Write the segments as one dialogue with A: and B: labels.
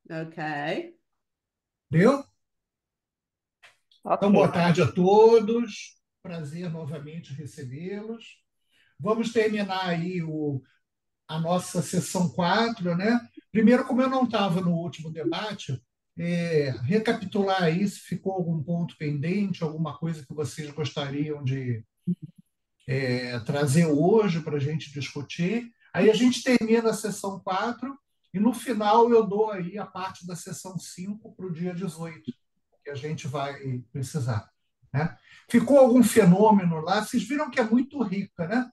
A: Ok.
B: Deu? Então, boa
C: Ok.
B: tarde a todos. Prazer novamente recebê-los. Vamos terminar aí a nossa sessão 4, né? Primeiro, como eu não estava no último debate, recapitular aí se ficou algum ponto pendente, alguma coisa que vocês gostariam de trazer hoje para a gente discutir. Aí a gente termina a sessão 4 e no final eu dou aí a parte da sessão 5 para o dia 18, que a gente vai precisar. Né? Ficou algum fenômeno lá? Vocês viram que é muito rica, né?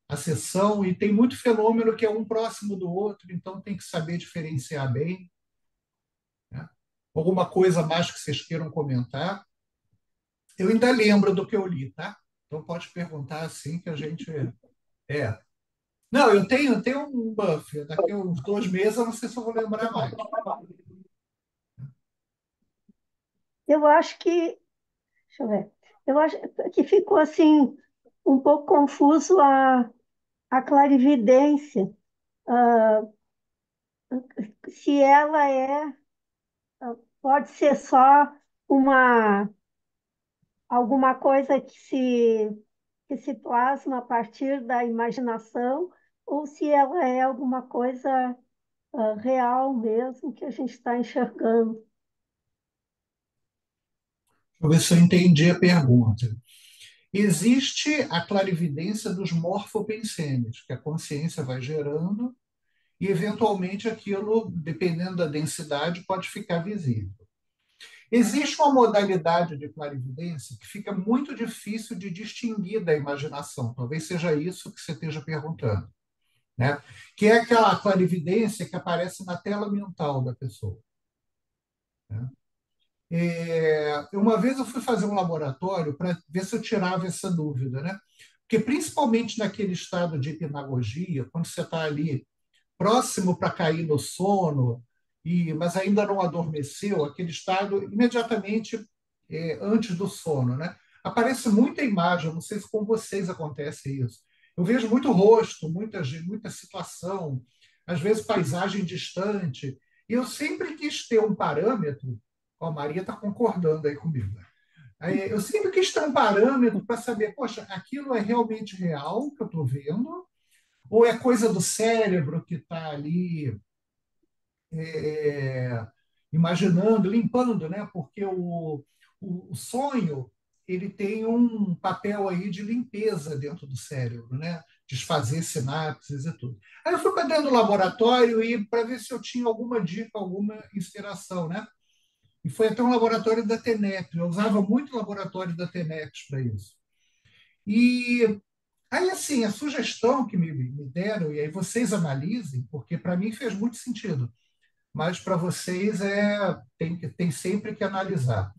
B: A sessão, e tem muito fenômeno que é um próximo do outro, então tem que saber diferenciar bem. Né? Alguma coisa mais que vocês queiram comentar? Eu ainda lembro do que eu li, tá? Então pode perguntar assim que a gente. É. Não, eu tenho um buff. Daqui a uns 2 meses eu não sei se eu vou lembrar mais.
C: Eu acho que, deixa eu ver, eu acho que ficou assim um pouco confuso a clarividência. Ah, se ela pode ser só uma alguma coisa que se plasma a partir da imaginação, ou se ela é alguma coisa real mesmo que a gente está enxergando.
B: Deixa eu ver se eu entendi a pergunta. Existe a clarividência dos morfopensenes, que a consciência vai gerando e, eventualmente, aquilo, dependendo da densidade, pode ficar visível. Existe uma modalidade de clarividência que fica muito difícil de distinguir da imaginação. Talvez seja isso que você esteja perguntando, né? Que é aquela clarividência que aparece na tela mental da pessoa. Né? Uma vez eu fui fazer um laboratório para ver se eu tirava essa dúvida, né? Porque principalmente naquele estado de hipnagogia, quando você está ali próximo para cair no sono, mas ainda não adormeceu, aquele estado imediatamente antes do sono, né? Aparece muita imagem, não sei se com vocês acontece isso. Eu vejo muito rosto, muita situação, às vezes paisagem distante, e eu sempre quis ter um parâmetro. Ó, a Maria está concordando aí comigo. Eu sempre quis ter um parâmetro para saber, poxa, aquilo é realmente real que eu estou vendo, ou é coisa do cérebro que está ali é, imaginando, limpando, né? Porque o sonho ele tem um papel aí de limpeza dentro do cérebro, né? Desfazer sinapses e tudo. Aí eu fui para dentro do laboratório e para ver se eu tinha alguma dica, alguma inspiração, né? E foi até um laboratório da TENEP. Eu usava muito o laboratório da TENEP para isso. E aí, assim, a sugestão que me deram, e aí vocês analisem, porque para mim fez muito sentido, mas para vocês tem sempre que analisar.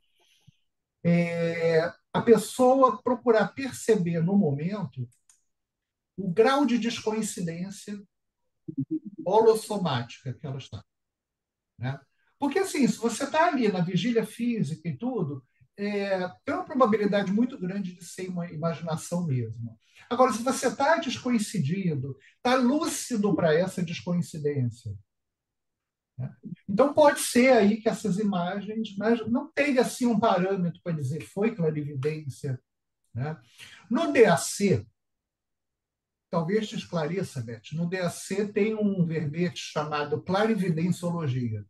B: A pessoa procurar perceber no momento o grau de descoincidência holossomática que ela está. Né? Porque, assim, se você está ali na vigília física e tudo, tem uma probabilidade muito grande de ser uma imaginação mesmo. Agora, se você está descoincidido, está lúcido para essa descoincidência, né? Então, pode ser aí que essas imagens, mas não tem assim um parâmetro para dizer foi clarividência. Né? No DAC, talvez te esclareça, Beth, no DAC tem um verbete chamado clarividenciologia.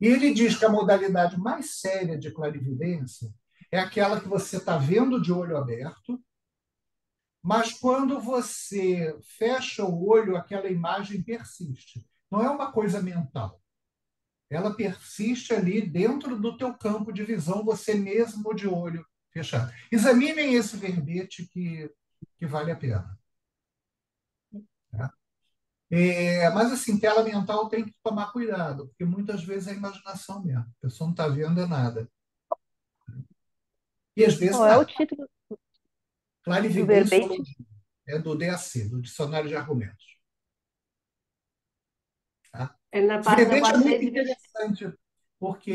B: E ele diz que a modalidade mais séria de clarividência é aquela que você está vendo de olho aberto, mas quando você fecha o olho, aquela imagem persiste. Não é uma coisa mental. Ela persiste ali dentro do teu campo de visão, você mesmo de olho fechado. Examinem esse verbete que vale a pena. Tá? Mas, assim, tela mental tem que tomar cuidado, porque muitas vezes é imaginação mesmo. A pessoa não está vendo nada. E às vezes
C: Qual é o
B: está.
C: título do verbete?
B: Clarividenciologia. É do DAC, do Dicionário de Argumentos. Tá?
A: É na
B: Esse
A: parte da
B: verbete é muito
A: lucidez e
B: interessante, porque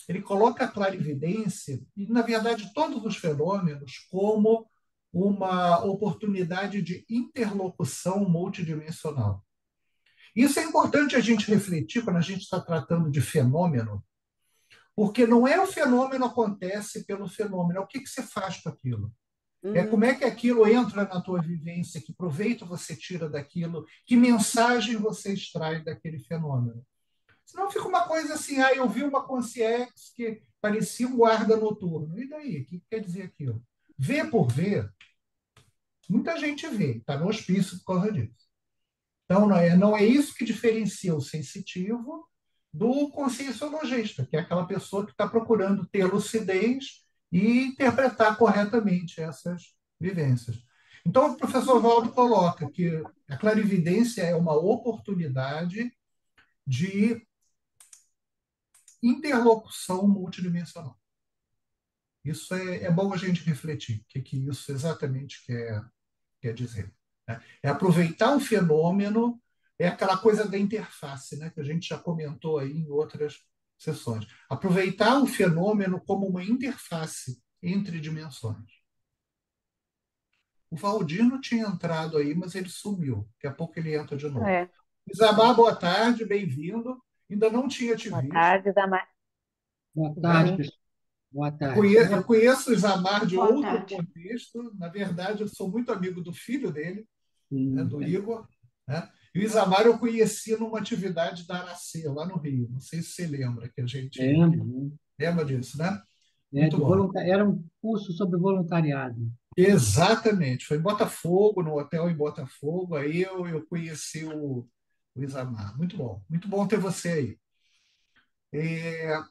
B: ele coloca a clarividência e, na verdade, todos os fenômenos como uma oportunidade de interlocução multidimensional. Isso é importante a gente refletir quando a gente está tratando de fenômeno, porque não é o fenômeno acontece pelo fenômeno, é o que você faz com aquilo. É como é que aquilo entra na tua vivência, que proveito você tira daquilo, que mensagem você extrai daquele fenômeno. Senão fica uma coisa assim, eu vi uma consciência que parecia um guarda noturno. E daí? O que quer dizer aquilo? Ver por ver, muita gente vê, está no hospício por causa disso. Então, não é isso que diferencia o sensitivo do conscienciologista, que é aquela pessoa que está procurando ter lucidez e interpretar corretamente essas vivências. Então, o professor Valdo coloca que a clarividência é uma oportunidade de interlocução multidimensional. Isso é bom a gente refletir, o que isso exatamente quer dizer. Né? É aproveitar o fenômeno, é aquela coisa da interface, né, que a gente já comentou aí em outras sessões. Aproveitar o fenômeno como uma interface entre dimensões. O Valdino tinha entrado aí, mas ele sumiu. Daqui a pouco ele entra de novo.
D: É.
B: Isamar, boa tarde, bem-vindo. Ainda não tinha te
D: Boa
B: visto.
D: tarde, Damar.
E: Boa tarde,
D: Sim.
E: pessoal. Boa
B: Eu
E: tarde.
B: eu conheço o Isamar de
C: Boa
B: outro
C: tarde.
B: contexto. Na verdade, eu sou muito amigo do filho dele, né, do
E: É,
B: Igor. Né? E o Isamar eu conheci numa atividade da Aracê, lá no Rio. Não sei se você lembra, que a gente
E: lembro,
B: lembra disso, né?
E: né?
B: Muito bom.
E: Era um curso sobre voluntariado.
B: Exatamente. Foi em Botafogo, no hotel em Botafogo. Aí eu conheci o Isamar. Muito bom. Muito bom ter você aí.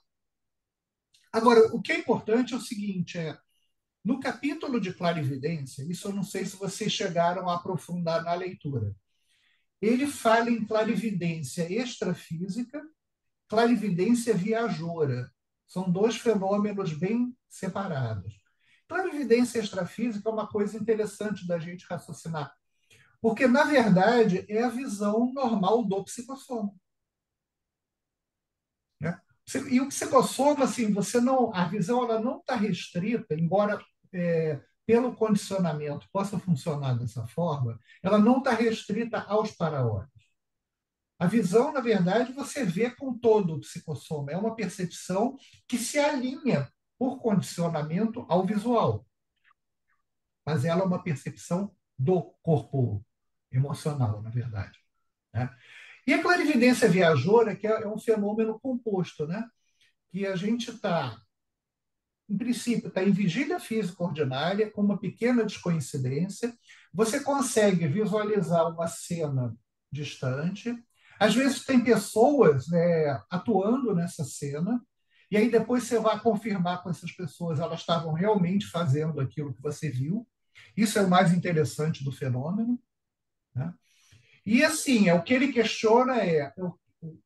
B: Agora, o que é importante é o seguinte, no capítulo de clarividência, isso eu não sei se vocês chegaram a aprofundar na leitura, ele fala em clarividência extrafísica, clarividência viajoura. São dois fenômenos bem separados. Clarividência extrafísica é uma coisa interessante da gente raciocinar, porque, na verdade, é a visão normal do psicossoma. Né? E o psicossoma, assim, a visão ela não está restrita, embora pelo condicionamento possa funcionar dessa forma, ela não está restrita aos para-olhos. A visão, na verdade, você vê com todo o psicossoma. É uma percepção que se alinha por condicionamento ao visual. Mas ela é uma percepção do corpo emocional, na verdade. Né? E a clarividência viajoura, que é um fenômeno composto, né? Que a gente está, em princípio, está em vigília física ordinária, com uma pequena descoincidência, você consegue visualizar uma cena distante, às vezes tem pessoas, né, atuando nessa cena, e aí depois você vai confirmar com essas pessoas, elas estavam realmente fazendo aquilo que você viu. Isso é o mais interessante do fenômeno. Né? E assim, o que ele questiona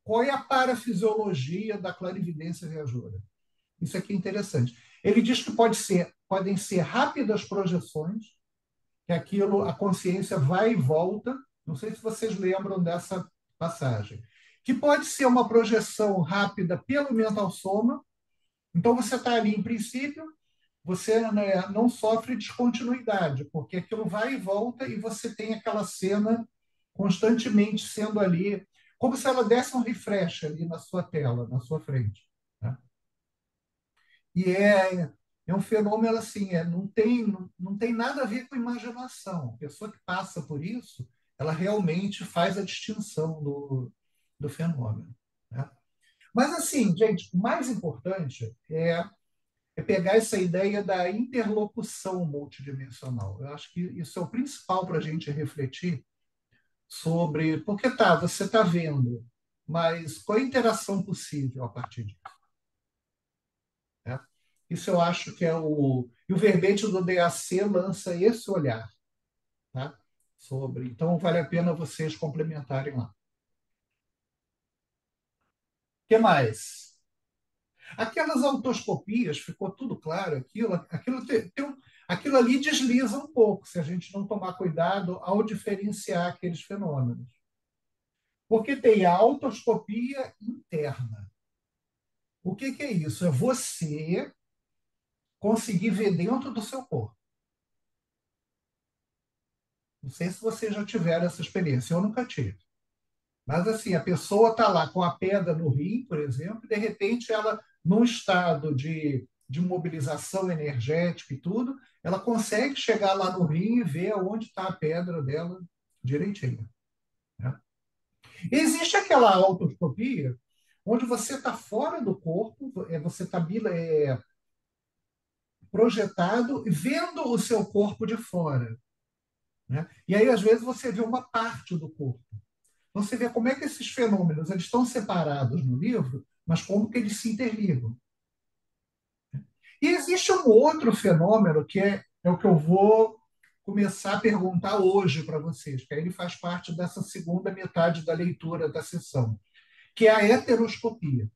B: qual é a parafisiologia da clarividência viajoura. Isso aqui é interessante. Ele diz que podem ser rápidas projeções, que aquilo, a consciência vai e volta. Não sei se vocês lembram dessa passagem. Que pode ser uma projeção rápida pelo mental soma. Então, você está ali, em princípio, você, né, não sofre descontinuidade, porque aquilo vai e volta e você tem aquela cena constantemente sendo ali, como se ela desse um refresh ali na sua tela, na sua frente. Né? E é um fenômeno assim, não tem nada a ver com imaginação. A pessoa que passa por isso, ela realmente faz a distinção do fenômeno. Né? Mas, assim, gente, o mais importante é pegar essa ideia da interlocução multidimensional. Eu acho que isso é o principal para a gente refletir sobre. Porque você está vendo, mas qual é a interação possível a partir disso? Né? Isso eu acho que é o. E o verbete do DAC lança esse olhar. Tá? Sobre. Então, vale a pena vocês complementarem lá. O que mais? Aquelas autoscopias, ficou tudo claro, aquilo ali desliza um pouco, se a gente não tomar cuidado ao diferenciar aqueles fenômenos. Porque tem a autoscopia interna. O que é isso? É você conseguir ver dentro do seu corpo. Não sei se vocês já tiveram essa experiência, eu nunca tive. Mas assim, a pessoa está lá com a pedra no rim, por exemplo, e de repente ela, num estado de mobilização energética e tudo, ela consegue chegar lá no rim e ver onde está a pedra dela direitinho, né? Existe aquela autoscopia onde você está fora do corpo, você está projetado vendo o seu corpo de fora, né? E aí, às vezes, você vê uma parte do corpo. Você vê como é que esses fenômenos eles estão separados no livro, mas como que eles se interligam. E existe um outro fenômeno que é o que eu vou começar a perguntar hoje para vocês, que aí ele faz parte dessa segunda metade da leitura da sessão, que é a heteroscopia.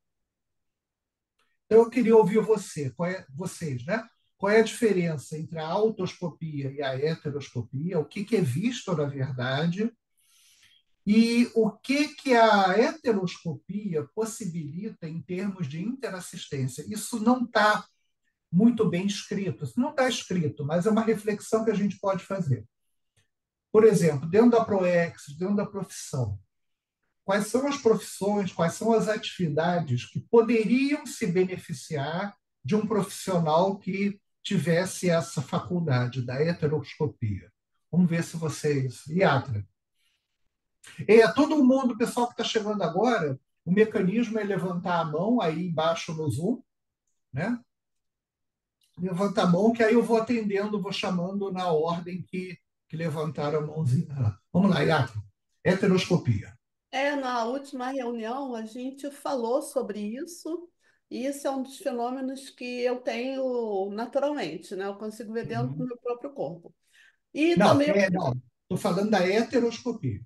B: Então, eu queria ouvir vocês, né? Qual é a diferença entre a autoscopia e a heteroscopia? O que é visto, na verdade? E o que a heteroscopia possibilita em termos de interassistência? Isso não está muito bem escrito. Isso não está escrito, mas é uma reflexão que a gente pode fazer. Por exemplo, dentro da ProEx, dentro da profissão, quais são as profissões, quais são as atividades que poderiam se beneficiar de um profissional que tivesse essa faculdade da heteroscopia? Vamos ver se vocês. Iatra. Todo mundo, o pessoal que está chegando agora, o mecanismo é levantar a mão aí embaixo no Zoom, né? Levanta a mão, que aí eu vou atendendo, vou chamando na ordem que levantaram a mãozinha. Vamos lá, Iatra. Heteroscopia.
A: Na última reunião a gente falou sobre isso, e isso é um dos fenômenos que eu tenho naturalmente, né? Eu consigo ver dentro do
B: Uhum.
A: meu próprio corpo. E
B: Não,
A: também,
B: não. Estou falando da heteroscopia.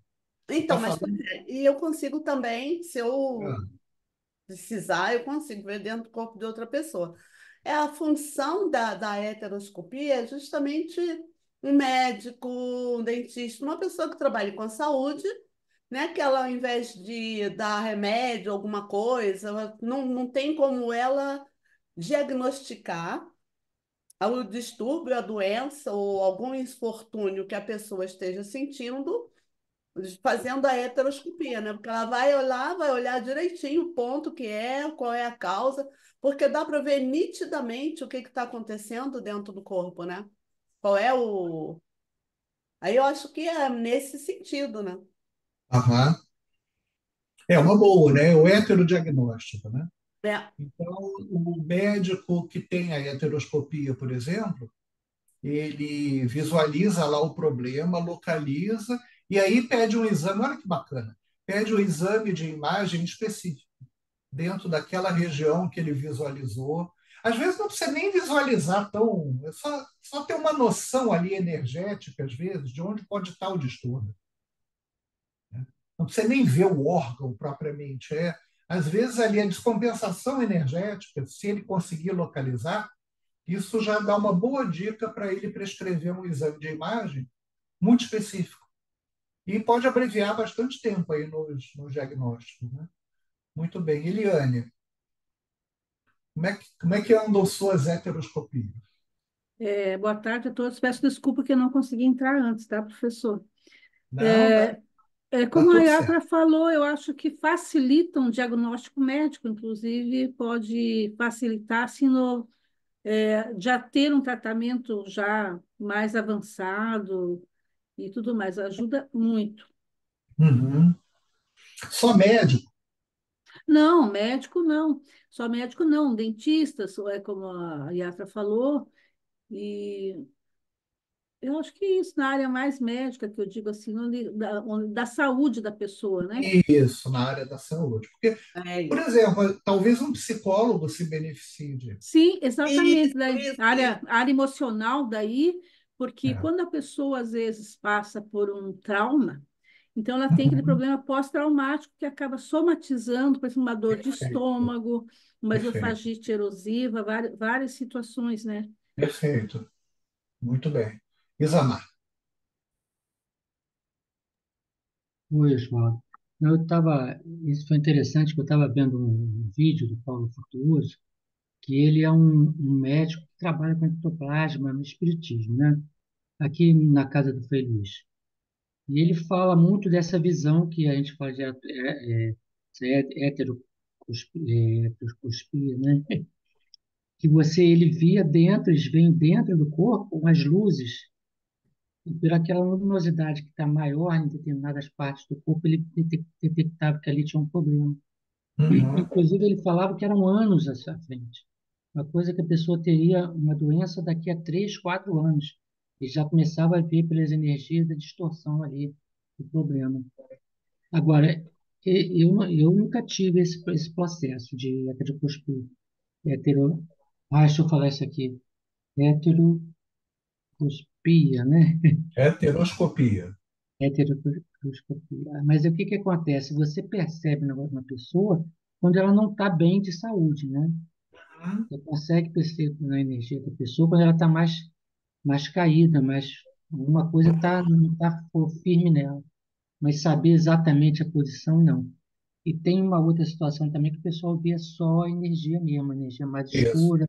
B: Você está
A: então, mas pois
B: falando.
A: e eu consigo também, se
B: Ah,
A: eu precisar, eu consigo ver dentro do corpo de outra pessoa. A função da heteroscopia é justamente um médico, um dentista, uma pessoa que trabalha com a saúde, né? Que ela, ao invés de dar remédio, alguma coisa, não tem como ela diagnosticar o distúrbio, a doença ou algum infortúnio que a pessoa esteja sentindo fazendo a heteroscopia, né? Porque ela vai olhar direitinho o ponto que é, qual é a causa, porque dá para ver nitidamente o que está acontecendo dentro do corpo, né? Qual é o. Aí eu acho que é nesse sentido, né?
B: aham. É uma boa, né? O heterodiagnóstico, né?
A: É,
B: Então, o médico que tem a heteroscopia, por exemplo, ele visualiza lá o problema, localiza, e aí pede um exame. Olha que bacana! Pede um exame de imagem específico, dentro daquela região que ele visualizou. Às vezes não precisa nem visualizar tão. É só ter uma noção ali energética, às vezes, de onde pode estar o distúrbio, né? Não precisa nem ver o órgão propriamente. Às vezes, ali a descompensação energética, se ele conseguir localizar, isso já dá uma boa dica para ele prescrever um exame de imagem muito específico. E pode abreviar bastante tempo aí nos diagnósticos, né? Muito bem. Eliane, como é que andam suas heteroscopias?
D: Boa tarde a todos. Peço desculpa que eu não consegui entrar antes, tá, professor?
B: Não, dá
D: Como a
B: tudo
D: Yatra
B: certo.
D: falou, eu acho que facilitam o diagnóstico médico, inclusive pode facilitar, assim, já ter um tratamento já mais avançado e tudo mais, ajuda muito.
B: Uhum. Só médico.
D: Não, médico não, só médico não, dentista, como a Yatra falou, e eu acho que isso na área mais médica, que eu digo assim, da saúde da pessoa, né?
B: Isso, na área da saúde. Porque,
A: é
B: por
A: isso.
B: exemplo, talvez um psicólogo se beneficie disso.
D: Sim, exatamente,
A: Isso,
D: daí,
A: isso, isso.
D: área emocional daí, porque
B: É.
D: quando a pessoa às vezes passa por um trauma, então ela tem aquele
B: Uhum.
D: problema pós-traumático que acaba somatizando, por exemplo, uma dor de
B: Perfeito,
D: estômago, uma
B: perfeito,
D: esofagite erosiva, várias situações, né?
B: perfeito. Muito bem. Isamar.
E: Oi, Oswaldo. Isso foi interessante, que eu estava vendo um vídeo do Paulo Frutuoso, que ele é um médico que trabalha com ectoplasma no espiritismo, né? Aqui na casa do Frei Luiz. E ele fala muito dessa visão que a gente fala de heteroscopia, né? Que ele via dentro, eles veem dentro do corpo umas luzes, e por aquela luminosidade que está maior em determinadas partes do corpo, ele detectava que ali tinha um problema.
B: Uhum.
E: Inclusive, ele falava que eram anos à frente. Uma coisa que a pessoa teria uma doença daqui a 3, 4 anos. E já começava a ver pelas energias da distorção ali do problema. Agora, eu nunca tive esse processo de heteroscopia. Hetero, deixa eu falar isso aqui. Heteroscopia, né?
B: Heteroscopia.
E: Heteroscopia. Mas o que que acontece? Você percebe na pessoa quando ela não está bem de saúde, né?
B: Uhum.
E: Você consegue perceber na energia da pessoa quando ela está mais caída, mais alguma coisa não está firme nela. Mas saber exatamente a posição, não. E tem uma outra situação também que o pessoal via só a energia mesmo, a energia mais
B: Isso.
E: escura,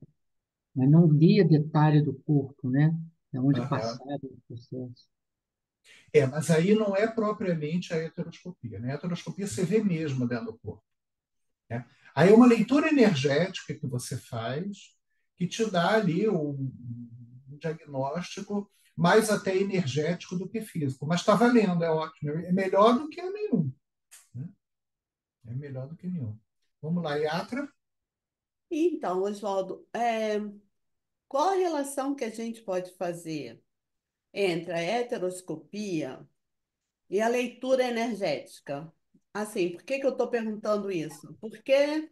E: mas não via detalhe do corpo, né? É onde
B: Aham.
E: passava o processo.
B: Mas aí não é propriamente a heteroscopia, né? A heteroscopia você vê mesmo dentro do corpo, né? Aí é uma leitura energética que você faz, que te dá ali um diagnóstico mais até energético do que físico. Mas está valendo, é ótimo. É melhor do que nenhum, né? É melhor do que nenhum. Vamos lá, Yatra?
A: Então, Oswaldo, qual a relação que a gente pode fazer entre a heteroscopia e a leitura energética? Assim, por que que eu estou perguntando isso? Porque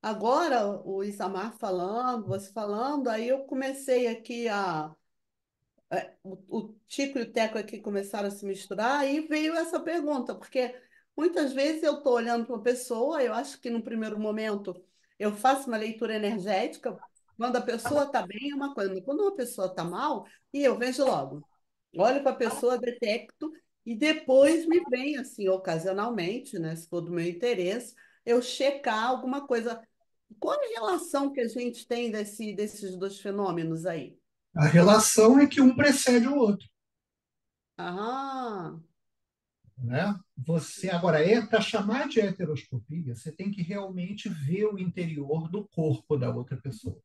A: agora o Isamar falando, você falando, aí eu comecei aqui o Tico e o Teco aqui começaram a se misturar, e veio essa pergunta, porque muitas vezes eu estou olhando para uma pessoa, eu acho que no primeiro momento eu faço uma leitura energética, quando a pessoa está bem é uma coisa, mas quando uma pessoa está mal, e eu vejo logo, olho para a pessoa, detecto, e depois me vem, assim, ocasionalmente, né, se for do meu interesse, eu checar alguma coisa. Qual a relação que a gente tem desses dois fenômenos aí?
B: A relação é que um precede o outro,
A: Ah,
B: né? Você agora para chamar de heteroscopia, você tem que realmente ver o interior do corpo da outra pessoa.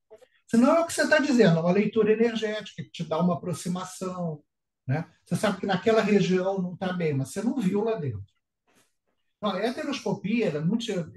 B: Senão é o que você está dizendo, é uma leitura energética que te dá uma aproximação, né? Você sabe que naquela região não está bem, mas você não viu lá dentro. Não, a heteroscopia,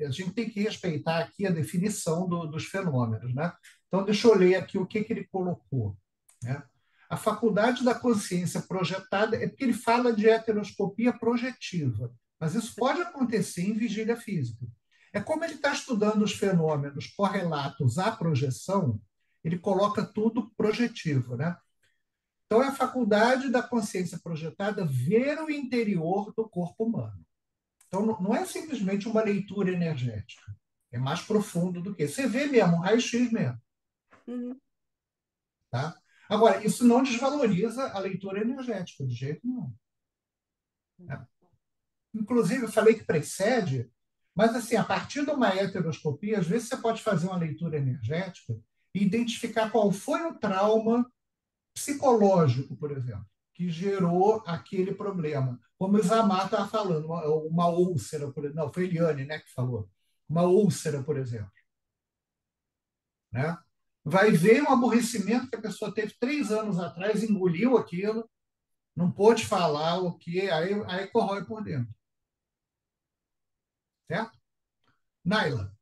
B: a gente tem que respeitar aqui a definição dos fenômenos, né? Então, deixa eu ler aqui o que ele colocou, né? A faculdade da consciência projetada é porque ele fala de heteroscopia projetiva, mas isso pode acontecer em vigília física. É como ele está estudando os fenômenos correlatos à projeção, ele coloca tudo projetivo, né? Então, é a faculdade da consciência projetada ver o interior do corpo humano. Então, não é simplesmente uma leitura energética. É mais profundo do que. Você vê mesmo, um raio-x mesmo.
A: uhum.
B: Tá? Agora, isso não desvaloriza a leitura energética, de jeito nenhum. Né? Inclusive, eu falei que precede, mas assim, a partir de uma heteroscopia, às vezes você pode fazer uma leitura energética e identificar qual foi o trauma psicológico, por exemplo, que gerou aquele problema. Como o Isamar estava falando, uma úlcera, por exemplo. Não, foi Eliane, né, que falou. Uma úlcera, por exemplo. Né? Vai ver um aborrecimento que a pessoa teve 3 anos atrás, engoliu aquilo, não pôde falar o que, aí corrói por dentro. Certo? Naila.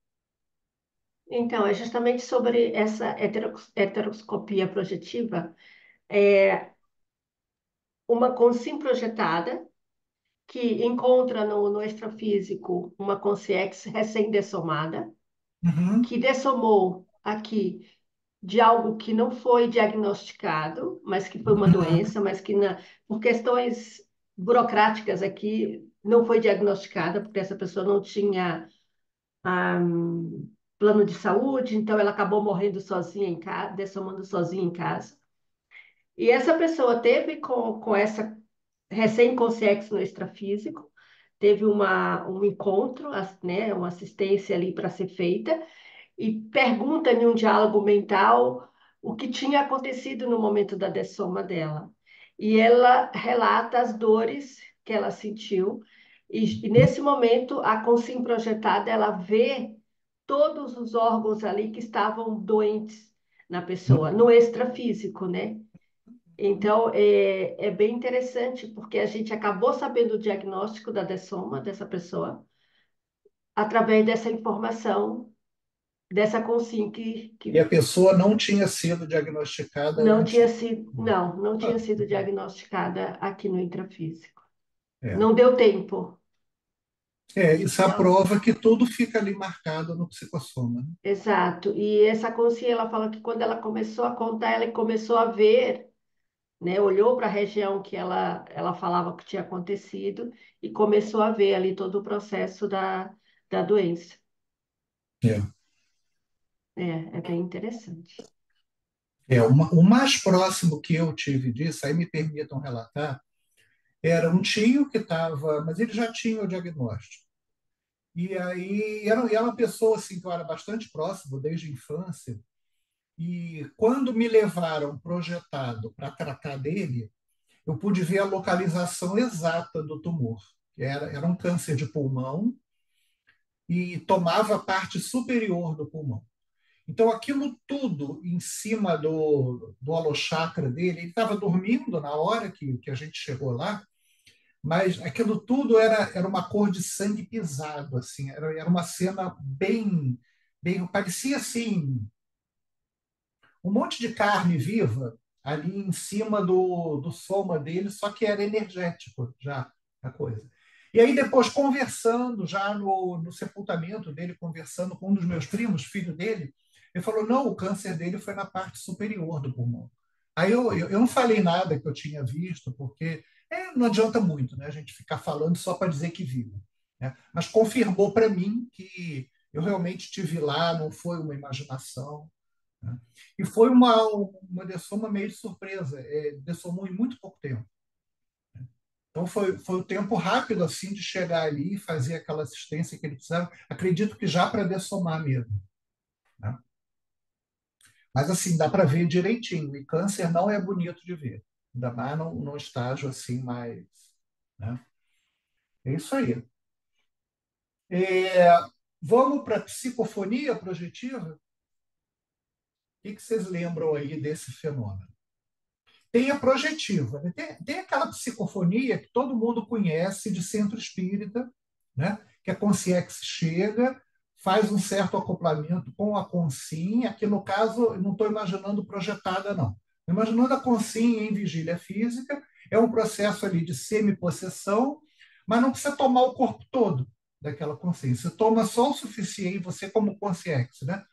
C: Então, é justamente sobre essa heteroscopia projetiva, é uma consciência projetada que encontra no extrafísico uma consciência recém-dessomada,
B: Uhum.
C: que dessomou aqui de algo que não foi diagnosticado, mas que foi uma doença, mas que por questões burocráticas aqui não foi diagnosticada, porque essa pessoa não tinha plano de saúde, então ela acabou morrendo sozinha em casa, dessomando sozinha em casa. E essa pessoa teve com essa recém-consciência no extrafísico, teve um encontro, né, uma assistência ali para ser feita, e pergunta em um diálogo mental o que tinha acontecido no momento da dessoma dela. E ela relata as dores que ela sentiu, e nesse momento a consciência projetada ela vê todos os órgãos ali que estavam doentes na pessoa, no extrafísico, né? Então, é bem interessante, porque a gente acabou sabendo o diagnóstico da dessoma dessa pessoa através dessa informação, dessa consciência
B: E a
C: que
B: pessoa não tinha sido diagnosticada
C: não tinha
B: antes.
C: sido, não tinha
B: Ah,
C: sido diagnosticada aqui no intrafísico.
B: é.
C: Não deu tempo.
B: Isso
C: Então,
B: aprova que tudo fica ali marcado no psicossoma, né?
C: exato. E essa consciência, ela fala que quando ela começou a contar, ela começou a ver, né? Olhou para a região que ela falava que tinha acontecido e começou a ver ali todo o processo da doença.
B: É.
C: É bem interessante.
B: O mais próximo que eu tive disso, aí me permitam relatar, era um tio que estava, mas ele já tinha o diagnóstico. E aí era uma pessoa assim que eu era bastante próximo desde a infância. E quando me levaram projetado para tratar dele, eu pude ver a localização exata do tumor. Era um câncer de pulmão e tomava a parte superior do pulmão. Então, aquilo tudo em cima do holochakra dele, ele estava dormindo na hora que a gente chegou lá, mas aquilo tudo era uma cor de sangue pisado, assim, era uma cena bem, parecia assim, um monte de carne viva ali em cima do soma dele, só que era energético já a coisa. E aí depois, conversando, já no sepultamento dele, conversando com um dos meus primos, filho dele, ele falou, não, o câncer dele foi na parte superior do pulmão. Aí eu não falei nada que eu tinha visto, porque não adianta muito, né, a gente ficar falando só para dizer que viu, né? Mas confirmou para mim que eu realmente estive lá, não foi uma imaginação, né? E foi uma dessoma meio de surpresa, dessomou em muito pouco tempo. Então foi o tempo rápido assim de chegar ali e fazer aquela assistência que ele precisava. Acredito que já para dessomar mesmo, né? Mas assim, dá para ver direitinho. E câncer não é bonito de ver, ainda mais num estágio assim mais. Né? É isso aí. É, vamos para a psicofonia projetiva? O que vocês lembram aí desse fenômeno? Tem a projetiva, né? Tem aquela psicofonia que todo mundo conhece de centro espírita, né? Que a consciência chega, faz um certo acoplamento com a consciência, que no caso, eu não estou imaginando projetada, não. Imaginando a consciência em vigília física, é um processo ali de semi-possessão, mas não precisa tomar o corpo todo daquela consciência. Você toma só o suficiente, você como consciência, né?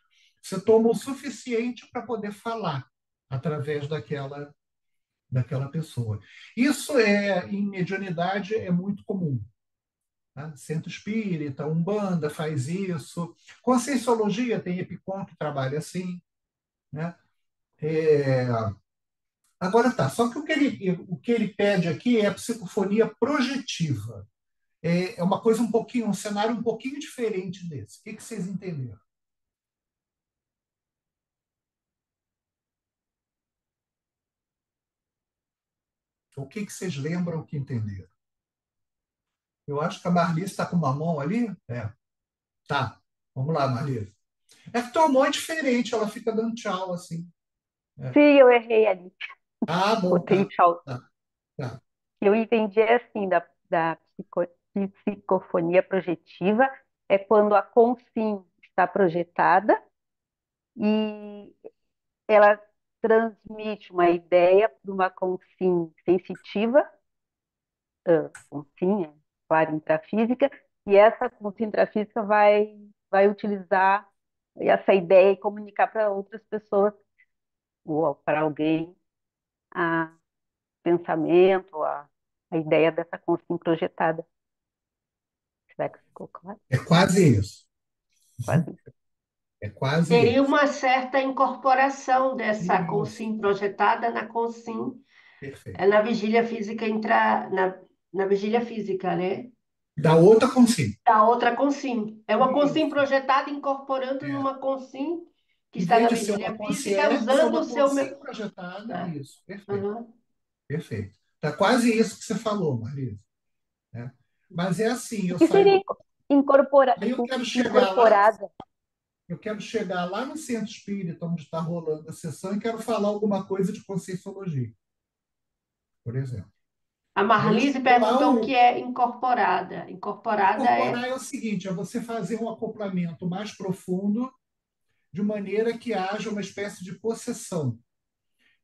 B: Você toma o suficiente para poder falar através daquela pessoa. Isso em mediunidade é muito comum. Né? Centro Espírita, Umbanda faz isso. Conscienciologia tem Epicom que trabalha assim. Né? É, agora tá, só que o que ele pede aqui é a psicofonia projetiva. É uma coisa um cenário um pouquinho diferente desse. O que vocês entenderam? O que vocês lembram que entenderam? Eu acho que a Marli está com uma mão ali. Tá. Vamos lá, Marli. É que tua mão é diferente, ela fica dando tchau, assim. É.
F: Sim, eu errei ali.
B: Ah, bom,
F: Botei
B: tá.
F: tchau.
B: Tá, tá.
F: Eu entendi assim da psicofonia projetiva é quando a consciência está projetada e ela transmite uma ideia para uma consciência sensitiva, consciência, claro, intrafísica, e essa consciência intrafísica vai utilizar essa ideia e comunicar para outras pessoas ou para alguém a pensamento, a ideia dessa consciência projetada. Será que ficou claro?
B: É quase isso.
F: Quase isso.
B: É quase
C: Teria
B: isso.
C: uma certa incorporação dessa
B: Isso.
C: consciência projetada na consciência,
B: Perfeito.
C: na vigília física, na vigília física, né?
B: Da outra consciência.
C: Da outra consciência. É uma consciência
B: Isso.
C: projetada incorporando
B: É.
C: numa consciência que
B: Em
C: está
B: vez
C: na
B: de ser uma
C: vigília física,
B: consciência, é
C: usando o
B: uma
C: seu.
B: consciência projetada.
C: Ah,
B: Isso. Perfeito.
C: uhum.
B: Perfeito. Tá quase isso que você falou, Marisa. Mas é assim,
F: O
B: eu
F: que seria
B: saio. Aí
F: incorporada?
B: eu quero chegar lá no centro espírita, onde está rolando a sessão, e quero falar alguma coisa de Conscienciologia, por exemplo.
G: A
B: Aí eu
G: Marlise
B: chego lá,
G: perguntou o que é incorporada. Incorporada
B: incorporar
G: é.
B: é o seguinte, é você fazer um acoplamento mais profundo, de maneira que haja uma espécie de possessão.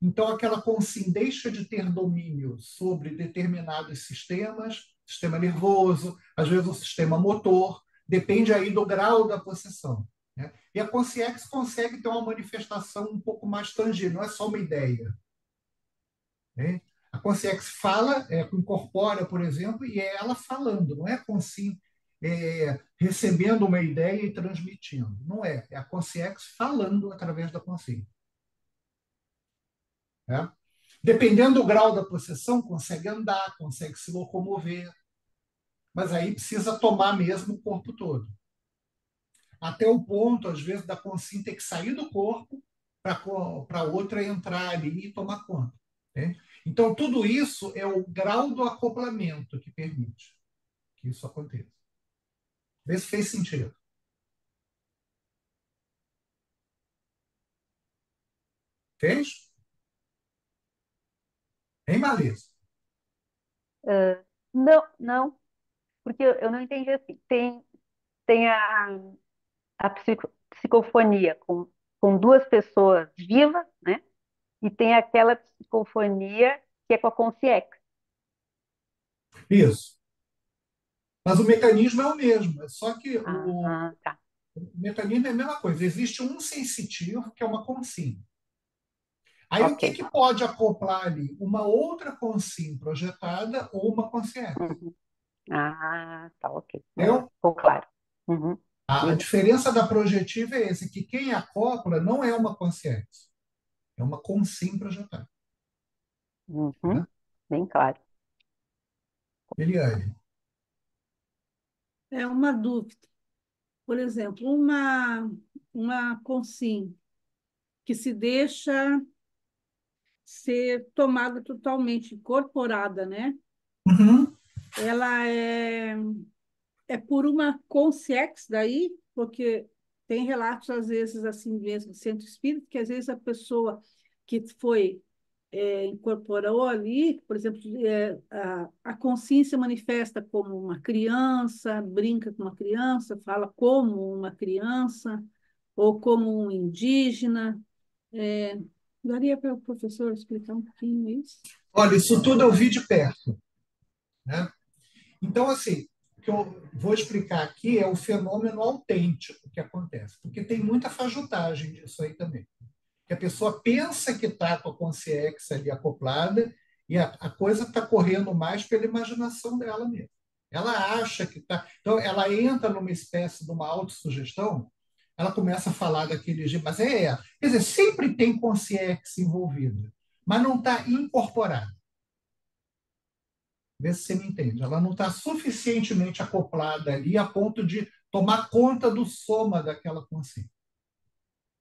B: Então, aquela consciência deixa de ter domínio sobre determinados sistemas, sistema nervoso, às vezes o sistema motor, depende aí do grau da possessão. Né? E a consciência consegue ter uma manifestação um pouco mais tangível, não é só uma ideia. Né? A consciência fala, incorpora, por exemplo, e é ela falando, não é a consciência recebendo uma ideia e transmitindo. Não é, é a consciência falando através da consciência. Né? Dependendo do grau da possessão, consegue andar, consegue se locomover, mas aí precisa tomar mesmo o corpo todo. Até o ponto, às vezes, da consciência ter que sair do corpo para outra entrar ali e tomar conta. Né? Então, tudo isso é o grau do acoplamento que permite que isso aconteça. Vê se fez sentido. Fez? Hein, Marlise?
F: Não, não, porque eu não entendi assim. Tem a psicofonia com duas pessoas vivas, né? E tem aquela psicofonia que é com a consciência.
B: Isso. Mas o mecanismo é o mesmo, só que o
F: Tá.
B: mecanismo é a mesma coisa. Existe um sensitivo, que é uma consciência. Aí o que,
F: Ok.
B: que pode acoplar ali? Uma outra consciência projetada ou uma consciência.
F: Uhum. Tá, ok.
B: Entendeu?
F: Ficou claro. Uhum.
B: A
F: Sim.
B: diferença da projetiva é esse, que quem acopla não é uma consciência, é uma consciência projetada.
F: Uhum.
B: Né?
F: Bem claro.
B: Eliane.
D: É uma dúvida. Por exemplo, uma consim que se deixa ser tomada totalmente, incorporada, né?
B: Uhum.
D: Ela é por uma consciência daí, porque tem relatos, às vezes, assim mesmo, de centro espírita, que às vezes a pessoa que foi incorporou ali, por exemplo, a consciência manifesta como uma criança, brinca com uma criança, fala como uma criança, ou como um indígena. É, daria para o professor explicar um pouquinho isso?
B: Olha, isso tudo eu vi de perto. Né? Então, assim, o que eu vou explicar aqui é o fenômeno autêntico que acontece, porque tem muita fajutagem disso aí também. Que a pessoa pensa que está com a consciência ali acoplada e a coisa está correndo mais pela imaginação dela mesmo. Ela acha que está. Então, ela entra numa espécie de uma autossugestão, ela começa a falar daquele jeito, mas Quer dizer, sempre tem consciência envolvida, mas não está incorporada. Vê se você me entende. Ela não está suficientemente acoplada ali a ponto de tomar conta do soma daquela consciência.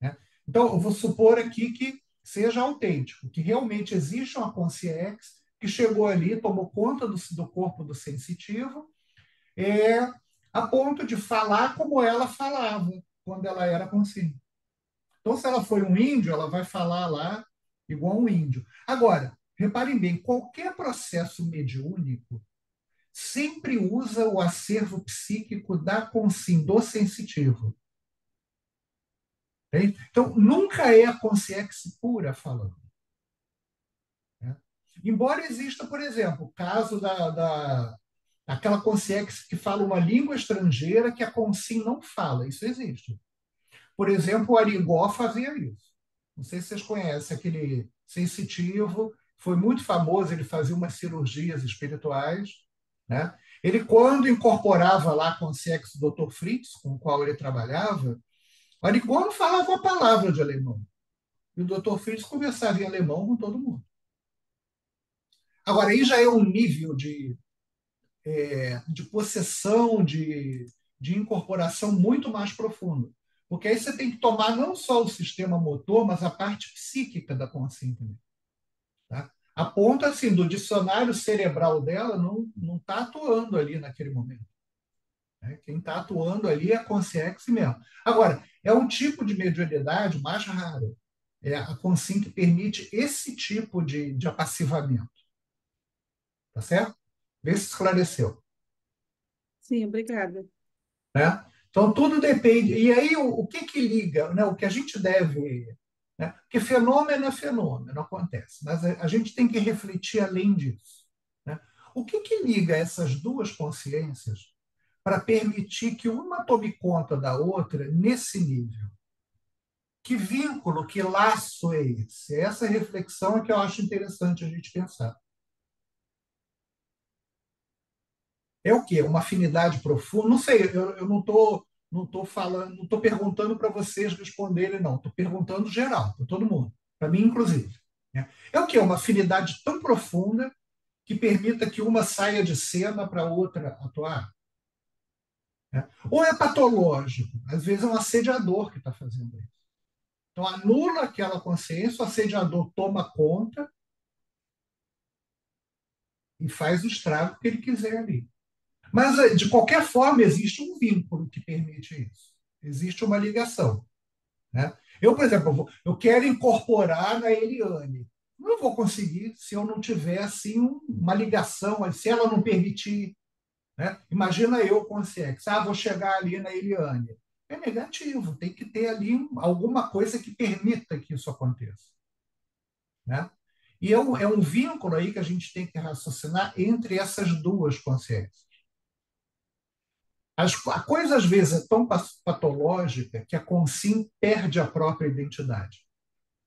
B: Né? Então, eu vou supor aqui que seja autêntico, que realmente existe uma consciência que chegou ali, tomou conta do corpo do sensitivo, a ponto de falar como ela falava quando ela era consciente. Então, se ela foi um índio, ela vai falar lá igual um índio. Agora, reparem bem, qualquer processo mediúnico sempre usa o acervo psíquico da consciência, do sensitivo. Então, nunca é a consciência pura falando. Né? Embora exista, por exemplo, o caso daquela consciência que fala uma língua estrangeira que a consciência não fala. Isso existe. Por exemplo, o Arigó fazia isso. Não sei se vocês conhecem aquele sensitivo, foi muito famoso, ele fazia umas cirurgias espirituais. Né? Ele, quando incorporava lá a consciência do Dr. Fritz, com o qual ele trabalhava, o Arigó não falava uma palavra de alemão. E o Dr. Fritz conversava em alemão com todo mundo. Agora, aí já é um nível de possessão, de incorporação muito mais profundo. Porque aí você tem que tomar não só o sistema motor, mas a parte psíquica da consciência. Tá? A ponto assim do dicionário cerebral dela não está atuando ali naquele momento. Né? Quem está atuando ali é a consciência mesmo. Agora, é um tipo de mediunidade mais raro. É a consciência que permite esse tipo de apassivamento. Tá certo? Vê se esclareceu.
D: Sim, obrigada.
B: Né? Então, tudo depende. E aí, o que liga? Né? O que a gente deve. Né? Porque fenômeno é fenômeno, acontece. Mas a gente tem que refletir além disso. Né? O que liga essas duas consciências para permitir que uma tome conta da outra nesse nível? Que vínculo, que laço é esse? Essa reflexão é que eu acho interessante a gente pensar. É o quê? Uma afinidade profunda? Não sei, eu não tô falando, não estou perguntando para vocês responderem, não. Estou perguntando geral, para todo mundo, para mim, inclusive. Né? É o quê? Uma afinidade tão profunda que permita que uma saia de cena para a outra atuar? Né? Ou é patológico? Às vezes é um assediador que está fazendo isso. Então, anula aquela consciência, o assediador toma conta e faz o estrago que ele quiser ali. Mas, de qualquer forma, existe um vínculo que permite isso. Existe uma ligação. Né? Eu, por exemplo, eu quero incorporar na Eliane. Não vou conseguir se eu não tiver assim, uma ligação, se ela não permitir. Né? Imagina eu com o sexo. Vou chegar ali na Eliane. É negativo, tem que ter ali alguma coisa que permita que isso aconteça. Né? E é um vínculo aí que a gente tem que raciocinar entre essas duas consciências. A coisa, às vezes, é tão patológica que a consim perde a própria identidade.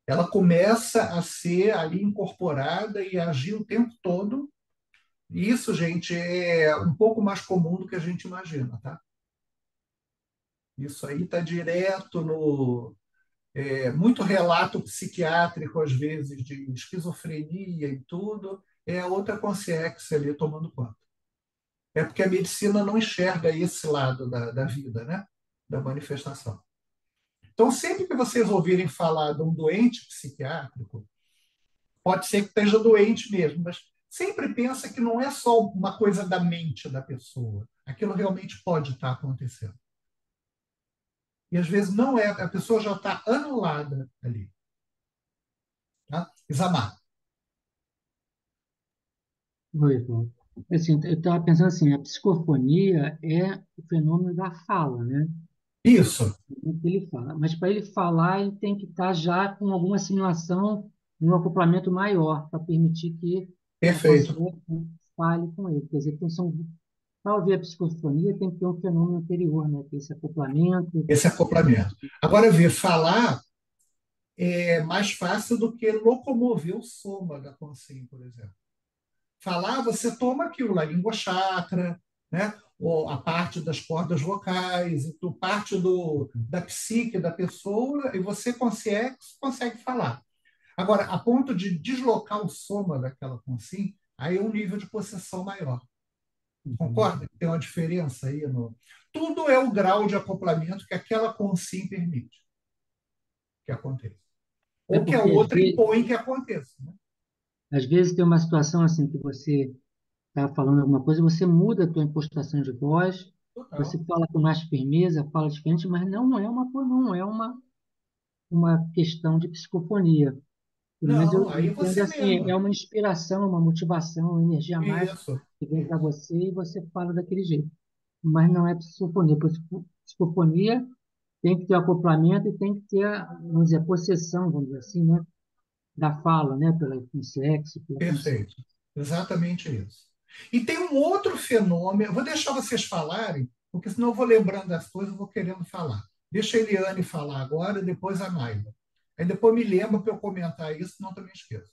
B: Ela começa a ser ali incorporada e agir o tempo todo. E isso, gente, é um pouco mais comum do que a gente imagina, tá? Isso aí está direto no... muito relato psiquiátrico, às vezes, de esquizofrenia e tudo, é outra consciência ali tomando conta. É porque a medicina não enxerga esse lado da vida, né? Da manifestação. Então, sempre que vocês ouvirem falar de um doente psiquiátrico, pode ser que esteja doente mesmo, mas sempre pensa que não é só uma coisa da mente da pessoa. Aquilo realmente pode estar acontecendo. E às vezes não é, a pessoa já está anulada ali. Tá? Isamar.
E: Oi, Paulo. Assim, eu estava pensando assim, a psicofonia é o fenômeno da fala, né?
B: Isso,
E: O que ele fala. Mas para ele falar, ele tem que estar já com alguma assimilação, um acoplamento maior, para permitir que a
B: perfeito.
E: consciência fale com ele. Quer dizer, para ouvir a psicofonia, tem que ter um fenômeno anterior, né? Que é esse acoplamento.
B: Esse acoplamento. Agora, ver falar é mais fácil do que locomover o soma da consciência, por exemplo. Falar, você toma aquilo, a língua chakra, né? Ou a parte das cordas vocais, parte da psique da pessoa, e você consegue falar. Agora, a ponto de deslocar o soma daquela consciência, aí é um nível de possessão maior. Concorda? Tem uma diferença aí no. Tudo é o grau de acoplamento que aquela consciência permite que aconteça.
E: É
B: Ou que a
E: porque,
B: outra impõe que aconteça. Né?
E: às vezes tem uma situação assim que você está falando alguma coisa, você muda a tua impostação de voz,
B: Total.
E: você fala com mais firmeza, fala diferente, mas não é uma questão de psicofonia. Pelo menos
B: Não,
E: eu
B: aí
E: entendo
B: você
E: assim, é
B: mesma.
E: uma inspiração, uma motivação, uma energia a mais
B: Isso,
E: que vem para
B: isso.
E: você e você fala daquele jeito. Mas não é psicofonia. Psicofonia tem que ter acoplamento e tem que ter, vamos dizer, a possessão, vamos dizer assim, né? Da fala, né? Pelo sexo, pela consciência.
B: Perfeito. Exatamente isso. E tem um outro fenômeno, vou deixar vocês falarem, porque senão eu vou lembrando das coisas e vou querendo falar. Deixa a Eliane falar agora, depois a Naila. Aí depois me lembra para eu comentar isso, senão eu também esqueço.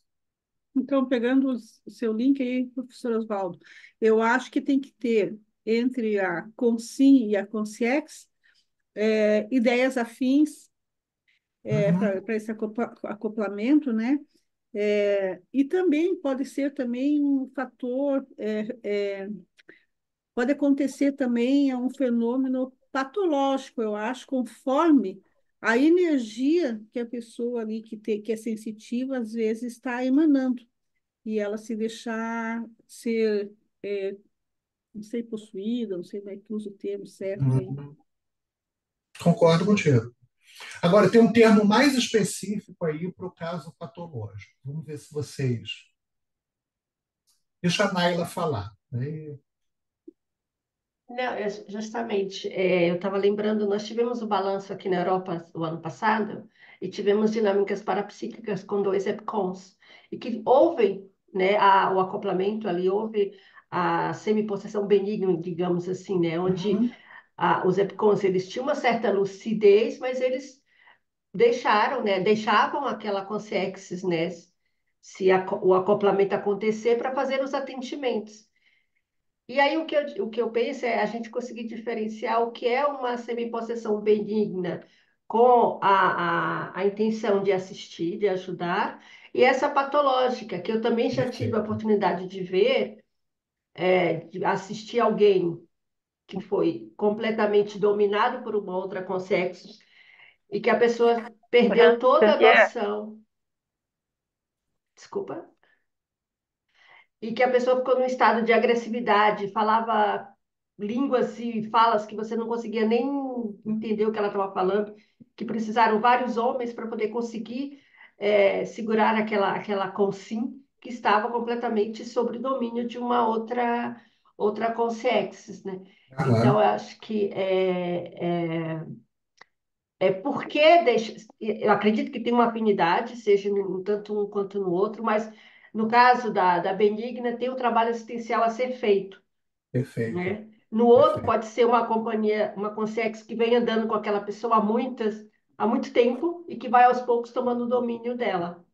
D: Então, pegando o seu link aí, professor Oswaldo, eu acho que tem que ter entre a Consim e a Consciex ideias afins
B: Uhum.
D: para esse acoplamento, né? E também pode ser também um fator, pode acontecer também um fenômeno patológico, eu acho, conforme a energia que a pessoa ali que é sensitiva às vezes está emanando. e ela se deixar ser, não sei, possuída, não sei como é que usa o termo certo aí.
B: Concordo contigo. Agora, tem um termo mais específico aí para o caso patológico. Vamos ver se vocês. Deixa a Naila falar. Aí,
G: Não, justamente, eu estava lembrando, nós tivemos o balanço aqui na Europa o ano passado e tivemos dinâmicas parapsíquicas com dois EPCONs e que houve, né, o acoplamento ali, houve a semipossessão benigna, digamos assim, né, onde
B: uhum,
G: os EPCONs, eles tinham uma certa lucidez, mas eles deixaram, né, deixavam aquela consciência, né, se o acoplamento acontecer para fazer os atendimentos. E aí o que eu penso é a gente conseguir diferenciar o que é uma semipossessão benigna com a intenção de assistir, de ajudar, e essa patológica, que eu também já tive a
B: perfeito.
G: oportunidade de ver, de assistir alguém que foi completamente dominado por uma outra consciência e que a pessoa perdeu toda a
F: Xavier,
G: noção. Desculpa. E que a pessoa ficou num estado de agressividade, falava línguas e falas que você não conseguia nem entender o que ela estava falando, que precisaram vários homens para poder conseguir segurar aquela consim que estava completamente sob o domínio de uma outra consciência, né? Então,
B: Aham,
G: eu acho que porque deixa, eu acredito que tem uma afinidade, seja tanto um quanto no outro, mas no caso da benigna, tem o trabalho assistencial a ser feito,
B: perfeito.
G: né? No outro,
B: Perfeito.
G: pode ser uma companhia, uma consciência que vem andando com aquela pessoa há muito tempo e que vai aos poucos tomando o domínio dela,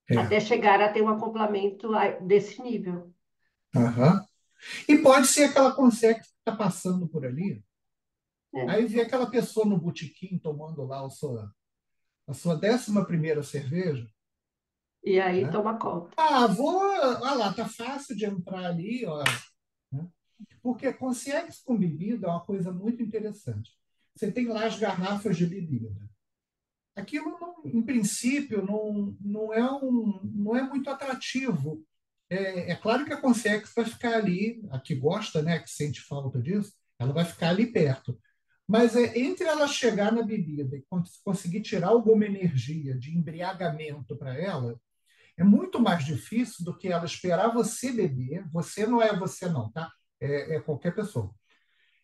B: É.
G: até chegar a ter um acoplamento desse nível.
B: Aham. E pode ser aquela consegue que está passando por ali,
G: Né?
B: aí vê aquela pessoa no botequim tomando lá a sua 11ª cerveja,
G: E aí
B: né?
G: toma conta.
B: Ah, olha lá, tá fácil de entrar ali, ó, né? Porque consegue com bebida é uma coisa muito interessante. Você tem lá as garrafas de bebida. Aquilo, em princípio, não é muito atrativo. É claro que a Consex vai ficar ali, a que gosta, né, que sente falta disso, ela vai ficar ali perto. Mas entre ela chegar na bebida e conseguir tirar alguma energia de embriagamento para ela, é muito mais difícil do que ela esperar você beber. Você não é você, não, tá? É qualquer pessoa.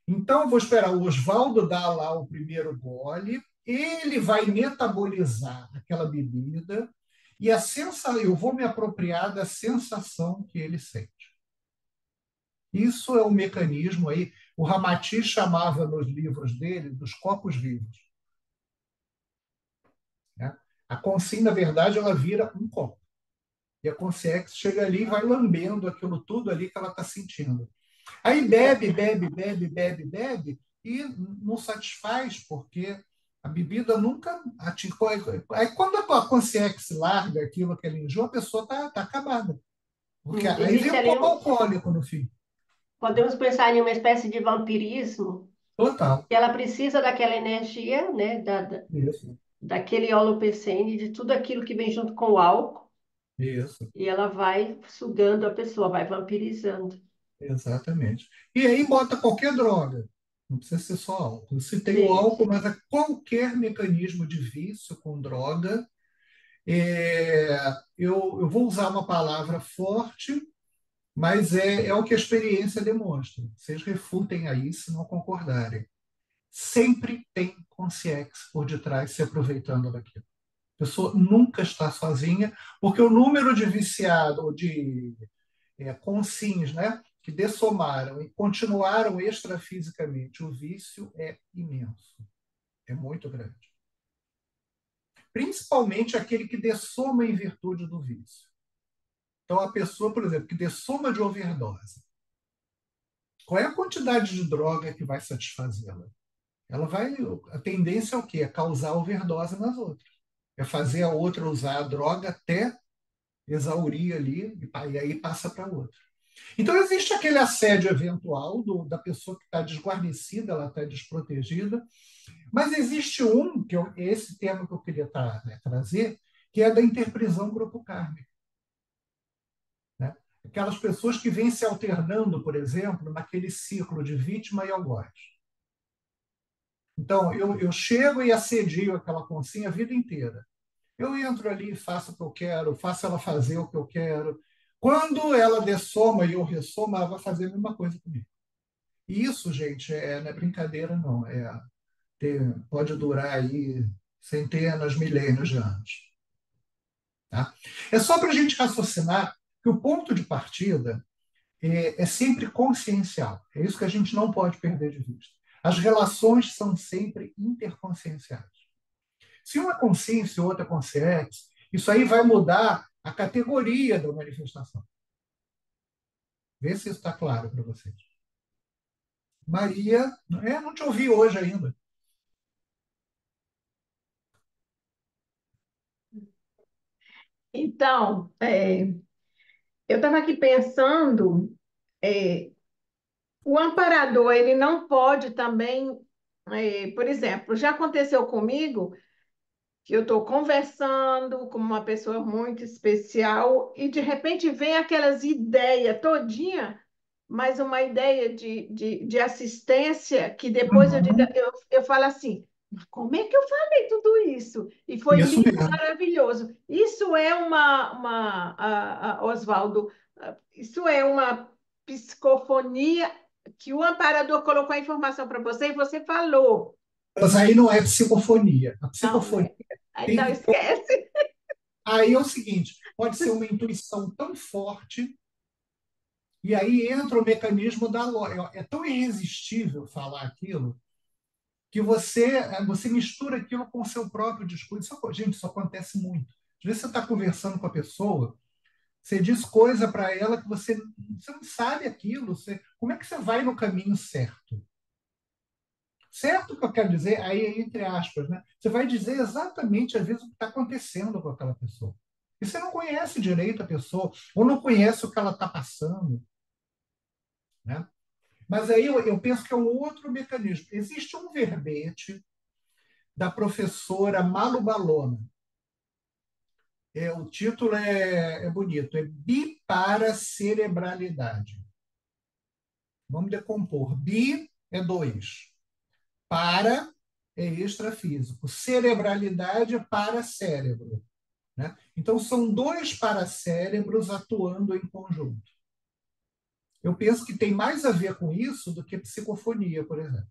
B: Então, eu vou esperar o Oswaldo dar lá o primeiro gole, ele vai metabolizar aquela bebida e eu vou me apropriar da sensação que ele sente. Isso é um mecanismo aí. O Ramati chamava nos livros dele dos copos vivos, né? A consim, na verdade, ela vira um copo. E a consciência chega ali e vai lambendo aquilo tudo ali que ela está sentindo. Aí bebe, bebe, bebe, bebe, bebe e não satisfaz, porque a bebida nunca atinge. Aí quando a tua consciência larga aquilo que ela enjoa, a pessoa está acabada. Porque aí vem
G: Existe
B: o
G: ali
B: coma alcoólico no fim.
G: podemos pensar em uma espécie de vampirismo,
B: Total.
G: que ela precisa daquela energia, né,
B: Isso,
G: daquele holopensene, de tudo aquilo que vem junto com o álcool,
B: isso,
G: e ela vai sugando a pessoa, vai vampirizando.
B: exatamente. E aí bota qualquer droga. Não precisa ser só álcool. Se tem o
G: Sim,
B: álcool, mas é qualquer mecanismo de vício com droga. Eu vou usar uma palavra forte, mas é o que a experiência demonstra. Vocês refutem aí se não concordarem. Sempre tem consciência por detrás se aproveitando daquilo. A pessoa nunca está sozinha, porque o número de viciados, ou de consins, né, que dessomaram e continuaram extrafisicamente o vício é imenso. É muito grande. Principalmente aquele que dessoma em virtude do vício. Então, a pessoa, por exemplo, que dessoma de overdose, qual é a quantidade de droga que vai satisfazê-la? Ela vai. A tendência é o quê? É causar overdose nas outras. É fazer a outra usar a droga até exaurir ali e aí passa para outra. Então, existe aquele assédio eventual da pessoa que está desguarnecida, ela está desprotegida, mas existe que esse tema que eu queria trazer, que é da interprisão grupo kármica. Aquelas pessoas que vêm se alternando, por exemplo, naquele ciclo de vítima e algoz. Então, eu chego e assedio aquela consinha a vida inteira. Eu entro ali, faço o que eu quero, faço ela fazer o que eu quero. Quando ela dessoma e eu ressoma, ela vai fazer a mesma coisa comigo. E isso, gente, não é brincadeira, não. Pode durar aí centenas, milênios de anos. Tá? É só para a gente raciocinar que o ponto de partida é sempre consciencial. É isso que a gente não pode perder de vista. As relações são sempre interconscienciais. Se uma consciência e outra consciência, isso aí vai mudar a categoria da manifestação. Vê se isso está claro para vocês. Maria, não te ouvi hoje ainda.
H: Então, eu estava aqui pensando, é, o amparador, ele não pode também, por exemplo, já aconteceu comigo que eu estou conversando com uma pessoa muito especial e de repente vem aquelas ideias todinha, mas uma ideia de assistência que depois
B: Uhum.
H: eu falo assim, como é que eu falei tudo isso? E foi
B: Isso
H: lindo,
B: mesmo.
H: maravilhoso. Isso é Oswaldo, isso é uma psicofonia que o amparador colocou a informação para você e você falou.
B: Mas aí não é psicofonia. A
H: Não,
B: psicofonia
H: né? Então
B: tem.
H: esquece.
B: Aí é o seguinte: pode ser uma intuição tão forte, e aí entra o mecanismo da lógica. É tão irresistível falar aquilo que você mistura aquilo com o seu próprio discurso. Gente, isso acontece muito. Às vezes você está conversando com a pessoa, você diz coisa para ela que você não sabe aquilo. Como é que você vai no caminho certo? Certo que eu quero dizer, aí entre aspas, né? Você vai dizer exatamente, às vezes, o que está acontecendo com aquela pessoa. E você não conhece direito a pessoa, ou não conhece o que ela está passando. Né? Mas aí eu penso que é um outro mecanismo. Existe um verbete da professora Malu Balona. O título é bonito, é biparacerebralidade. Vamos decompor. Bi é dois. Para é extrafísico. Cerebralidade é para-cérebro. Né? Então, são dois paracérebros atuando em conjunto. Eu penso que tem mais a ver com isso do que psicofonia, por exemplo.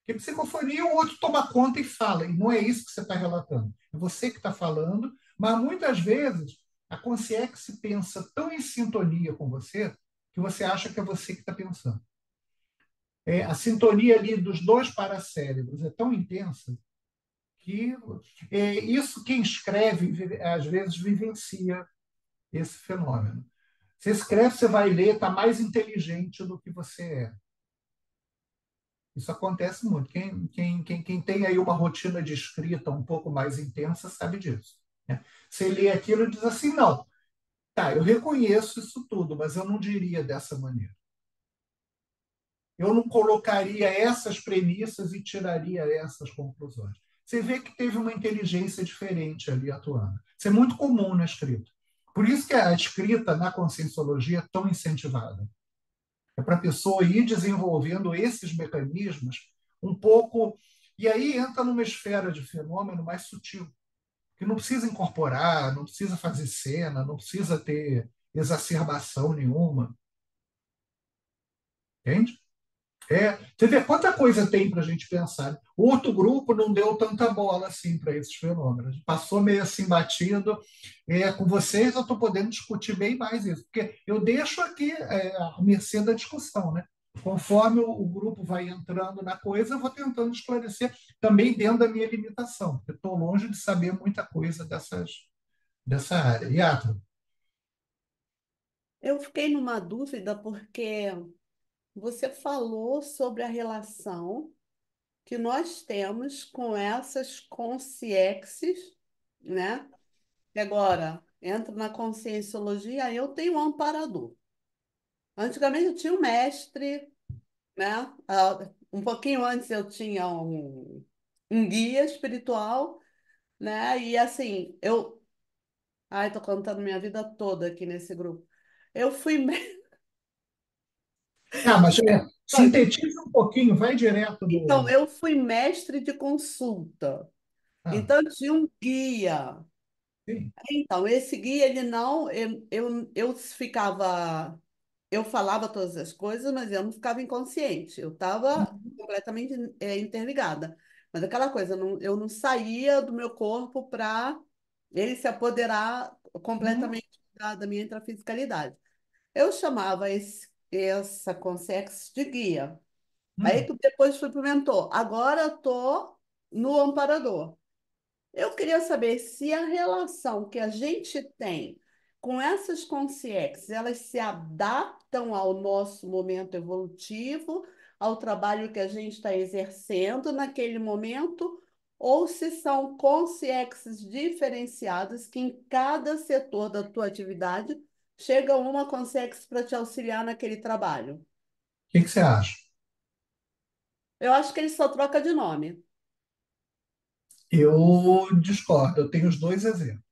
B: Porque psicofonia, o outro toma conta e fala, e não é isso que você está relatando. É você que está falando, mas muitas vezes a consciência pensa tão em sintonia com você que você acha que é você que está pensando. A sintonia ali dos dois paracérebros é tão intensa que isso quem escreve, às vezes, vivencia esse fenômeno. Você escreve, você vai ler, está mais inteligente do que você é. Isso acontece muito. Quem tem aí uma rotina de escrita um pouco mais intensa sabe disso. Né? Você lê aquilo e diz assim, não, tá, eu reconheço isso tudo, mas eu não diria dessa maneira. Eu não colocaria essas premissas e tiraria essas conclusões. Você vê que teve uma inteligência diferente ali atuando. Isso é muito comum na escrita. Por isso que a escrita na conscienciologia é tão incentivada. É para a pessoa ir desenvolvendo esses mecanismos um pouco. E aí entra numa esfera de fenômeno mais sutil, que não precisa incorporar, não precisa fazer cena, não precisa ter exacerbação nenhuma. Entende? Você vê quanta coisa tem para a gente pensar. O outro grupo não deu tanta bola assim para esses fenômenos. Passou meio assim batido. Com vocês eu estou podendo discutir bem mais isso, porque eu deixo aqui a mercê da discussão, né? Conforme o grupo vai entrando na coisa, eu vou tentando esclarecer também dentro da minha limitação. Eu estou longe de saber muita coisa dessa área. Yatra,
A: Eu fiquei numa dúvida porque você falou sobre a relação que nós temos com essas consciências, né? E agora, entra na conscienciologia, eu tenho um amparador. Antigamente eu tinha um mestre, né? Um pouquinho antes eu tinha um guia espiritual, né? E assim, ai, tô contando minha vida toda aqui nesse grupo. Eu fui.
B: Ah, mas sintetiza um pouquinho, vai direto
A: Então,
B: no.
A: eu fui mestre de consulta.
B: Ah,
A: Então, tinha um guia.
B: sim.
A: Então, esse guia, ele não. Eu ficava. Eu falava todas as coisas, mas eu não ficava inconsciente. Eu estava completamente interligada. Mas aquela coisa, eu não saía do meu corpo para ele se apoderar
B: Uhum,
A: completamente da minha intrafisicalidade. Eu chamava essa Consex de guia. Aí
B: uhum.
A: que depois fui para o mentor. Agora eu estou no amparador. Eu queria saber se a relação que a gente tem com essas consciências, elas se adaptam ao nosso momento evolutivo, ao trabalho que a gente está exercendo naquele momento, ou se são consciências diferenciadas que em cada setor da tua atividade chega uma consciência para te auxiliar naquele trabalho.
B: Que você acha?
A: Eu acho que ele só troca de nome.
B: Eu discordo, eu tenho os dois exemplos.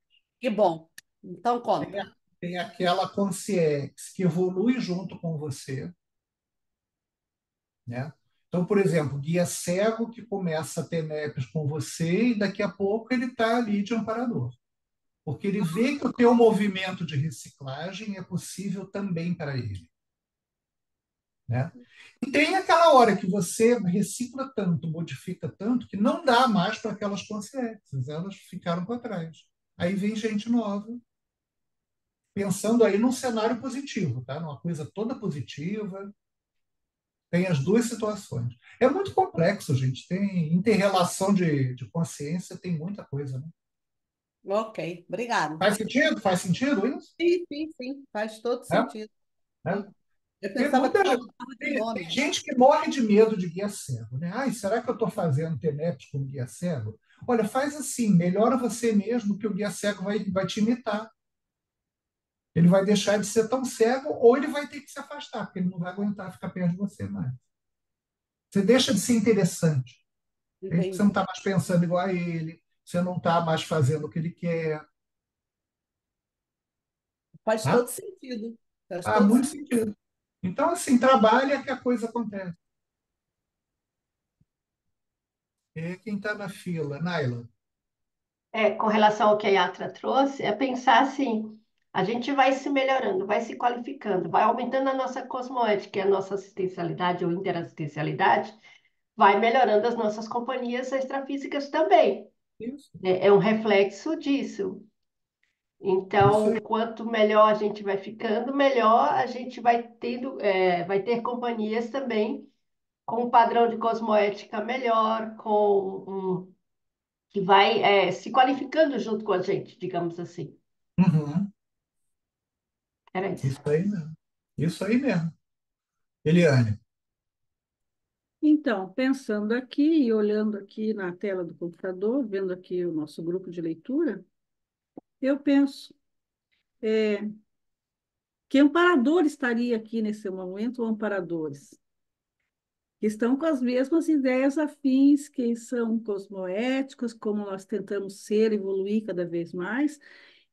A: Que bom. Então
B: Tem,
A: conta.
B: tem aquela consciência que evolui junto com você, né? Então, por exemplo, guia cego que começa a ter nepes com você e daqui a pouco ele está ali de amparador, porque ele vê que o teu movimento de reciclagem é possível também para ele, né? E tem aquela hora que você recicla tanto, modifica tanto, que não dá mais para aquelas consciências, elas ficaram para trás. Aí vem gente nova, pensando aí num cenário positivo, tá? Numa coisa toda positiva, tem as duas situações. É muito complexo, gente. Tem interrelação de consciência, tem muita coisa, né?
A: Ok, obrigada.
B: Faz sentido? Faz sentido isso?
A: Sim, sim, sim, faz todo
B: É?
A: sentido.
B: É?
A: Sim. Eu
B: Tem
A: pensava que
B: muita,
A: só mudava de
B: tem
A: nome.
B: gente que morre de medo de guia cego, né? Ai, será que eu estou fazendo TENEPS com guia cego? Olha, faz assim, melhora você mesmo, que o guia cego vai te imitar. Ele vai deixar de ser tão cego ou ele vai ter que se afastar, porque ele não vai aguentar ficar perto de você mais. Você deixa de ser interessante. Entende? Você não
A: Entendi.
B: está mais pensando igual a ele, você não está mais fazendo o que ele quer.
A: Faz todo
B: Tá?
A: sentido. Faz
B: Há
A: todo
B: muito
A: sentido.
B: sentido. Então, assim, trabalha que a coisa acontece. É quem está na fila, Naila.
G: Com relação ao que a Yatra trouxe, é pensar assim, a gente vai se melhorando, vai se qualificando, vai aumentando a nossa cosmoética, que é a nossa assistencialidade ou interassistencialidade, vai melhorando as nossas companhias extrafísicas também.
B: Isso,
G: É um reflexo disso.
B: isso
G: Então,
B: aí.
G: quanto melhor a gente vai ficando, melhor a gente vai tendo, vai ter companhias também com um padrão de cosmoética melhor, que vai, se qualificando junto com a gente, digamos assim.
B: Uhum.
G: Era isso.
B: Isso aí mesmo. Isso aí mesmo. Eliane.
D: Então, pensando aqui e olhando aqui na tela do computador, vendo aqui o nosso grupo de leitura, eu penso que amparador estaria aqui nesse momento, ou amparadores, que estão com as mesmas ideias afins, que são cosmoéticos, como nós tentamos ser, evoluir cada vez mais,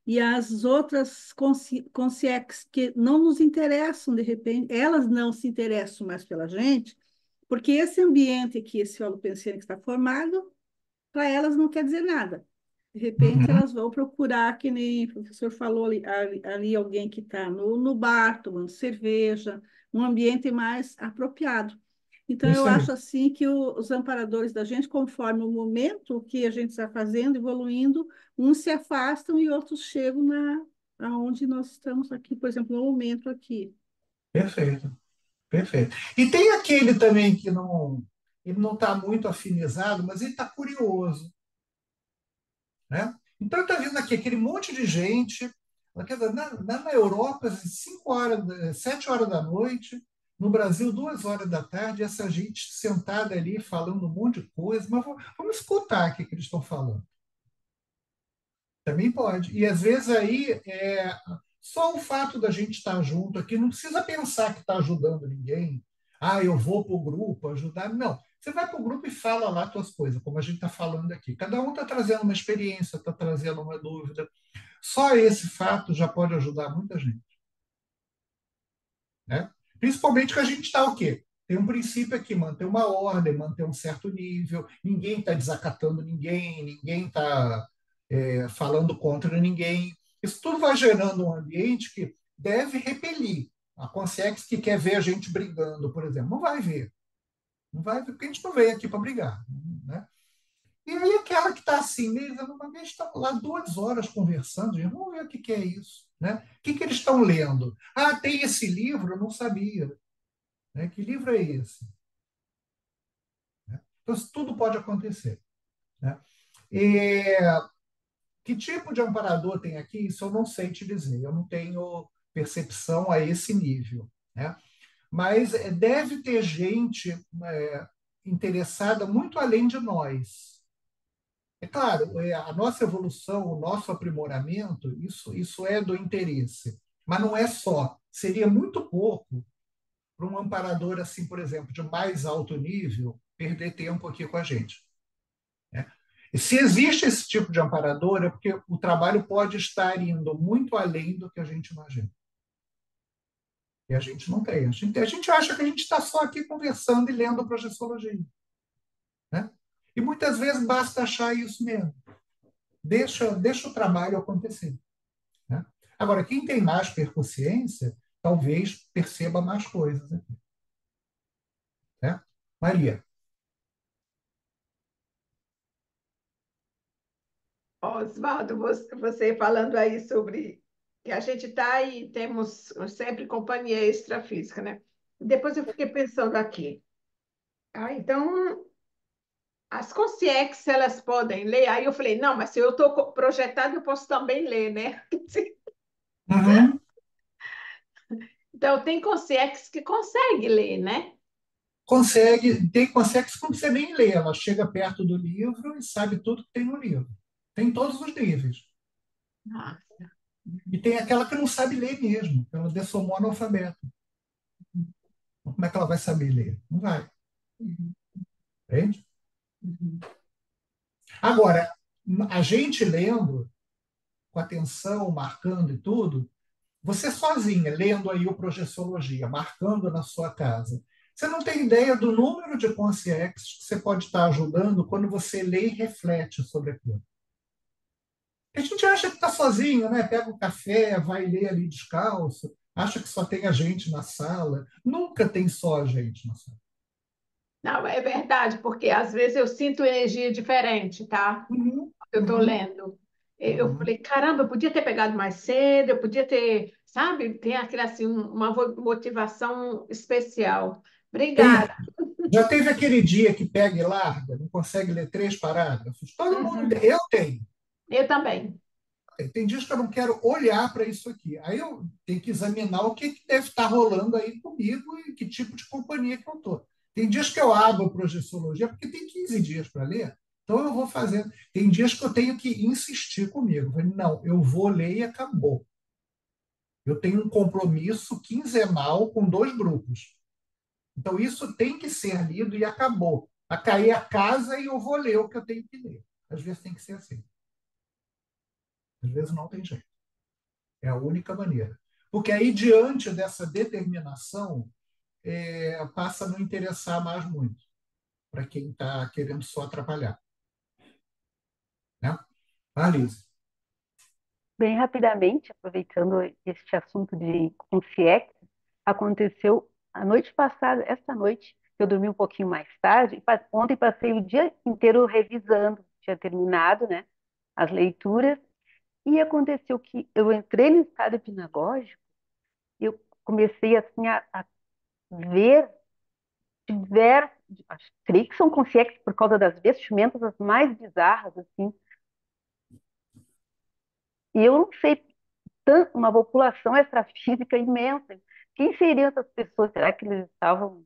D: e as outras consciências que não nos interessam, de repente, elas não se interessam mais pela gente, porque esse ambiente aqui, esse holopensene que está formado, para elas não quer dizer nada. De repente,
B: Uhum.
D: elas vão procurar, que nem o professor falou ali alguém que está no bar, tomando cerveja, um ambiente mais apropriado. Então, eu
B: Isso aí.
D: acho assim que os amparadores da gente, conforme o momento que a gente está fazendo, evoluindo, uns se afastam e outros chegam aonde nós estamos aqui, por exemplo, no momento aqui.
B: Perfeito. Perfeito. E tem aquele também que ele não está muito afinizado, mas ele está curioso, né? Então está vindo aqui aquele monte de gente, quer dizer, na Europa, às 5 horas, 7 horas da noite, no Brasil, 2 horas da tarde, essa gente sentada ali falando um monte de coisa, mas vamos escutar o que eles estão falando. Também pode. E às vezes aí só o fato da gente estar junto aqui, não precisa pensar que está ajudando ninguém. Ah, eu vou para o grupo ajudar. Não. Você vai para o grupo e fala lá as tuas coisas, como a gente está falando aqui. Cada um está trazendo uma experiência, está trazendo uma dúvida. Só esse fato já pode ajudar muita gente. né? Principalmente que a gente está o quê? Tem um princípio aqui, manter uma ordem, manter um certo nível, ninguém está desacatando ninguém, ninguém está falando contra ninguém. Isso tudo vai gerando um ambiente que deve repelir. A Consex que quer ver a gente brigando, por exemplo, não vai ver. Não vai ver, porque a gente não veio aqui para brigar. Né? E aí aquela que está assim mesmo, uma vez estamos lá 2 horas conversando, gente, vamos ver o que, que é isso. Né? O que, que eles estão lendo? Ah, tem esse livro, eu não sabia. Né? Que livro é esse? Né? Então, isso tudo pode acontecer. Né? E, que tipo de amparador tem aqui? Isso eu não sei te dizer. Eu não tenho percepção a esse nível. Né? Mas deve ter gente interessada muito além de nós. É claro, a nossa evolução, o nosso aprimoramento, isso é do interesse. Mas não é só. Seria muito pouco para um amparador, assim, por exemplo, de mais alto nível, perder tempo aqui com a gente. Né? E se existe esse tipo de amparador, é porque o trabalho pode estar indo muito além do que a gente imagina. E a gente não tem. A gente acha que a gente está só aqui conversando e lendo projeciologia. Né? E muitas vezes basta achar isso mesmo. Deixa o trabalho acontecer. Né? Agora, quem tem mais percussiência, talvez perceba mais coisas aqui. Né? Maria.
H: Oswaldo, você falando aí sobre que a gente está e temos sempre companhia extrafísica, né? Depois eu fiquei pensando aqui. Ah, então, as consciências, elas podem ler? Aí eu falei, não, mas se eu estou projetado, eu posso também ler, né?
B: Uhum.
H: Então, tem consciências que consegue ler, né?
B: Consegue quando você nem lê, ela chega perto do livro e sabe tudo que tem no livro. Tem todos os níveis.
H: Ah,
B: E tem aquela que não sabe ler mesmo, ela dessomou analfabeto. Como é que ela vai saber ler? Não vai.
H: uhum,
B: Entende?
H: uhum.
B: Agora, a gente lendo, com atenção, marcando e tudo, você sozinha, lendo aí o Projeciologia, marcando na sua casa, você não tem ideia do número de consciências que você pode estar ajudando quando você lê e reflete sobre aquilo. A gente acha que está sozinho, né? Pega o café, vai ler ali descalço, acha que só tem a gente na sala. Nunca tem só a gente na sala.
H: Não, é verdade, porque às vezes eu sinto energia diferente, tá?
B: Uhum,
H: Eu estou
B: uhum,
H: lendo. Eu
B: uhum.
H: falei, caramba, eu podia ter pegado mais cedo, eu podia ter, sabe, tem aquele assim, uma motivação especial.
B: Tem,
H: Obrigada.
B: já teve aquele dia que pega e larga, não consegue ler 3 parágrafos? Todo mundo,
H: Uhum.
B: eu tenho.
H: Eu também.
B: Tem dias que eu não quero olhar para isso aqui. Aí eu tenho que examinar o que, que deve estar rolando aí comigo e que tipo de companhia que eu estou. Tem dias que eu abro projeciologia, porque tem 15 dias para ler, então eu vou fazendo. Tem dias que eu tenho que insistir comigo. Não, eu vou ler e acabou. Eu tenho um compromisso quinzenal com 2 grupos. Então isso tem que ser lido e acabou. A cair a casa e eu vou ler o que eu tenho que ler. Às vezes tem que ser assim. Às vezes não tem jeito. É a única maneira. Porque aí, diante dessa determinação, passa a não interessar mais muito para quem está querendo só atrapalhar. Né? Alice.
F: Bem rapidamente, aproveitando este assunto de consciência, aconteceu a noite passada, esta noite, eu dormi um pouquinho mais tarde, ontem passei o dia inteiro revisando, tinha terminado, né, as leituras, e aconteceu que eu entrei no estado epinagógico e eu comecei assim a ver diversos, creio que são consciências por causa das vestimentas as mais bizarras, assim, e eu não sei uma população extrafísica imensa. Quem seriam essas pessoas? Será que eles estavam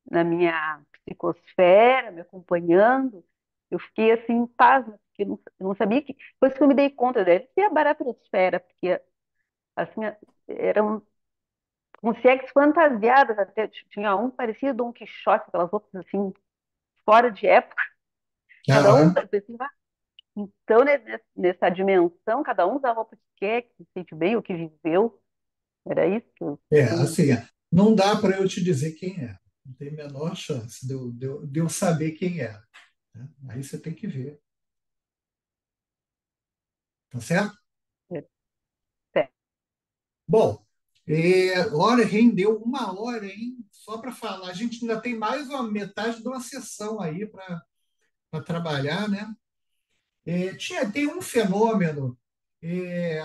F: na minha psicosfera, me acompanhando? Eu fiquei assim, pasma, porque eu não sabia que. Depois que eu me dei conta, deve ser a baratosfera, porque assim, eram consegues fantasiadas até. Tinha um parecia Dom Quixote, aquelas roupas assim, fora de época. Cada um,
B: Aham.
F: assim, então, nessa dimensão, cada um usa a roupa que quer, que se sente bem, o que viveu. Era isso que eu
B: Assim,
F: entendi.
B: não dá para eu te dizer quem é. Não tem a menor chance de eu saber quem é. Né? Aí você tem que ver. Tá certo?
F: Certo.
B: Bom, olha, rendeu 1 hora, hein? Só para falar. A gente ainda tem mais uma metade de uma sessão aí para trabalhar, né? Tem um fenômeno é,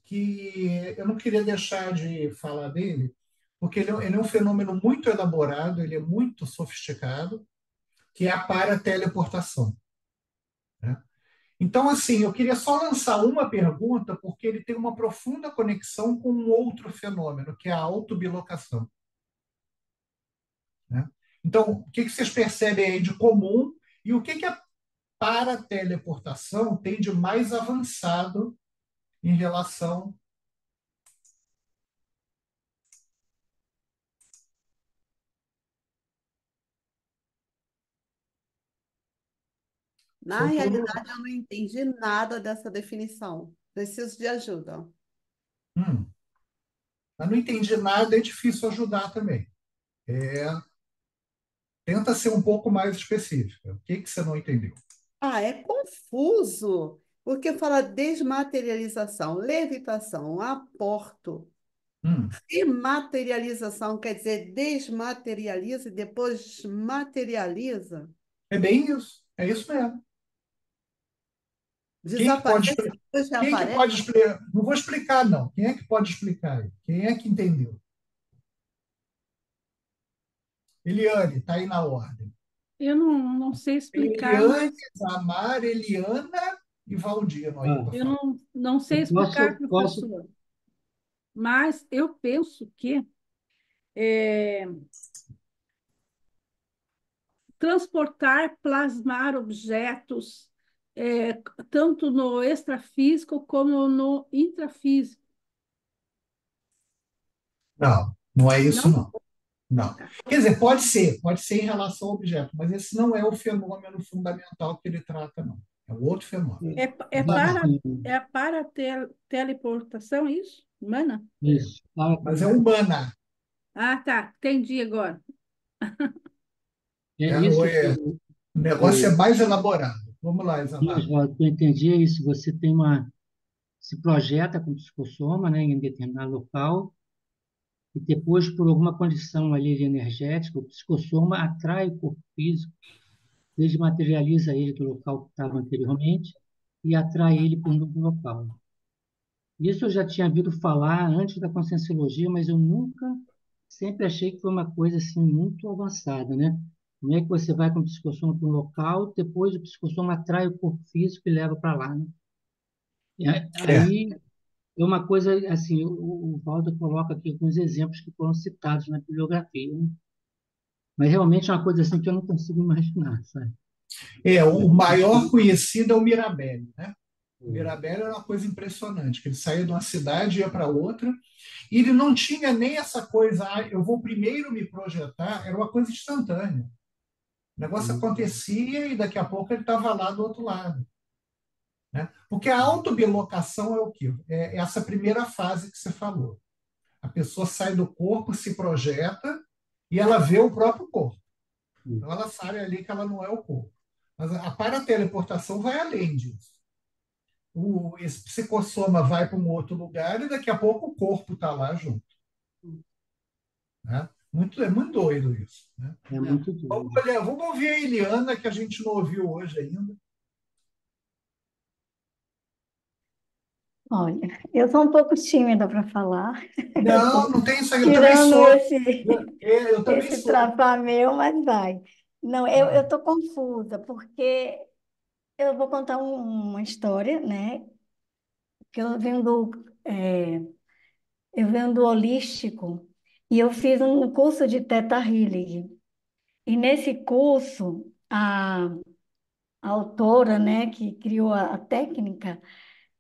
B: que eu não queria deixar de falar dele, porque ele é um fenômeno muito elaborado, ele é muito sofisticado, que é a parateleportação. Né? Então, assim, eu queria só lançar uma pergunta, porque ele tem uma profunda conexão com um outro fenômeno, que é a autobilocação. Né? Então, o que vocês percebem aí de comum e o que a parateleportação tem de mais avançado em relação.
A: Na
B: São tudo.
A: realidade, eu não entendi nada dessa definição. Preciso de ajuda.
B: Hum, eu não entendi nada, é difícil ajudar também. É, Tenta ser um pouco mais específica. O que você não entendeu?
A: Ah, é confuso, porque fala desmaterialização, levitação, aporto.
B: Hum,
A: Dematerialização quer dizer desmaterializa e depois materializa.
B: É bem isso. É isso mesmo. Quem que pode,
A: Desaparece e depois
B: quem que
A: reaparece.
B: pode explicar? Não vou explicar, não. Quem é que pode explicar aí? Quem é que entendeu? Eliane, está aí na ordem.
D: Eu não sei explicar,
B: Eliane,
D: mas
B: Zamar, Eliana e Valdino aí
E: Ah,
B: para
D: eu
B: falar.
D: não sei
E: eu
D: explicar,
E: posso,
D: professor. Mas eu penso que é, transportar, plasmar objetos, é, tanto no extrafísico como no intrafísico.
B: Não, não é isso,
D: Não?
B: não. Não. Quer dizer, pode ser em relação ao objeto, mas esse não é o fenômeno fundamental que ele trata, não. É um outro fenômeno.
D: É, é para,
E: assim,
D: é para teleportação, isso? Humana?
E: isso,
B: Mas é humana.
D: Ah, tá. Entendi agora.
E: é
B: É,
E: isso,
B: o negócio é
E: o,
B: mais elaborado. Vamos lá,
E: o
B: Isamar.
E: Oswaldo, que eu entendi é isso, você tem se projeta com psicossoma, né, em determinado local, e depois, por alguma condição ali de energética, o psicossoma atrai o corpo físico, desmaterializa ele do local que estava anteriormente e atrai ele para um novo local. Isso eu já tinha ouvido falar antes da Conscienciologia, mas eu nunca, sempre achei que foi uma coisa assim muito avançada, né? Como é que você vai com o psicossoma para um local, depois o psicossoma atrai o corpo físico e leva para lá, né?
B: É,
E: Aí é uma coisa assim, o Waldo coloca aqui alguns exemplos que foram citados na bibliografia, né? Mas realmente é uma coisa assim que eu não consigo imaginar, sabe?
B: o maior conhecido é o Mirabelli, né? O Mirabelli era uma coisa impressionante, que ele saía de uma cidade e ia para outra, e ele não tinha nem essa coisa, eu vou primeiro me projetar, era uma coisa instantânea. O negócio acontecia e daqui a pouco ele estava lá do outro lado. Né? Porque a autobilocação é o quê? É essa primeira fase que você falou. A pessoa sai do corpo, se projeta e ela vê o próprio corpo. Então ela sabe ali que ela não é o corpo. Mas a parateleportação vai além disso. Esse psicossoma vai para um outro lugar e daqui a pouco o corpo está lá junto. Né? É muito doido isso. Né?
E: É muito duro.
B: Vamos ouvir a Eliana, que a gente não ouviu hoje ainda.
C: Olha, eu sou um pouco tímida para falar. Eu
B: Não,
C: tô
B: não tem isso aí. Eu também
C: tirando
B: sou.
C: esse,
B: Eu também
C: esse
B: sou.
C: trapá meu, mas vai. Não, eu estou confusa, porque eu vou contar uma história, né? Que eu venho do holístico e eu fiz um curso de Theta Healing. E nesse curso, a autora, né, que criou a técnica,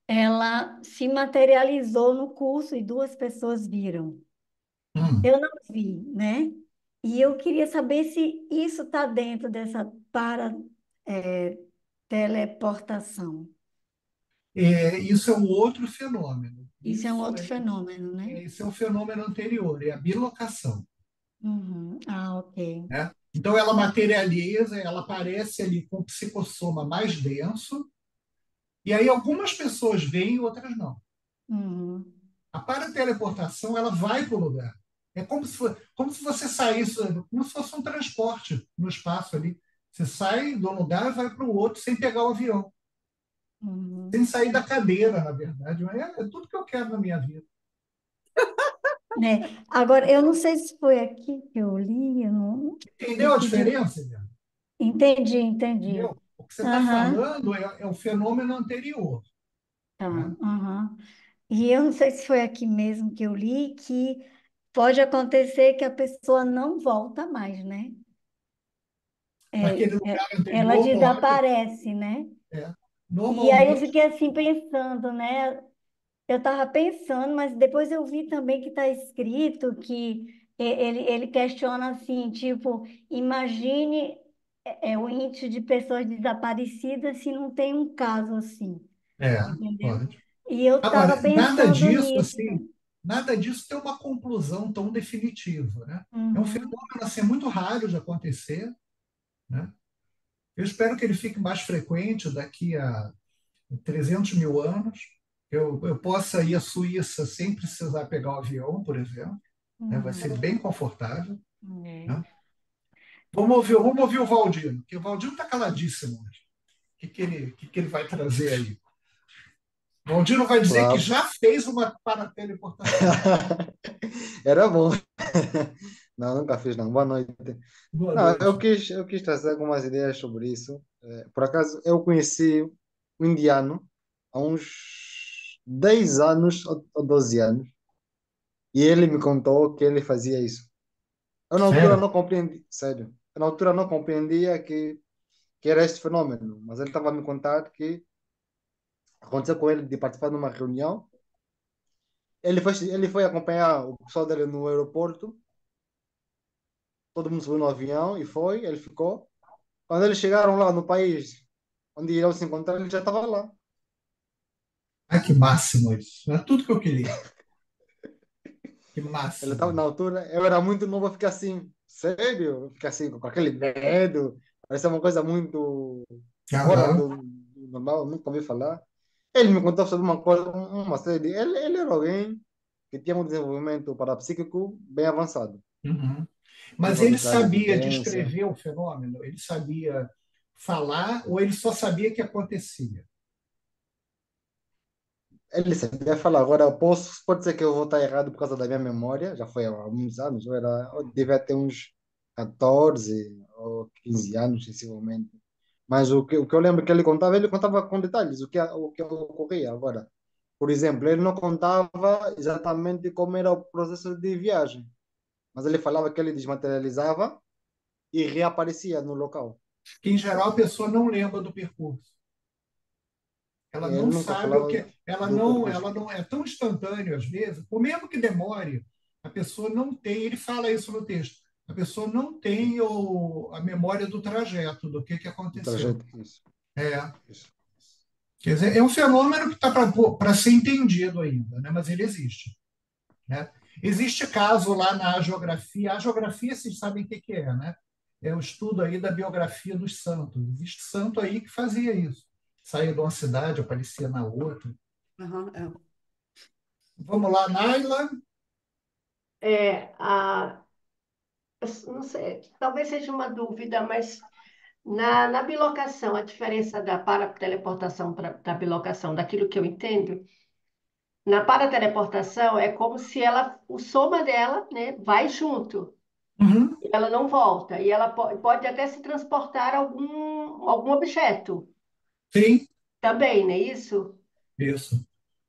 C: ela se materializou no curso e 2 pessoas viram.
B: Hum.
C: Eu não vi, né? E eu queria saber se isso está dentro dessa para teleportação.
B: Isso é um outro fenômeno.
I: Isso é um outro fenômeno, né?
B: Esse é um fenômeno anterior, é a bilocação,
I: Uhum. Ah, ok.
B: né? Então, ela materializa, ela aparece ali com o psicossoma mais denso, e aí algumas pessoas veem, outras não.
I: Uhum.
B: A parateleportação, ela vai para o lugar. É como se você saísse, como se fosse um transporte no espaço ali. Você sai do lugar e vai para o outro sem pegar o avião,
I: Uhum.
B: sem sair da cadeira, na verdade. É tudo que eu quero na minha vida.
I: Né? Agora, eu não sei se foi aqui que eu li, eu não...
B: Entendeu a
I: que de-
B: diferença, Helena?
I: Entendi, entendi.
B: Entendeu? O que você está
I: Aham,
B: falando é o fenômeno anterior,
I: tá,
B: né?
I: aham. E eu não sei se foi aqui mesmo que eu li que pode acontecer que a pessoa não volta mais, né?
B: Naquele lugar
I: Ela
B: anterior, pode.
I: desaparece, né?
B: É.
I: E aí eu
B: Normalmente,
I: fiquei assim pensando, né? Eu estava pensando, mas depois eu vi também que está escrito que ele questiona assim, tipo, imagine o índice de pessoas desaparecidas se não tem um caso assim,
B: é,
I: entendeu?
B: pode.
I: E eu estava
B: Agora, nada
I: pensando
B: disso,
I: nisso.
B: assim, nada disso tem uma conclusão tão definitiva, né? É um
I: Uhum,
B: fenômeno, assim, muito raro de acontecer, né? Eu espero que ele fique mais frequente daqui a 300 mil anos. Eu possa ir à Suíça sem precisar pegar o avião, por exemplo, né? Vai ser
I: uhum,
B: bem confortável,
I: é.
B: né? Vamos ouvir o Valdino, porque o Valdino está caladíssimo hoje. O que ele vai trazer aí? O Valdino vai dizer que
J: Olá.
B: já fez uma parateleportação.
J: Era bom. Não, nunca fiz, não. Boa noite.
B: Boa
J: Não, eu
B: noite.
J: quis, eu quis trazer algumas ideias sobre isso. Por acaso, eu conheci um indiano há uns 10 anos ou 12 anos, e ele me contou que ele fazia isso. Eu, na altura,
B: Sério?
J: não compreendi, sério. Eu, na altura, não compreendia que era este fenômeno, mas ele estava a me contar que aconteceu com ele de participar de uma reunião. Ele foi acompanhar o pessoal dele no aeroporto. Todo mundo subiu no avião e foi, ele ficou. Quando eles chegaram lá no país onde iriam se encontrar, ele já estava lá.
B: Ai, que máximo isso. É tudo que eu queria. Que
J: Ele estava
B: máximo
J: na
B: isso.
J: altura, eu era muito novo, eu fiquei assim, sério? Eu fiquei assim, com aquele medo. Parecia uma coisa muito fora
B: Aham.
J: do normal, nunca ouvi falar. Ele me contou sobre uma coisa, uma série de... Ele era alguém que tinha um desenvolvimento parapsíquico bem avançado,
B: Uhum. Mas
J: nível
B: ele
J: de
B: sabia
J: clarividência.
B: descrever o fenômeno? Ele sabia falar ou ele só sabia que acontecia?
J: Ele sabia falar. Agora, pode ser que eu vou estar errado por causa da minha memória, já foi há muitos anos, eu devia ter uns 14 ou 15 anos, sensivelmente. Mas o que eu lembro que ele contava com detalhes o que ocorria. Agora, por exemplo, ele não contava exatamente como era o processo de viagem, mas ele falava que ele desmaterializava e reaparecia no local.
B: Que, em geral, a pessoa não lembra do percurso. Ela
J: Ele
B: não
J: nunca
B: sabe o
J: falava
B: que. Ela
J: do
B: não,
J: percurso.
B: ela não é tão instantâneo, às vezes, ou mesmo que demore, a pessoa não tem. Ele fala isso no texto. A pessoa não tem a memória do trajeto, do que
J: Do
B: aconteceu.
J: trajeto. Isso,
B: É.
J: isso.
B: Quer dizer, é um fenômeno que está para ser entendido ainda, né? Mas ele existe. Né? Existe caso lá na geografia. A geografia, vocês sabem o que é, né? É o estudo aí da biografia dos santos. Existe santo aí que fazia isso. Saía de uma cidade, aparecia na outra.
A: Aham, é.
B: Vamos lá, Naila.
G: É, eu não sei, talvez seja uma dúvida, mas na bilocação, a diferença da parateleportação para da bilocação, daquilo que eu entendo, na parateleportação é como se o soma dela, né, vai junto,
B: Uhum.
G: e ela não volta, e ela pode até se transportar algum objeto
B: Sim,
G: também, não é isso?
B: isso.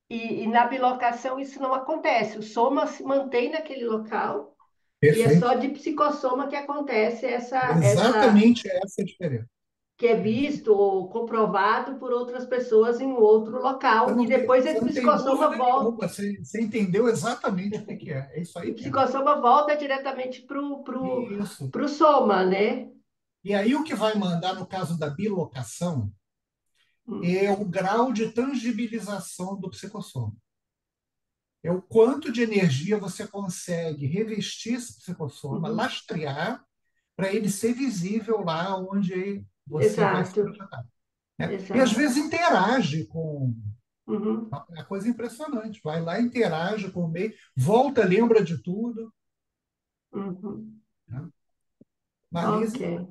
G: E na bilocação isso não acontece, o soma se mantém naquele local, e é
B: Perfeito.
G: só de psicossoma que acontece
B: Exatamente essa é a diferença.
G: que é visto ou comprovado por outras pessoas em outro
B: Você
G: local, e
B: não tem,
G: depois
B: você
G: esse
B: não tem
G: psicossoma
B: dúvida
G: volta,
B: nenhuma. Você entendeu exatamente o que é. É isso
G: e o
B: aí mesmo.
G: psicossoma volta diretamente
B: Isso.
G: pro soma, né?
B: E aí o que vai mandar no caso da bilocação
G: Hum.
B: é o grau de tangibilização do psicossoma. É o quanto de energia você consegue revestir esse psicossoma,
G: Uhum.
B: lastrear, para ele ser visível lá onde você vai se
G: Exato,
B: projetar, né? E às
G: exato.
B: vezes interage com.
G: Uhum.
B: É uma coisa impressionante. Vai lá, interage com o meio, volta, lembra de tudo,
G: Uhum.
B: né?
G: Ok.
B: Marlise?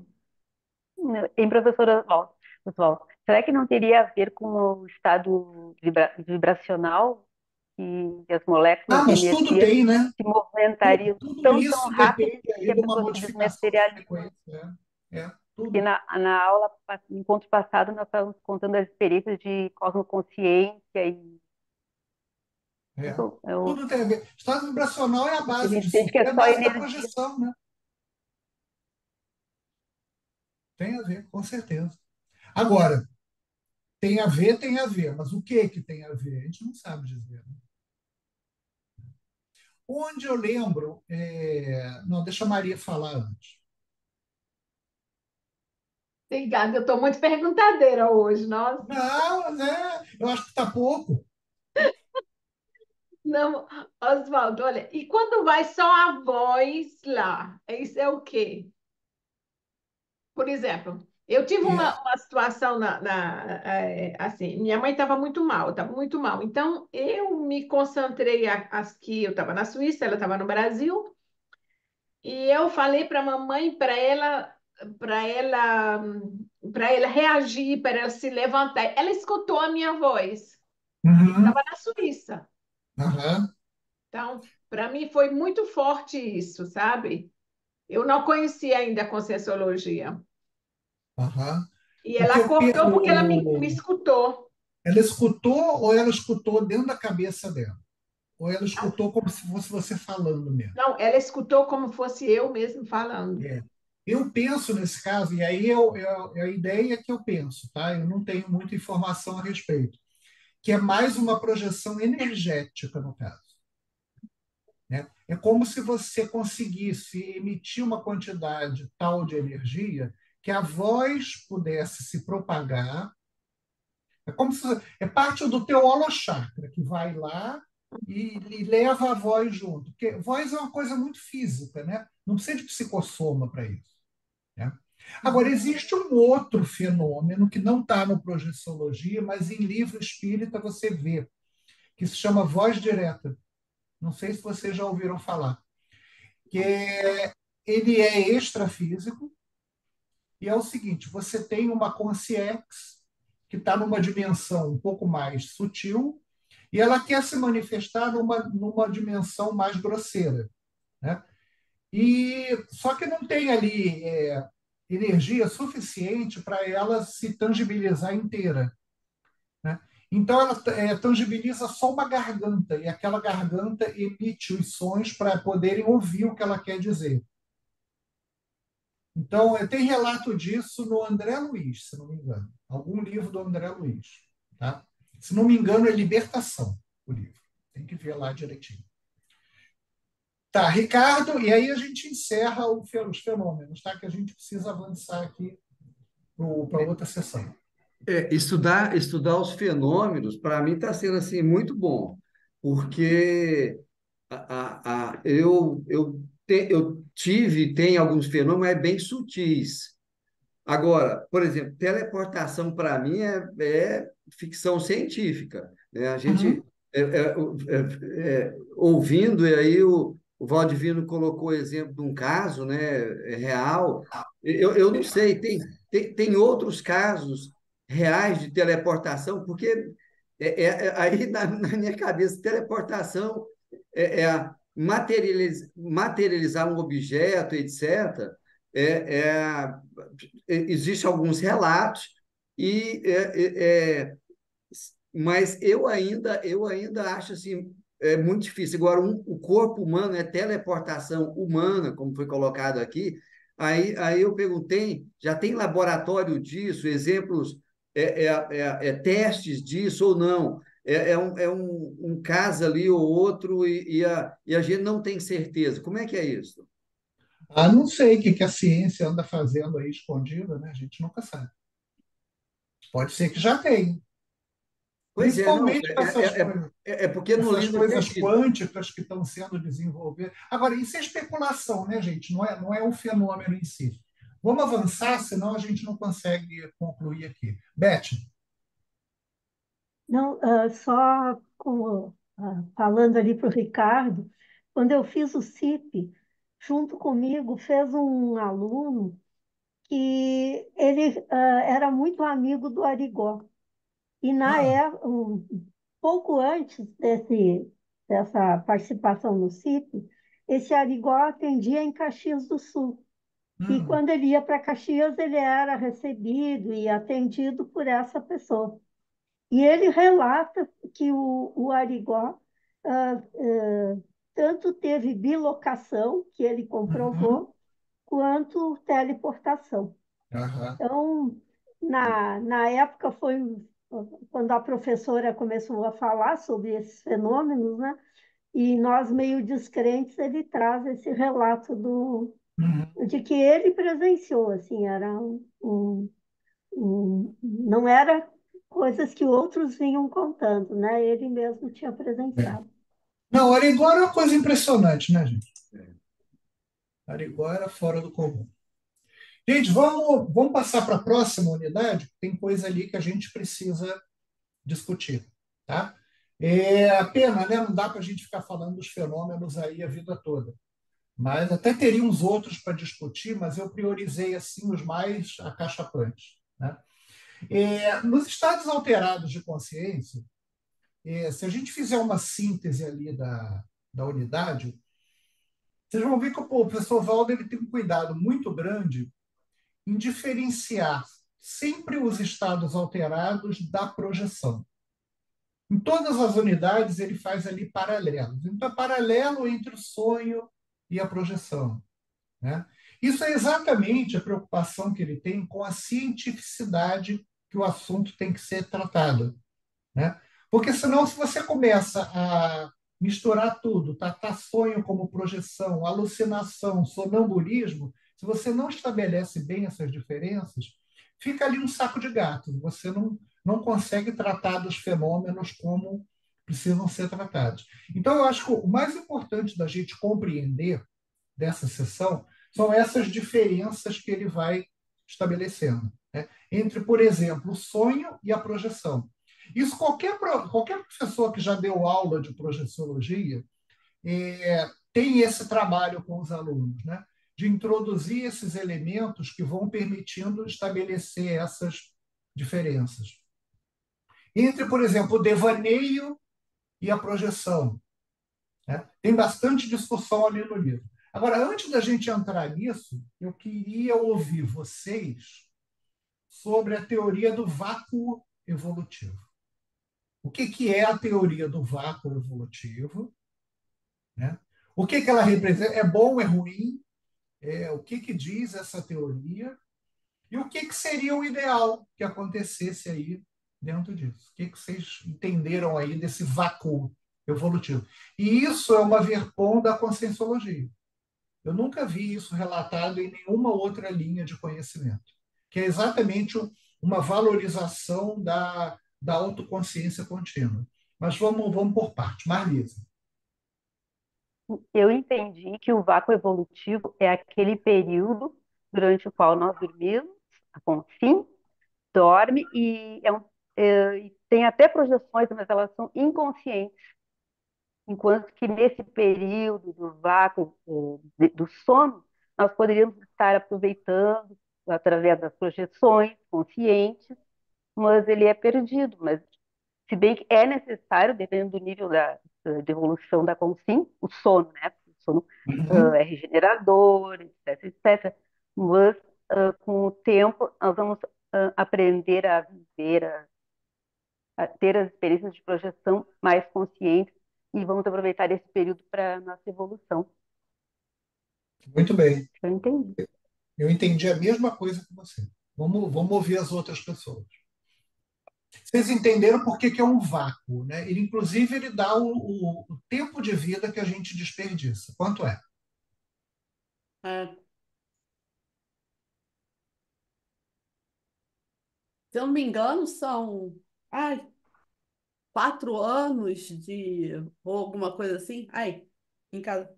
F: Em professora Oswaldo, será que não teria a ver com o estado vibracional que as moléculas
B: Ah,
F: de
B: mas tudo
F: energia
B: tem, né?
F: se movimentariam
B: Tudo
F: tão
B: isso
F: rápido
B: depende
F: que
B: aí
F: a
B: de uma
F: pessoa se
B: modificação de
F: desmaterializa?
B: frequência.
F: Porque
B: Tudo.
F: na aula, no encontro passado, nós estávamos contando as experiências de cosmoconsciência e
B: É.
F: eu,
B: Tudo tem a ver. Estado vibracional é a
F: a
B: base
F: gente
B: disso,
F: sente que
B: tudo,
F: é
B: é a
F: só
B: base da
F: energia.
B: projeção, né? Tem a ver, com certeza. Agora, tem a ver, mas o que tem a ver? A gente não sabe dizer, né? Onde eu lembro, não, deixa a Maria falar antes.
H: Obrigada, eu estou muito perguntadeira hoje, nossa.
B: Não, mas eu acho que está pouco.
H: Não, Oswaldo, olha, e quando vai só a voz lá, isso é o quê? Por exemplo, eu tive
B: É,
H: uma situação assim, minha mãe estava muito mal. Então, eu me concentrei aqui, eu estava na Suíça, ela estava no Brasil, e eu falei para a mamãe para ela, para ela reagir, para ela se levantar. Ela escutou a minha voz. Eu
B: uhum,
H: estava na Suíça.
B: aham,
H: Então, para mim foi muito forte isso, sabe? Eu não conhecia ainda a Conscienciologia.
B: aham.
H: E ela
B: Porque
H: acordou porque ela me escutou.
B: ela escutou ou ela escutou dentro da cabeça dela? Ou ela
H: Não,
B: escutou como se fosse você falando mesmo?
H: não, ela escutou como fosse eu mesmo falando.
B: É. Eu penso nesse caso, e aí é a ideia que eu penso, tá? Eu não tenho muita informação a respeito, que é mais uma projeção energética, no caso, né? É como se você conseguisse emitir uma quantidade tal de energia que a voz pudesse se propagar. É como se é parte do teu holochakra que vai lá e leva a voz junto. Porque voz é uma coisa muito física, né? Não precisa de psicossoma para isso, né? Agora,
H: Uhum.
B: existe um outro fenômeno que não está no Projeciologia, mas em livro espírita você vê, que se chama voz direta. Não sei se vocês já ouviram falar. Ele é extrafísico e é o seguinte: você tem uma consciência que está numa dimensão um pouco mais sutil e ela quer se manifestar numa dimensão mais grosseira, né? E só que não tem ali energia suficiente para ela se tangibilizar inteira, né? Então ela tangibiliza só uma garganta e aquela garganta emite os sons para poderem ouvir o que ela quer dizer. Então tem relato disso no André Luiz, se não me engano, algum livro do André Luiz, tá? Se não me engano é Libertação, o livro. Tem que ver lá direitinho. Tá, Ricardo, e aí a gente encerra os fenômenos, tá? Que a gente precisa avançar aqui para outra sessão.
K: Estudar os fenômenos, para mim, está sendo assim, muito bom, porque eu tive e tenho alguns fenômenos bem sutis. Agora, por exemplo, teleportação para mim é ficção científica, né? A gente
B: Uhum.
K: ouvindo, e aí o Valdivino colocou o exemplo de um caso, né, real. Eu não sei, tem outros casos reais de teleportação, porque aí na minha cabeça, teleportação materializar um objeto, etc. É, é, Existem alguns relatos e mas eu ainda acho assim muito difícil. Agora, o corpo humano é teleportação humana, como foi colocado aqui. Aí eu perguntei, já tem laboratório disso, exemplos, testes disso ou não? Um caso ali ou outro e a gente não tem certeza. Como é que é isso?
B: Ah, não sei o que a ciência anda fazendo aí escondida, né? A gente nunca sabe. Pode ser que já tenha.
K: Pois é, não,
B: Principalmente
K: é porque no
B: essas
K: livro até
B: coisas
K: diz.
B: quânticas que estão sendo desenvolvidas. Agora, isso é especulação, né, gente? Não é o fenômeno em si. Vamos avançar, senão a gente não consegue concluir aqui. Beth,
C: Não, só falando ali para o Ricardo, quando eu fiz o CIP, junto comigo fez um aluno que ele era muito amigo do Arigó. E
B: ah,
C: pouco antes dessa participação no CIP, esse Arigó atendia em Caxias do Sul. E
B: hum,
C: quando ele ia para Caxias, ele era recebido e atendido por essa pessoa. E ele relata que o Arigó tanto teve bilocação, que ele
B: uhum,
C: comprovou, quanto teleportação.
B: aham,
C: Então, na época foi quando a professora começou a falar sobre esses fenômenos, né? E nós, meio descrentes, ele traz esse relato
B: uhum.
C: de que ele presenciou, assim, não era coisas que outros vinham contando, né? Ele mesmo tinha
B: É.
C: presenciado.
B: Não, Arigó era uma coisa impressionante, né, gente? Arigó era fora do comum. Gente, vamos passar para a próxima unidade. Tem coisa ali que a gente precisa discutir, tá? É a pena, né? Não dá para a gente ficar falando dos fenômenos aí a vida toda. Mas até teria uns outros para discutir, mas eu priorizei assim os mais acachapantes, né? Nos estados alterados de consciência, se a gente fizer uma síntese ali da unidade, vocês vão ver que o professor Valdo ele tem um cuidado muito grande em diferenciar sempre os estados alterados da projeção. Em todas as unidades, ele faz ali paralelos. Então, é paralelo entre o sonho e a projeção, né? Isso é exatamente a preocupação que ele tem com a cientificidade que o assunto tem que ser tratado, né? Porque senão, se você começa a misturar tudo, tratar sonho como projeção, alucinação, sonambulismo, se você não estabelece bem essas diferenças, fica ali um saco de gato. Você não consegue tratar dos fenômenos como precisam ser tratados. Então, eu acho que o mais importante da gente compreender dessa sessão são essas diferenças que ele vai estabelecendo, né? Entre, por exemplo, o sonho e a projeção. Isso qualquer professor que já deu aula de projeciologia tem esse trabalho com os alunos, né? De introduzir esses elementos que vão permitindo estabelecer essas diferenças. Entre, por exemplo, o devaneio e a projeção, né? Tem bastante discussão ali no livro. Agora, antes da gente entrar nisso, eu queria ouvir vocês sobre a teoria do vácuo evolutivo. O que é a teoria do vácuo evolutivo? Né? O que ela representa? É bom, é ruim? O que diz essa teoria? E o que seria o ideal que acontecesse aí dentro disso? O que vocês entenderam aí desse vácuo evolutivo? E isso é uma verpont da conscienciologia. Eu nunca vi isso relatado em nenhuma outra linha de conhecimento, que é exatamente uma valorização da autoconsciência contínua. Mas vamos por parte. Marlise.
F: Eu entendi que o vácuo evolutivo é aquele período durante o qual nós dormimos, a consciência dorme e tem até projeções, mas elas são inconscientes. Enquanto que nesse período do vácuo, do sono, nós poderíamos estar aproveitando através das projeções conscientes, mas ele é perdido. Mas, se bem que é necessário, dependendo do nível de evolução da consciência, o sono, né? O sono
B: Uhum.
F: é regenerador, etc, etc. Mas, com o tempo, nós vamos aprender a viver, a ter as experiências de projeção mais conscientes e vamos aproveitar esse período para a nossa evolução.
B: Muito bem.
F: Eu entendi.
B: Eu entendi a mesma coisa que você. Vamos ouvir as outras pessoas. Vocês entenderam por que é um vácuo, né? Ele, inclusive, ele dá o tempo de vida que a gente desperdiça. Quanto é?
A: É, Se eu não me engano, são ai, 4 anos ou alguma coisa assim. Ai, em casa.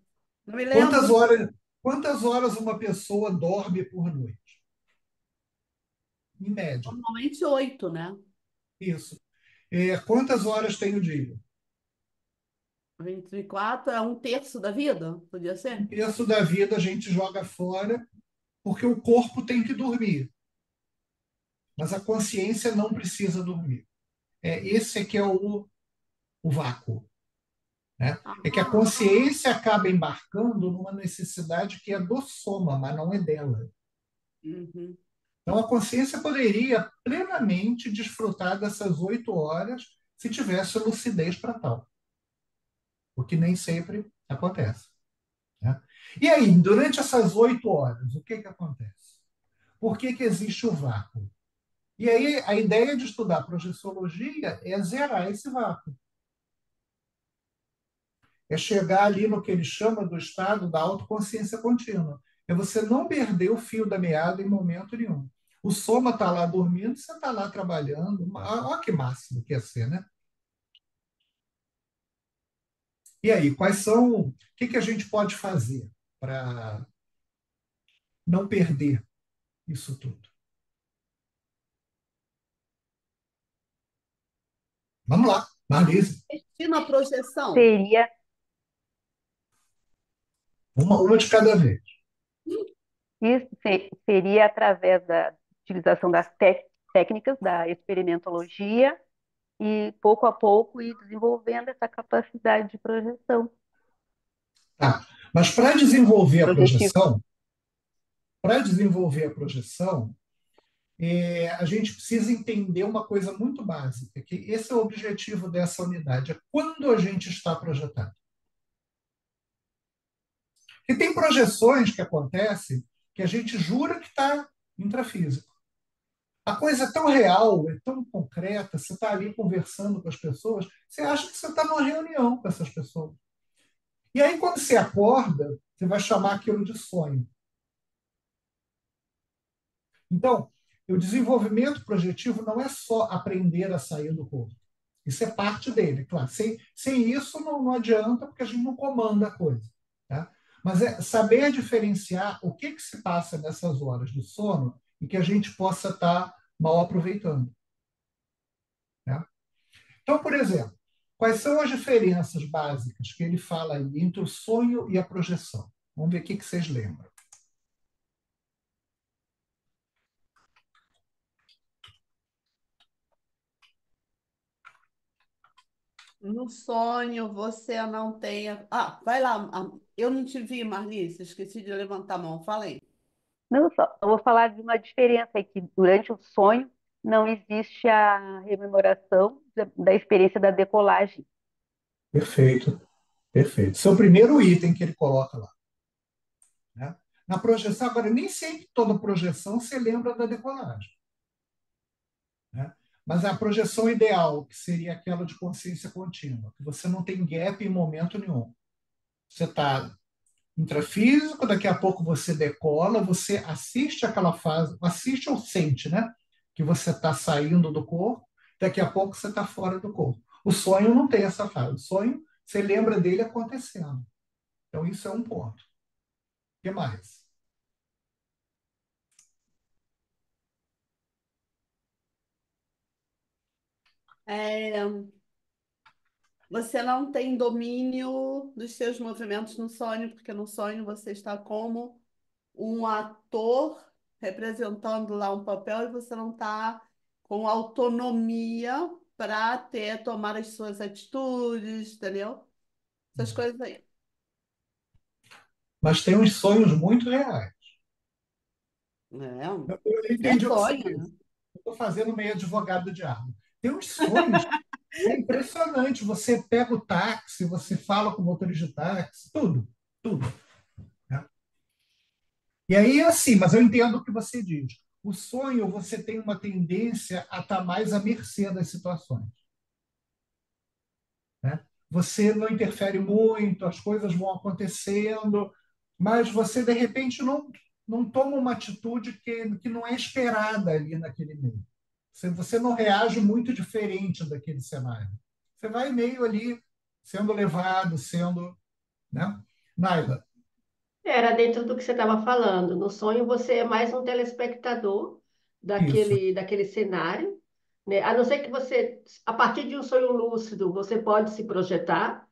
A: Não me
B: Quantas
A: lembro.
B: horas, quantas horas uma pessoa dorme por noite? Em média.
A: Normalmente 8, né?
B: Isso. Quantas horas tem o dia?
A: 24 é um terço da vida, podia
B: Um
A: ser?
B: terço da vida a gente joga fora porque o corpo tem que dormir, mas a consciência não precisa dormir. Esse é que é o vácuo, né? É que a
A: Aham.
B: consciência acaba embarcando numa necessidade que é do soma, mas não é dela.
A: Uhum.
B: Então, a consciência poderia plenamente desfrutar dessas 8 horas se tivesse lucidez para tal, o que nem sempre acontece, né? E aí, durante essas 8 horas, o que que acontece? Por que que existe o vácuo? E aí, a ideia de estudar projeciologia é zerar esse vácuo. É chegar ali no que ele chama do estado da autoconsciência contínua. É você não perder o fio da meada em momento nenhum. O soma está lá dormindo, você está lá trabalhando. Olha que máximo que ia ser, né? E aí, o que que a gente pode fazer para não perder isso tudo? Vamos lá, Marlise,
A: E na projeção?
F: Seria
B: uma de cada vez.
F: isso seria através da utilização das técnicas da experimentologia e pouco a pouco ir desenvolvendo essa capacidade de projeção
B: Tá. Mas
F: projetiva.
B: para desenvolver a projeção, a gente precisa entender uma coisa muito básica, que esse é o objetivo dessa unidade, é quando a gente está projetado. E tem projeções que acontecem que a gente jura que está intrafísico. A coisa é tão real, é tão concreta, você está ali conversando com as pessoas, você acha que você está numa reunião com essas pessoas. E aí, quando você acorda, você vai chamar aquilo de sonho. Então, o desenvolvimento projetivo não é só aprender a sair do corpo. Isso é parte dele, claro. Sem isso não adianta, porque a gente não comanda a coisa. Tá? Mas é saber diferenciar o que se passa nessas horas do sono e que a gente possa estar mal aproveitando. Tá? Então, por exemplo, quais são as diferenças básicas que ele fala aí entre o sonho e a projeção? Vamos ver o que vocês lembram.
A: No sonho você não tem. Vai lá. Eu não te vi, Marlice, esqueci de levantar a mão. Falei.
F: Não só, eu vou falar de uma diferença é que durante o sonho não existe a rememoração da experiência da decolagem.
B: Perfeito, perfeito. Esse é o primeiro item que ele coloca lá. Né? Na projeção, agora, nem sempre toda projeção você lembra da decolagem. Né? Mas a projeção ideal, que seria aquela de consciência contínua, que você não tem gap em momento nenhum. Você está intrafísico, daqui a pouco você decola, você assiste aquela fase, assiste ou sente, né? Que você está saindo do corpo, daqui a pouco você está fora do corpo. O sonho não tem essa fase. O sonho, você lembra dele acontecendo. Então, isso é um ponto. O que mais?
A: É, você não tem domínio dos seus movimentos no sonho, porque no sonho você está como um ator representando lá um papel e você não está com autonomia para tomar as suas atitudes, entendeu? Essas coisas aí.
B: Mas tem uns sonhos muito reais. Eu
A: É
B: entendi o que você
A: sonho, né?
B: disse. Eu estou fazendo meio advogado do diabo. Tem uns sonhos que é impressionante. Você pega o táxi, você fala com o motorista de táxi, tudo, tudo. Né? E aí, assim, mas eu entendo o que você diz. O sonho, você tem uma tendência a estar mais à mercê das situações. Né? Você não interfere muito, as coisas vão acontecendo, mas você, de repente, não toma uma atitude que não é esperada ali naquele meio. Você não reage muito diferente daquele cenário. Você vai meio ali sendo levado, sendo, né? Naila,
G: Era dentro do que você estava falando. No sonho, você é mais um telespectador
B: isso.
G: daquele cenário, né? A não ser que você, a partir de um sonho lúcido, você pode se projetar.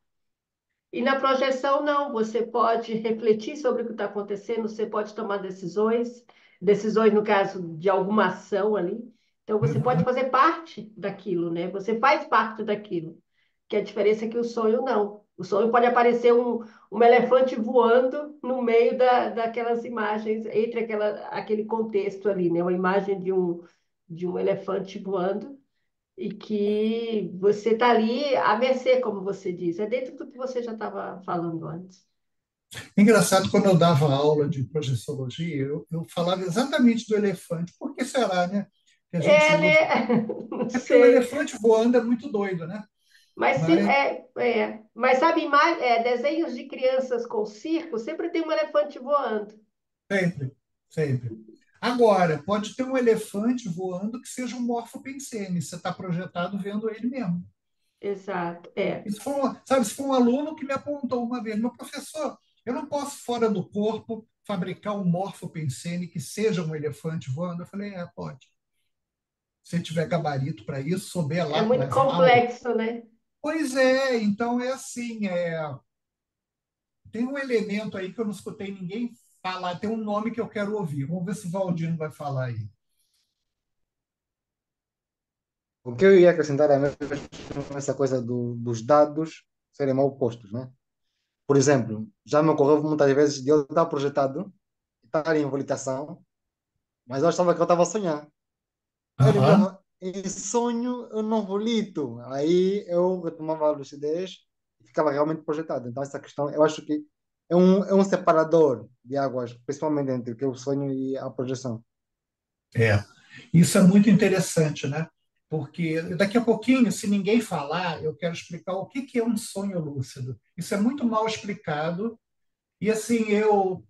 G: E na projeção, não, você pode refletir sobre o que está acontecendo, você pode tomar decisões, decisões no caso de alguma ação ali. Então, você pode
B: Uhum.
G: fazer parte daquilo, né? Você faz parte daquilo. Que a diferença é que o sonho não. O sonho pode aparecer um elefante voando no meio daquelas imagens, entre aquele contexto ali, né? Uma imagem de um elefante voando e que você está ali à mercê, como você diz. É dentro do que você já estava falando antes.
B: Engraçado, quando eu dava aula de projeciologia, eu falava exatamente do elefante. Por que será, né? Que a gente
G: É,
B: usa.
G: né? Não
B: É porque o
G: sei.
B: elefante voando é muito doido, né? Mas
G: Mas sabe, desenhos de crianças com circo sempre tem um elefante voando.
B: sempre, sempre. Agora, pode ter um elefante voando que seja um morfopensene. Você está projetado vendo ele mesmo.
G: Exato,
B: Isso foi, sabe, isso foi um aluno que me apontou uma vez. Meu professor, eu não posso, fora do corpo, fabricar um morfopensene que seja um elefante voando. Eu falei, pode. Se tiver gabarito para isso, souber
G: é
B: lá
G: muito
B: nas aulas.
G: complexo, né?
B: Pois é, então é assim, tem um elemento aí que eu não escutei ninguém falar, tem um nome que eu quero ouvir. Vamos ver se o Valdino vai falar aí.
J: O que eu ia acrescentar é mesmo essa coisa dos dados serem mal postos, né? Por exemplo, já me ocorreu muitas vezes de eu estar projetado, estar em habilitação, mas eu achava que eu estava a sonhar. Aí ele
B: Aham.
J: virava, em sonho eu não volito. Aí eu retomava a lucidez e ficava realmente projetado. Então, essa questão, eu acho que é um separador de águas, principalmente entre o que é o sonho e a projeção.
B: É, isso é muito interessante, né? Porque daqui a pouquinho, se ninguém falar, eu quero explicar o que é um sonho lúcido. Isso é muito mal explicado. E assim, eu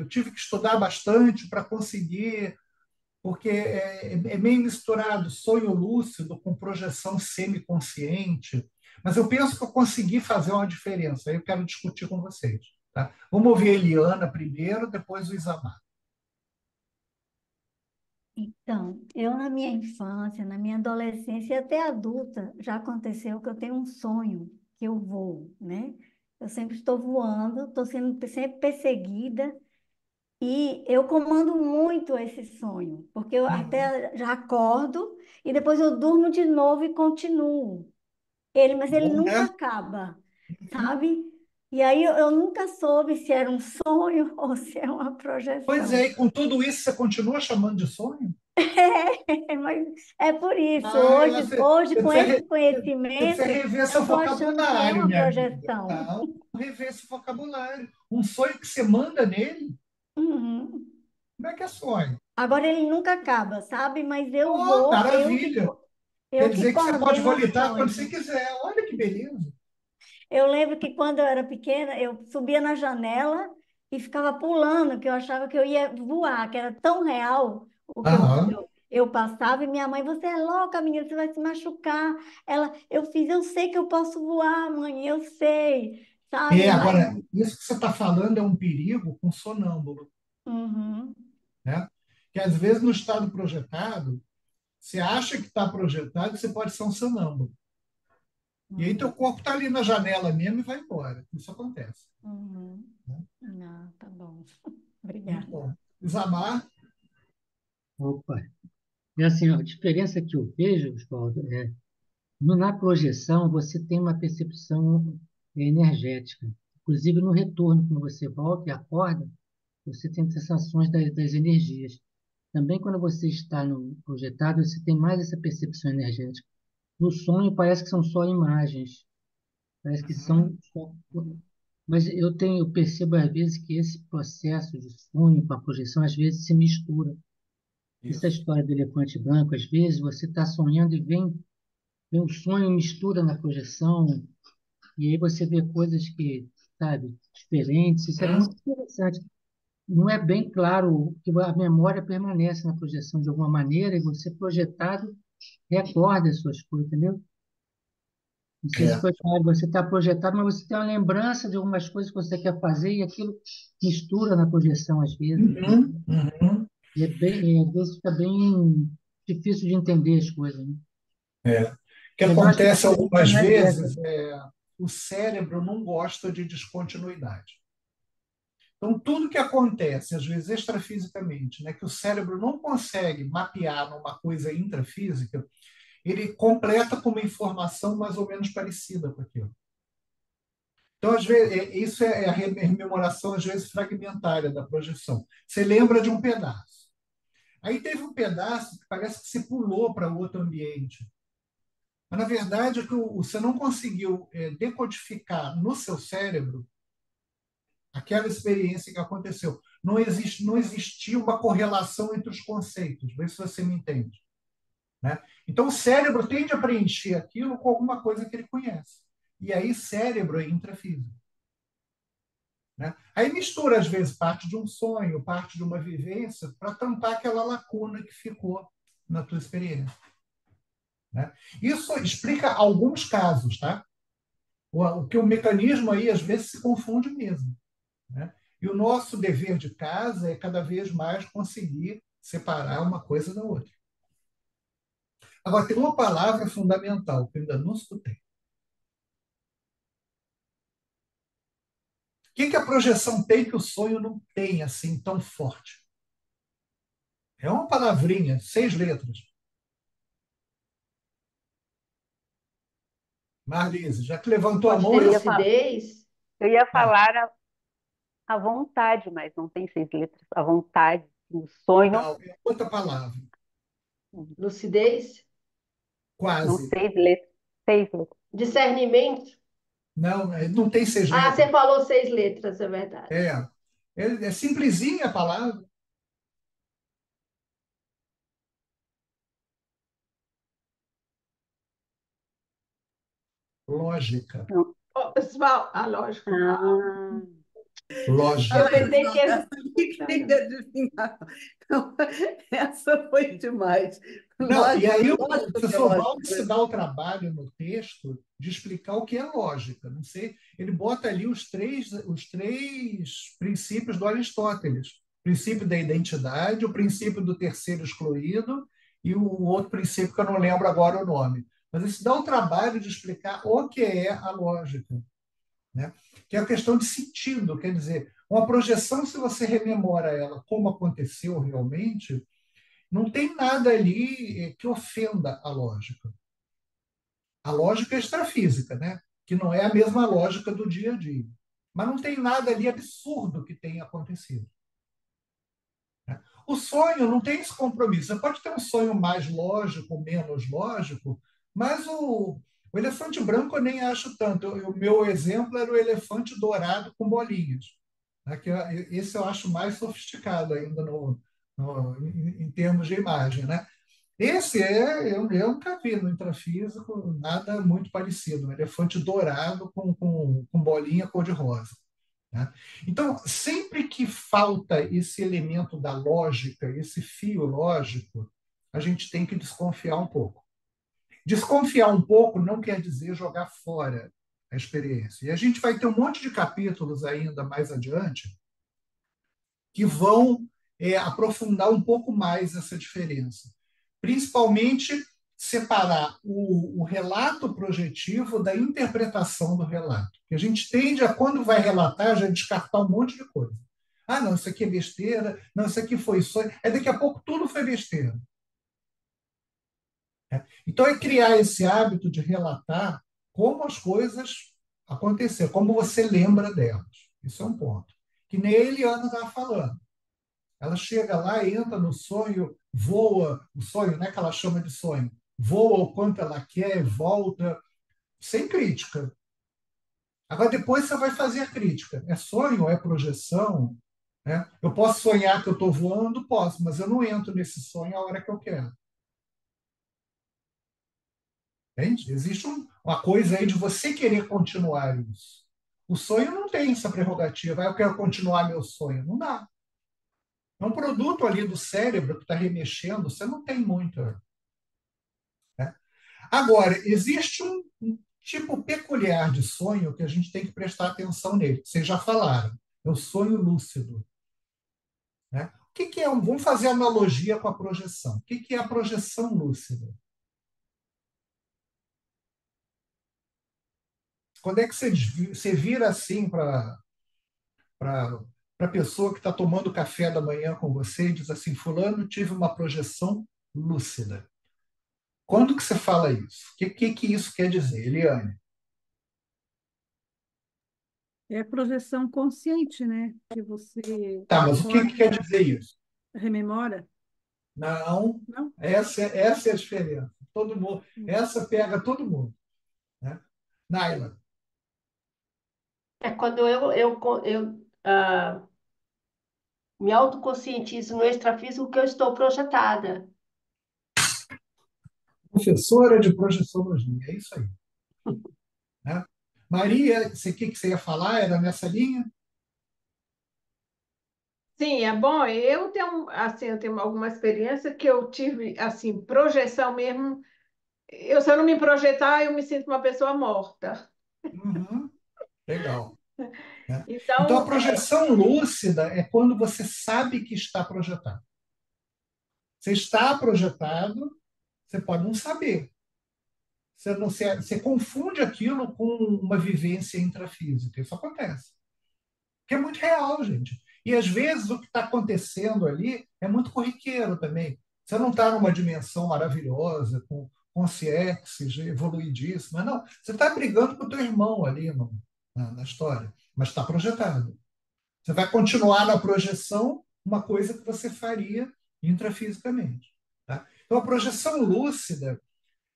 B: tive que estudar bastante para conseguir, porque é meio misturado sonho lúcido com projeção semiconsciente. Mas eu penso que eu consegui fazer uma diferença. Aí eu quero discutir com vocês. Tá? Vamos ouvir a Eliana primeiro, depois o Isamar.
I: Então, eu na minha infância, na minha adolescência e até adulta, já aconteceu que eu tenho um sonho que eu vou, né? Eu sempre estou voando, estou sendo sempre perseguida e eu comando muito esse sonho, porque eu
B: Uhum.
I: até já acordo e depois eu durmo de novo e continuo. Mas ele
B: Bom,
I: nunca
B: né?
I: acaba, sabe? E aí eu nunca soube se era um sonho ou se é uma
B: Pois é,
I: projeção.
B: e com tudo isso, você continua chamando de sonho?
I: Mas é por isso,
B: Ah,
I: hoje com esse
B: você precisa
I: conhecimento,
B: rever
I: eu
B: seu
I: estou achando que é
B: vocabulário,
I: uma
B: minha amiga.
I: projeção.
B: Não, rever esse vocabulário. Um sonho que você manda nele,
I: Uhum.
B: como é que é sonho?
I: Agora ele nunca acaba, sabe? Mas eu
B: Oh,
I: vou,
B: maravilha! Quer
I: eu que
B: dizer que você pode
I: coordeno o
B: volitar quando você
I: sonho.
B: quiser. Olha que beleza.
I: Eu lembro que quando eu era pequena, eu subia na janela e ficava pulando, que eu achava que eu ia voar, que era tão real o que
B: Aham.
I: eu passava. E minha mãe, você é louca, menina, você vai se machucar. Eu sei que eu posso voar, mãe, eu sei, sabe? Mas,
B: Agora, isso que você está falando é um perigo com sonâmbulo,
I: uhum,
B: né? Que às vezes no estado projetado, você acha que está projetado, você pode ser um sonâmbulo. E aí teu
I: uhum,
B: corpo está ali na janela mesmo e vai embora. Isso acontece,
I: uhum.
B: né?
I: Não, tá bom.
B: Muito
I: Obrigada.
B: bom. Isamar,
E: Opa. É assim, ó, a diferença que eu vejo, Oswaldo, na projeção você tem uma percepção energética. Inclusive no retorno, quando você volta e acorda, você tem sensações das energias. Também quando você está no projetado, você tem mais essa percepção energética. No sonho parece que são só imagens, parece que
B: uhum,
E: são só... Mas eu percebo às vezes que esse processo de sonho com a projeção às vezes se mistura. Essa
B: isso.
E: história do elefante branco, às vezes você está sonhando e vem o sonho mistura na projeção, e aí você vê coisas que, sabe, diferentes. Isso é muito interessante. Não é bem claro que a memória permanece na projeção de alguma maneira, e você projetado recorda as suas coisas, entendeu? Não sei se
B: É.
E: foi claro, você está projetado, mas você tem uma lembrança de algumas coisas que você quer fazer e aquilo mistura na projeção às vezes.
B: Uhum, uhum.
E: E às vezes fica bem difícil de entender as coisas, né?
B: É. O que
E: Mas eu acho que
B: acontece
E: é
B: algumas
E: mais leve.
B: vezes é o cérebro não gosta de descontinuidade. Então, tudo que acontece, às vezes extrafisicamente, né, que o cérebro não consegue mapear numa coisa intrafísica, ele completa com uma informação mais ou menos parecida com aquilo. Então, às vezes, isso é a rememoração, às vezes, fragmentária da projeção. Você lembra de um pedaço. Aí teve um pedaço que parece que você pulou para outro ambiente. Mas, na verdade, é que você não conseguiu decodificar no seu cérebro aquela experiência que aconteceu. Não existia uma correlação entre os conceitos. Vê se você me entende. Né? Então, o cérebro tende a preencher aquilo com alguma coisa que ele conhece. E aí, cérebro é intrafísico. Né? Aí mistura, às vezes, parte de um sonho, parte de uma vivência, para tampar aquela lacuna que ficou na tua experiência. Né? Isso explica alguns casos, tá? Que o mecanismo aí, às vezes, se confunde mesmo. Né? E o nosso dever de casa é cada vez mais conseguir separar uma coisa da outra. Agora, tem uma palavra fundamental que eu ainda não escutei. O que a projeção tem que o sonho não tem assim tão forte? É uma palavrinha, 6 letras. Marlise, já que levantou a
G: Pode
B: mão,
G: ter
F: Eu
B: eu.
F: ia falar,
G: lucidez,
F: eu ia
B: Ah,
F: falar a vontade, mas não tem 6 letras. A vontade, o sonho,
B: não, é outra palavra.
G: lucidez,
F: não
B: Quase.
F: 6 letras. 6 letras.
G: discernimento.
B: Não, não tem 6
G: Ah, você
B: letras.
G: falou 6 letras, é verdade.
B: É simplesinha a palavra. Lógica.
F: Não.
H: Ô, pessoal, lógico.
F: Ah,
H: Eu
B: Lógica.
H: pensei
A: Não,
H: que
A: essa ninguém ia adivinhar. Não, essa foi demais.
B: Não, e aí o
A: Lógico que é
B: professor
A: lógico.
B: Valdo se dá o trabalho no texto de explicar o que é lógica. Não sei, ele bota ali os três princípios do Aristóteles: o princípio da identidade, o princípio do terceiro excluído e o outro princípio que eu não lembro agora o nome. Mas ele se dá o trabalho de explicar o que é a lógica, né? Que é a questão de sentido, quer dizer, uma projeção, se você rememora ela como aconteceu realmente, não tem nada ali que ofenda a lógica. A lógica é extrafísica, né? Que não é a mesma lógica do dia a dia. Mas não tem nada ali absurdo que tenha acontecido. Né? O sonho não tem esse compromisso. Você pode ter um sonho mais lógico, menos lógico, mas o elefante branco eu nem acho tanto. O meu exemplo era o elefante dourado com bolinhas. Né? Esse eu acho mais sofisticado ainda em termos de imagem. Né? Esse eu nunca vi no intrafísico nada muito parecido. Um elefante dourado com bolinha cor-de-rosa. Né? Então, sempre que falta esse elemento da lógica, esse fio lógico, a gente tem que desconfiar um pouco. Desconfiar um pouco não quer dizer jogar fora a experiência. E a gente vai ter um monte de capítulos ainda mais adiante que vão aprofundar um pouco mais essa diferença. Principalmente separar o relato projetivo da interpretação do relato. Que a gente tende a, quando vai relatar, já descartar um monte de coisa. Ah, não, isso aqui é besteira, não, isso aqui foi sonho. Aí daqui a pouco tudo foi besteira. Então é criar esse hábito de relatar como as coisas aconteceram, como você lembra delas. Isso é um ponto. Que nem a Eliana estava falando. Ela chega lá, entra no sonho, voa, o sonho, né, que ela chama de sonho, voa o quanto ela quer, volta, sem crítica. Agora, depois você vai fazer a crítica. É sonho, é projeção? Né? Eu posso sonhar que eu estou voando? Posso, mas eu não entro nesse sonho a hora que eu quero. Entende? Existe uma coisa aí de você querer continuar isso. O sonho não tem essa prerrogativa. Eu quero continuar meu sonho. Não dá. É um produto ali do cérebro que está remexendo, você não tem muito. Agora, existe um tipo peculiar de sonho que a gente tem que prestar atenção nele. Vocês já falaram, é o sonho lúcido. Né? O que é? Vamos fazer analogia com a projeção. O que é a projeção lúcida? Quando é que você vira assim para a pessoa que está tomando café da manhã com você e diz assim, fulano, tive uma projeção lúcida. Quando que você fala isso? O que isso quer dizer, Eliane?
D: É projeção consciente, né? Que você
B: Tá, mas o que
D: acorda,
B: quer dizer isso?
D: rememora.
B: Não,
D: Não?
B: essa é a diferença. Todo mundo, essa pega todo mundo. Né? Naila,
G: É quando me autoconscientizo no extrafísico que eu estou projetada.
B: professora de projeciologia, é isso aí. Né? Maria, o que você ia falar? Era nessa linha?
H: Sim, é bom. Eu tenho alguma experiência que eu tive, assim, projeção mesmo. Se eu não me projetar, eu me sinto uma pessoa morta.
B: Uhum, legal. Né? Então, a
H: Então,
B: projeção lúcida é quando você sabe que está projetado. Você está projetado, você pode não saber. Você confunde aquilo com uma vivência intrafísica. Isso acontece. Que é muito real, gente. E às vezes o que está acontecendo ali é muito corriqueiro também. Você não está numa dimensão maravilhosa, com consciências evoluidíssimas, não. Você está brigando com o teu irmão ali na história, mas está projetado. Você vai continuar na projeção uma coisa que você faria intrafisicamente. Tá? Então, a projeção lúcida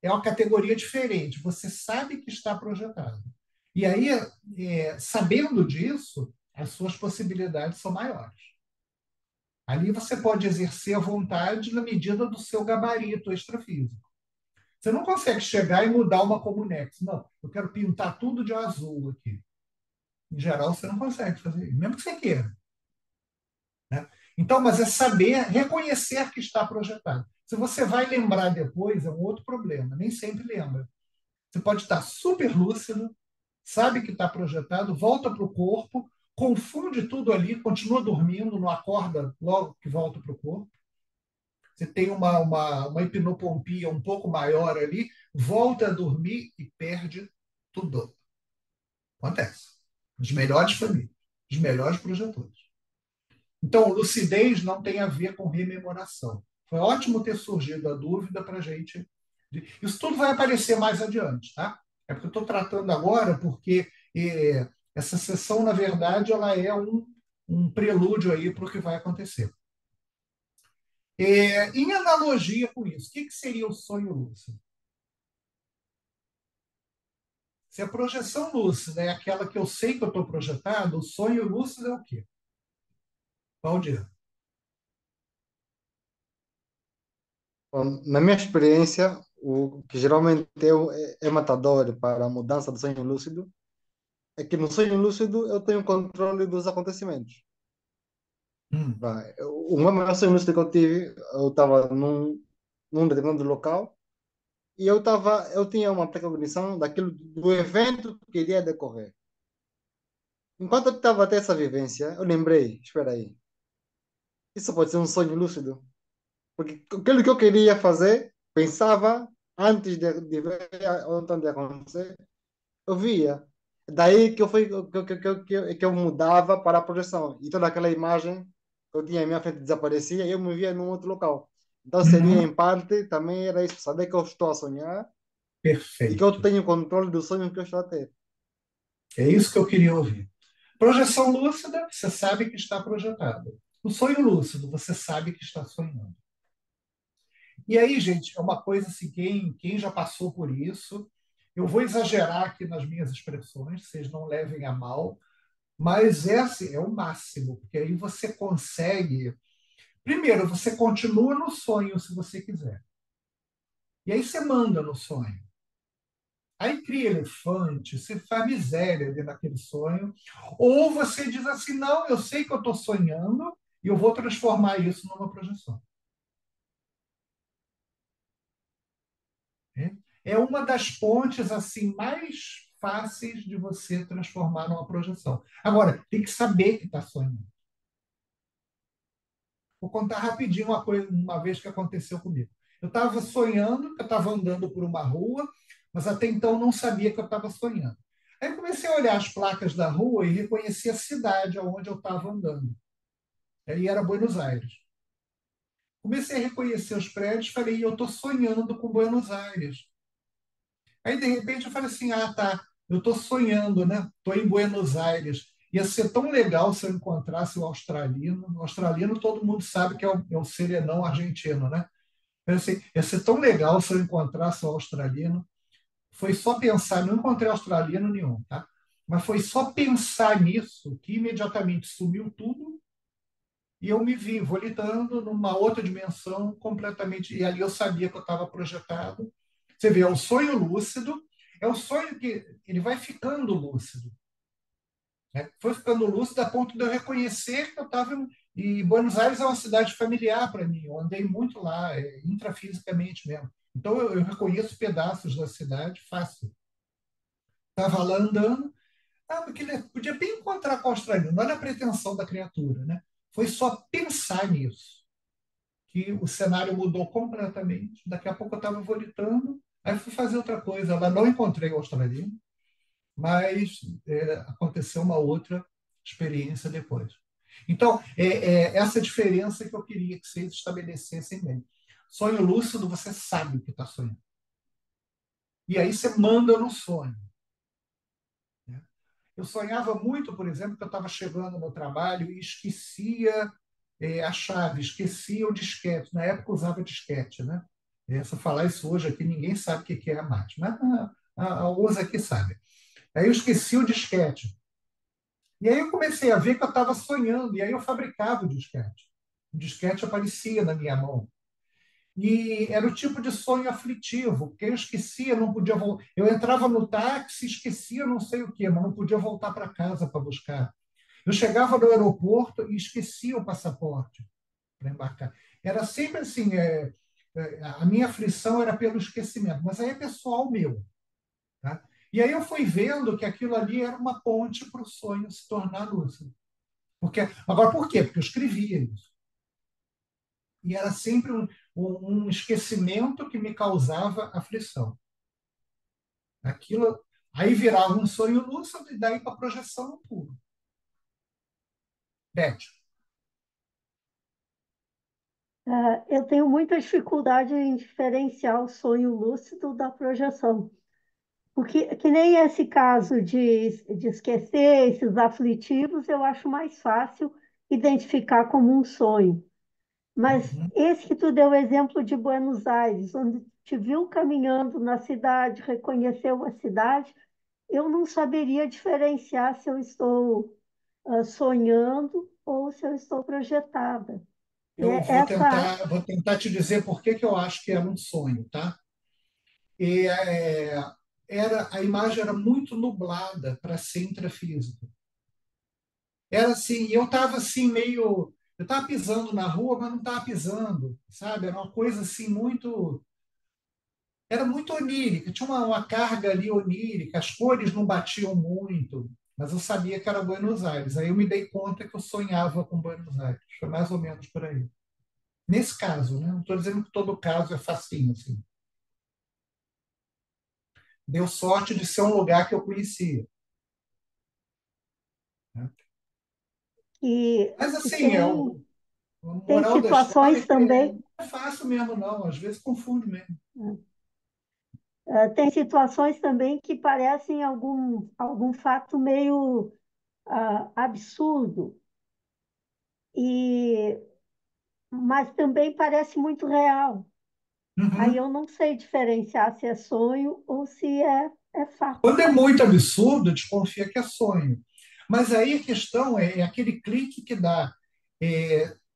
B: é uma categoria diferente. Você sabe que está projetado. E aí, sabendo disso, as suas possibilidades são maiores. Ali você pode exercer a vontade na medida do seu gabarito extrafísico. Você não consegue chegar e mudar uma Comunex. Não, eu quero pintar tudo de azul aqui. Em geral, você não consegue fazer isso, mesmo que você queira. Né? Então, mas é saber reconhecer que está projetado. Se você vai lembrar depois, é um outro problema. Nem sempre lembra. Você pode estar super lúcido, sabe que está projetado, volta para o corpo, confunde tudo ali, continua dormindo, não acorda logo que volta para o corpo. Você tem uma hipnopompia um pouco maior ali, volta a dormir e perde tudo. Acontece. Os melhores famílias, os melhores projetores. Então, lucidez não tem a ver com rememoração. Foi ótimo ter surgido a dúvida para a gente. Isso tudo vai aparecer mais adiante, tá? É porque eu estou tratando agora, porque essa sessão, na verdade, ela é um prelúdio aí para o que vai acontecer. Em analogia com isso, o que seria o sonho lúcido? Se a projeção lúcida é aquela que eu sei que eu estou projetado, o sonho lúcido é o quê? Valdir.
J: Bom, na minha experiência, o que geralmente é matador para a mudança do sonho lúcido é que no sonho lúcido eu tenho controle dos acontecimentos. Vai. O meu maior sonho lúcido que eu tive, eu estava num determinado local e eu tinha uma precognição daquilo do evento que iria decorrer. Enquanto eu estava a ter essa vivência, eu lembrei, espera aí, isso pode ser um sonho lúcido, porque aquilo que eu queria fazer, pensava antes de ver onde ia acontecer, eu via. Daí que eu fui que eu mudava para a projeção e toda aquela imagem que eu tinha em minha frente desaparecia e eu me via num outro local. Então seria
B: Uhum.
J: em parte também era isso, saber que eu estou a sonhar e que eu
B: Perfeito.
J: tenho controle do sonho que eu estou a ter.
B: É isso que eu queria ouvir. Projeção lúcida, você sabe que está projetado. O sonho lúcido, você sabe que está sonhando. E aí, gente, é uma coisa assim, quem já passou por isso, eu vou exagerar aqui nas minhas expressões, vocês não levem a mal, mas esse é o máximo, porque aí você consegue. Primeiro, você continua no sonho se você quiser. E aí você manda no sonho. Aí cria elefante, você faz miséria dentro daquele sonho. Ou você diz assim, não, eu sei que eu estou sonhando e eu vou transformar isso numa projeção. é uma das pontes assim mais fáceis de você transformar numa projeção. Agora, tem que saber que está sonhando. Vou contar rapidinho uma coisa, uma vez que aconteceu comigo. Eu estava sonhando que eu estava andando por uma rua, mas até então não sabia que eu estava sonhando. Aí eu comecei a olhar as placas da rua e reconheci a cidade onde eu estava andando. E era Buenos Aires. Comecei a reconhecer os prédios, falei, eu estou sonhando com Buenos Aires. Aí, de repente, eu falei assim, ah, tá, eu estou sonhando, né? Estou em Buenos Aires. Ia ser tão legal se eu encontrasse o australiano. O australiano, todo mundo sabe que é o serenão argentino, né? Eu pensei, ia ser tão legal se eu encontrasse o australiano. Foi só pensar, não encontrei australiano nenhum, tá? Mas foi só pensar nisso que imediatamente sumiu tudo e eu me vi volitando numa outra dimensão completamente. E ali eu sabia que eu estava projetado. Você vê, é um sonho lúcido, é um sonho que ele vai ficando lúcido. Né? Foi ficando lúcido a ponto de eu reconhecer que eu estava. E Buenos Aires é uma cidade familiar para mim, eu andei muito lá, intrafisicamente mesmo. Então eu reconheço pedaços da cidade fácil. Estava lá andando, porque ele podia bem encontrar com o australiano, olha a pretensão da criatura. Né? Foi só pensar nisso, que o cenário mudou completamente. Daqui a pouco eu estava volitando, aí fui fazer outra coisa. Lá não encontrei o australiano, mas aconteceu uma outra experiência depois. Então, essa diferença que eu queria que vocês estabelecessem bem. Sonho lúcido, você sabe o que está sonhando. E aí você manda no sonho. Né? Eu sonhava muito, por exemplo, que eu estava chegando no trabalho e esquecia a chave, esquecia o disquete. Na época eu usava disquete, né? Se eu falar isso hoje aqui, ninguém sabe o que é mais, mas alguns aqui sabem. Aí eu esqueci o disquete. E aí eu comecei a ver que eu estava sonhando, e aí eu fabricava o disquete. O disquete aparecia na minha mão. E era o tipo de sonho aflitivo, porque eu esquecia, não podia voltar. Eu entrava no táxi, esquecia não sei o quê, mas não podia voltar para casa para buscar. Eu chegava no aeroporto e esquecia o passaporte para embarcar. Era sempre assim, a minha aflição era pelo esquecimento, mas aí é pessoal meu. Tá? E aí eu fui vendo que aquilo ali era uma ponte para o sonho se tornar lúcido. Agora, por quê? Porque eu escrevia isso. E era sempre um esquecimento que me causava aflição. Aquilo aí virava um sonho lúcido e daí para a projeção no puro. Beth.
C: Eu tenho muita dificuldade em diferenciar o sonho lúcido da projeção. Porque, que nem esse caso de esquecer esses aflitivos, eu acho mais fácil identificar como um sonho. Mas esse que tu deu o exemplo de Buenos Aires, onde te viu caminhando na cidade, reconheceu a cidade, eu não saberia diferenciar se eu estou sonhando ou se eu estou projetada.
B: Eu
C: Essa,
B: vou tentar te dizer por que eu acho que era um sonho, tá? E, a imagem era muito nublada para ser intrafísica. Era assim, eu estava assim meio, eu estava pisando na rua, mas não estava pisando, sabe? Era uma coisa assim era muito onírica, tinha uma carga ali onírica, as cores não batiam muito, mas eu sabia que era Buenos Aires. Aí eu me dei conta que eu sonhava com Buenos Aires. Foi mais ou menos por aí. Nesse caso, né? Não estou dizendo que todo caso é facinho, assim. Deu sorte de ser um lugar que eu conhecia. Né? Mas,
C: que
B: assim, a
C: tem
B: moral da história é
C: situações
B: que
C: também,
B: não é fácil mesmo, não. Às vezes confunde mesmo.
C: tem situações também que parecem algum fato meio absurdo, e, mas também parece muito real. Aí
B: Uhum.
C: eu não sei diferenciar se é sonho ou se é fato.
B: Quando é muito absurdo, desconfia que é sonho. Mas aí a questão é aquele clique que dá.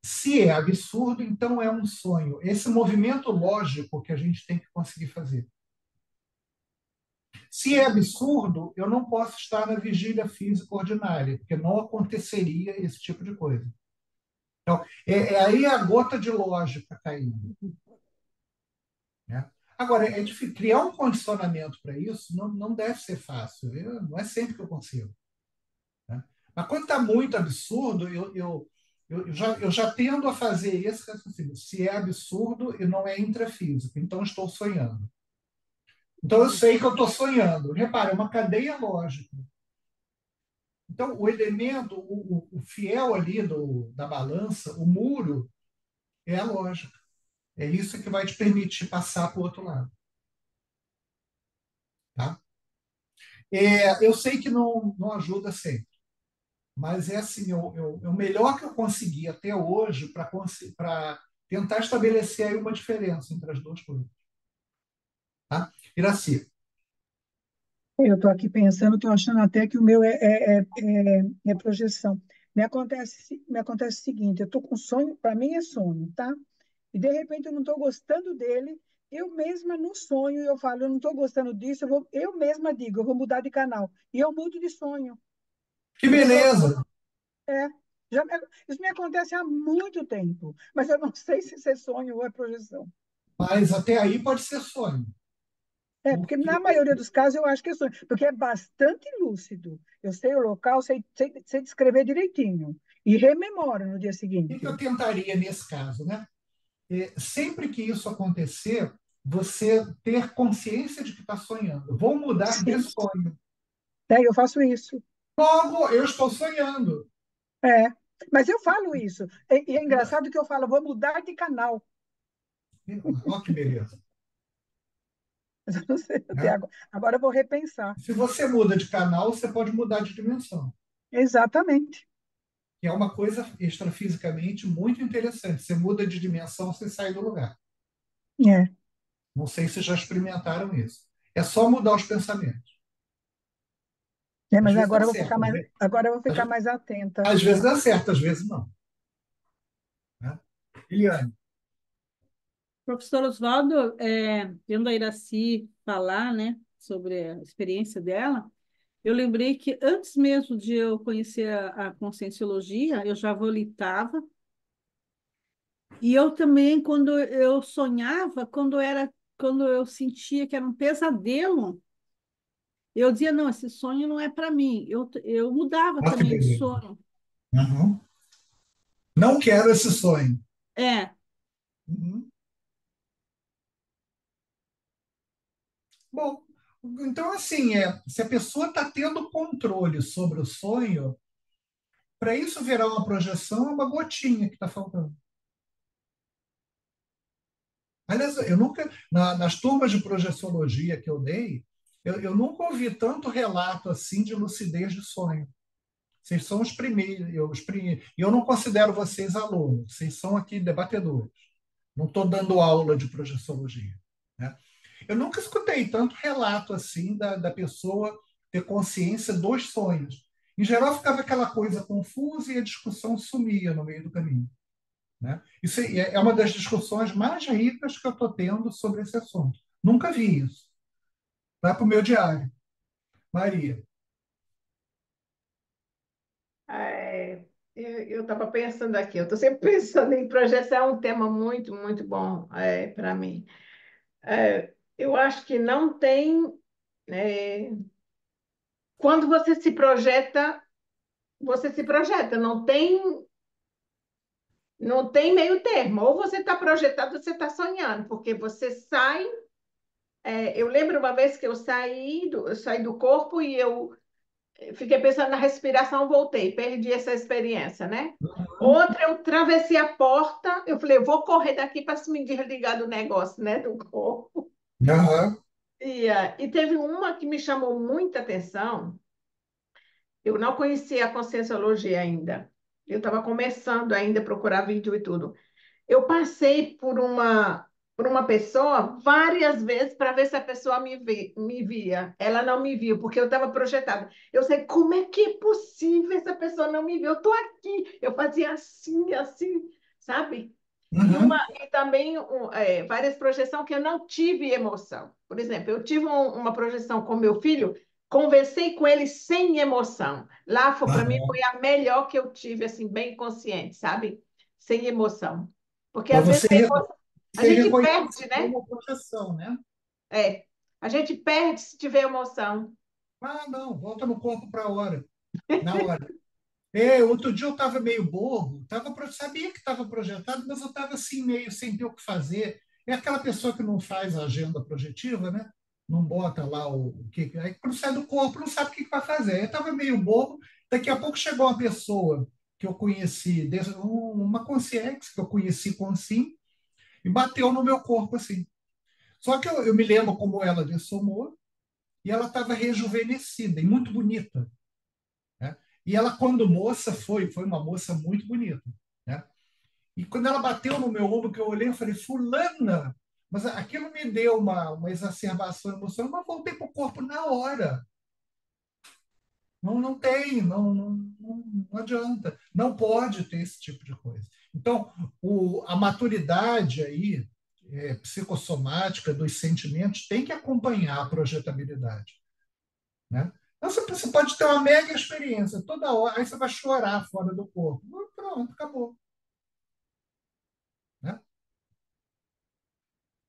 B: Se é absurdo, então é um sonho. Esse movimento lógico que a gente tem que conseguir fazer. Se é absurdo, eu não posso estar na vigília física ordinária, porque não aconteceria esse tipo de coisa. Então, aí a gota de lógica caindo. Né? Agora, é difícil. Criar um condicionamento para isso não deve ser fácil. Não é sempre que eu consigo, né? Mas quando está muito absurdo, eu já tendo a fazer esse raciocínio. Se é absurdo e não é intrafísico, então estou sonhando. Então eu sei que eu estou sonhando. Repara, é uma cadeia lógica. Então, o elemento, o fiel ali da balança, o muro, é a lógica. É isso que vai te permitir passar para o outro lado. Tá? Eu sei que não ajuda sempre, mas é assim, é o melhor que eu consegui até hoje para tentar estabelecer aí uma diferença entre as duas coisas. Tá? Iraci,
L: Eu estou aqui pensando, estou achando até que o meu é projeção. Me acontece o seguinte, eu estou com sonho, para mim é sonho, tá? E de repente eu não estou gostando dele, eu mesma no sonho eu falo, eu não estou gostando disso, eu mesma digo, eu vou mudar de canal. E eu mudo de sonho.
B: que beleza!
L: É, já me- isso me acontece há muito tempo, mas eu não sei se isso é sonho ou é projeção.
B: Mas até aí pode ser sonho.
L: Porque
B: Porque
L: na maioria dos casos eu acho que é sonho, porque é bastante lúcido. Eu sei o local, sei descrever direitinho. E rememoro no dia
B: o que eu
L: seguinte.
B: tentaria nesse caso, né? Sempre que isso acontecer, você ter consciência de que está sonhando. Vou mudar de
L: Sim.
B: sonho.
L: Eu faço isso.
B: Logo, eu estou sonhando.
L: É. Mas eu falo isso. E é engraçado que eu falo, vou mudar de canal.
B: Olha que beleza.
L: Mas eu não sei até
B: Né?
L: agora. Agora eu vou repensar.
B: Se você muda de canal, você pode mudar de dimensão,
L: Exatamente.
B: que é uma coisa extrafisicamente muito interessante. Você muda de dimensão, você sai do lugar.
L: É.
B: Não sei se já experimentaram isso. É só mudar os pensamentos. Às
L: Mas
B: vezes dá
L: agora eu vou ficar
B: certo,
L: mais, agora eu vou ficar mais atenta.
B: às vezes dá certo, às vezes não. Né? Eliane,
D: Professor Oswaldo, vendo a Iraci falar, né, sobre a experiência dela, eu lembrei que antes mesmo de eu conhecer a Conscienciologia, eu já volitava, e eu também, quando eu sonhava, quando eu sentia que era um pesadelo, eu dizia, não, esse sonho não é para mim. Eu mudava
B: olha que
D: também de
B: beleza.
D: sono.
B: Uhum. Não quero esse sonho.
D: É,
B: Uhum. Bom, então assim, se a pessoa está tendo controle sobre o sonho, para isso virar uma projeção é uma gotinha que está faltando. Aliás, eu nunca, nas turmas de projeciologia que eu dei, eu nunca ouvi tanto relato assim de lucidez de sonho. Vocês são os primeiros, e eu não considero vocês alunos, vocês são aqui debatedores. Não estou dando aula de projeciologia, né? Eu nunca escutei tanto relato assim da pessoa ter consciência dos sonhos. Em geral, ficava aquela coisa confusa e a discussão sumia no meio do caminho. Né? Isso é uma das discussões mais ricas que eu estou tendo sobre esse assunto. Nunca vi isso. Vai para o meu diário. Maria.
H: Eu estava pensando aqui, eu estou sempre pensando em projeção, é um tema muito, muito bom para mim. Eu acho que não tem. é, Quando você se projeta, não tem meio termo. Ou você está projetado, ou você está sonhando, porque você sai. Eu lembro uma vez que eu saí do corpo e eu fiquei pensando na respiração, voltei, perdi essa experiência, né? Outra, eu atravessei a porta, eu falei, eu vou correr daqui para se me desligar do negócio, né, do corpo.
B: Aham.
H: E teve uma que me chamou muita atenção. Eu não conhecia a Conscienciologia ainda. Eu estava começando ainda a procurar vídeo e tudo. Eu passei por uma pessoa várias vezes para ver se a pessoa me via. Ela não me viu, porque eu estava projetada. Eu sei como é que é possível essa pessoa não me ver. Eu estou aqui. Eu fazia assim, assim, sabe?
B: Uhum.
H: E também várias projeções que eu não tive emoção. Por exemplo, eu tive uma projeção com meu filho, conversei com ele sem emoção. Lá, para mim,
B: Aham.
H: foi a melhor que eu tive, assim, bem consciente, sabe? Sem emoção. Porque
B: Mas
H: às vezes
B: você,
H: a emoção, a
B: você
H: gente perde,
B: reconhece
H: né?
B: como projeção, né?
H: É, a gente perde se tiver emoção.
B: Ah, não, volta no corpo para a hora, na hora. Outro dia eu estava meio bobo, sabia que estava projetado, mas eu estava assim, meio sem ter o que fazer. É aquela pessoa que não faz a agenda projetiva, né? Não bota lá o que. Aí quando sai do corpo, não sabe o que vai fazer. Eu estava meio bobo, daqui a pouco chegou uma pessoa que eu conheci, uma consciência que eu conheci com sim, e bateu no meu corpo assim. Só que eu me lembro como ela dessomou, e ela estava rejuvenescida e muito bonita, né? E ela, quando moça, foi uma moça muito bonita, né? E quando ela bateu no meu ombro, que eu olhei, eu falei, fulana! Mas aquilo me deu uma exacerbação emocional, mas voltei para o corpo na hora. Não, não tem, não adianta. Não pode ter esse tipo de coisa. Então, a maturidade aí, psicossomática dos sentimentos tem que acompanhar a projetabilidade, né? Então, você pode ter uma mega experiência, toda hora, aí você vai chorar fora do corpo. Pronto, acabou, né?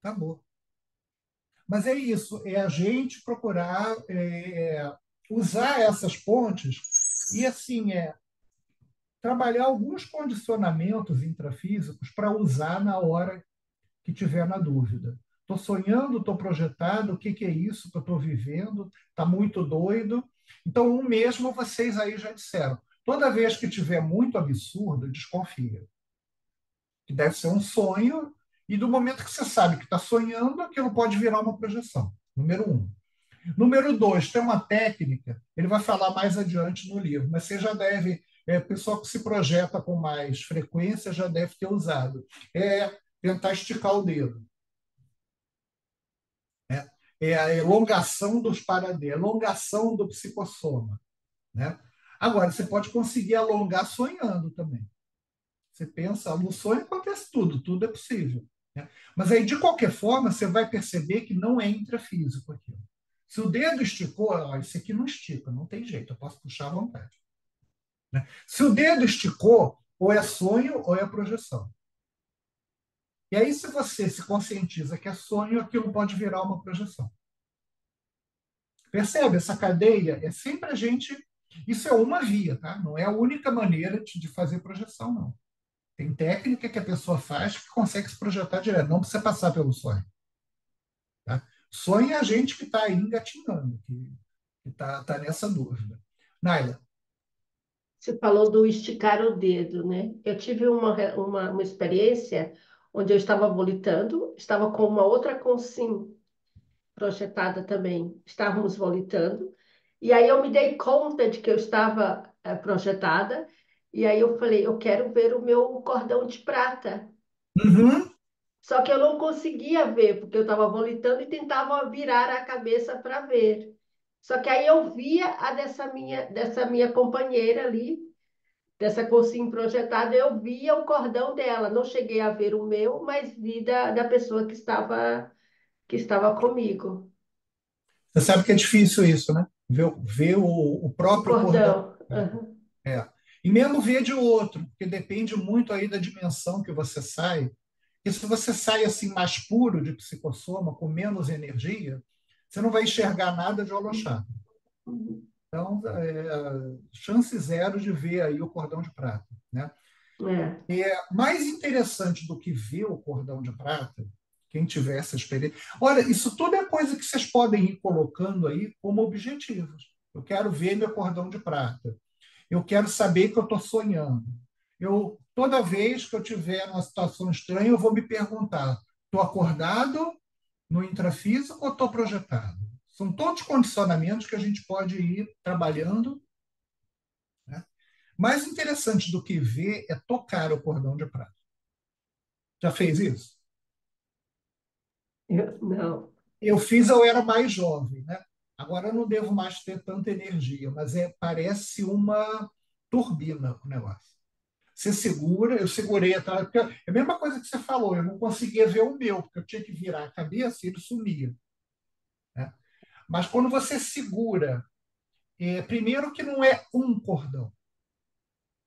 B: Acabou. Mas é isso, é a gente procurar usar essas pontes e, assim, trabalhar alguns condicionamentos intrafísicos para usar na hora que tiver na dúvida. Estou sonhando, estou projetado, o que, que é isso que eu estou vivendo? Está muito doido. Então, o mesmo vocês aí já disseram. Toda vez que tiver muito absurdo, desconfia. Que deve ser um sonho, e do momento que você sabe que está sonhando, aquilo pode virar uma projeção. Número um. Número dois, tem uma técnica, ele vai falar mais adiante no livro, mas você já deve, o pessoal que se projeta com mais frequência já deve ter usado. É tentar esticar o dedo. É a elongação dos paradelos, elongação do psicossoma, né? Agora, você pode conseguir alongar sonhando também. Você pensa, no sonho acontece tudo, tudo é possível, né? Mas aí, de qualquer forma, você vai perceber que não é intrafísico aquilo. Se o dedo esticou, ó, isso aqui não estica, não tem jeito, eu posso puxar à vontade, né? Se o dedo esticou, ou é sonho ou é projeção. E aí, se você se conscientiza que é sonho, aquilo pode virar uma projeção. Percebe? Essa cadeia é sempre a gente. Isso é uma via, tá? Não é a única maneira de fazer projeção, não. Tem técnica que a pessoa faz que consegue se projetar direto, não precisa passar pelo sonho. Tá? Sonho é a gente que está aí engatinhando, que está nessa dúvida. Naila.
G: Você falou do esticar o dedo, né? Eu tive uma experiência onde eu estava volitando, estava com uma outra consim projetada também, estávamos volitando, e aí eu me dei conta de que eu estava projetada, e aí eu falei, eu quero ver o meu cordão de prata.
B: Uhum.
G: Só que eu não conseguia ver, porque eu estava volitando e tentava virar a cabeça para ver. Só que aí eu via a dessa minha companheira ali, dessa consim projetada, eu via o cordão dela. Não cheguei a ver o meu, mas vi da pessoa que estava comigo.
B: Você sabe que é difícil isso, né? Ver o
G: O
B: próprio cordão.
G: cordão. Aham.
B: É. E mesmo ver de outro, porque depende muito aí da dimensão que você sai. E se você sai assim mais puro de psicossoma, com menos energia, você não vai enxergar nada de holochá.
G: Uhum.
B: Então, chance zero de ver aí o cordão de prata, né? Mais interessante do que ver o cordão de prata, quem tiver essa experiência. Olha, isso tudo é coisa que vocês podem ir colocando aí como objetivos. Eu quero ver meu cordão de prata. Eu quero saber que eu estou sonhando. Toda vez que eu tiver uma situação estranha, eu vou me perguntar: estou acordado no intrafísico ou estou projetado? São todos condicionamentos que a gente pode ir trabalhando, né? Mais interessante do que ver é tocar o cordão de prata. Já fez isso?
G: Não.
B: Eu fiz, eu era mais jovem, né? Agora eu não devo mais ter tanta energia, mas parece uma turbina o negócio. Você segura, eu segurei atrás, porque é a mesma coisa que você falou, eu não conseguia ver o meu, porque eu tinha que virar a cabeça e ele sumia, né? Mas quando você segura, primeiro que não é um cordão,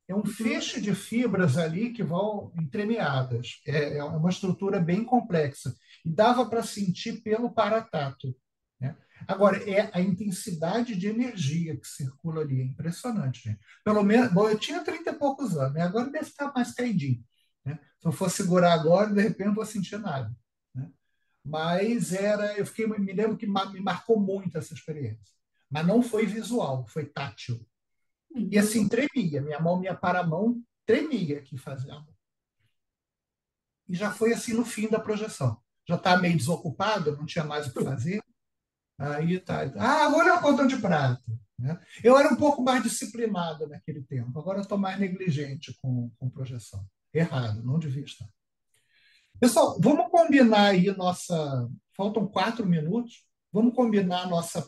B: é um feixe de fibras ali que vão entremeadas. É uma estrutura bem complexa. E dava para sentir pelo paratato, né? Agora, é a intensidade de energia que circula ali. É impressionante, gente. Pelo menos, bom, eu tinha 30 e poucos anos, né? Agora deve estar mais caidinho, né? Se eu for segurar agora, de repente não vou sentir nada, né? Mas me lembro que me marcou muito essa experiência. Mas não foi visual, foi tátil. E assim, tremia. Minha paramão tremia aqui fazendo. E já foi assim no fim da projeção. Já estava meio desocupado, não tinha mais o que fazer. Aí tá. Agora é a conta de prata, né? Eu era um pouco mais disciplinado naquele tempo. Agora eu estou mais negligente com projeção. Errado, não devia estar. Pessoal, vamos combinar aí nossa. Faltam 4 minutos. Vamos combinar nosso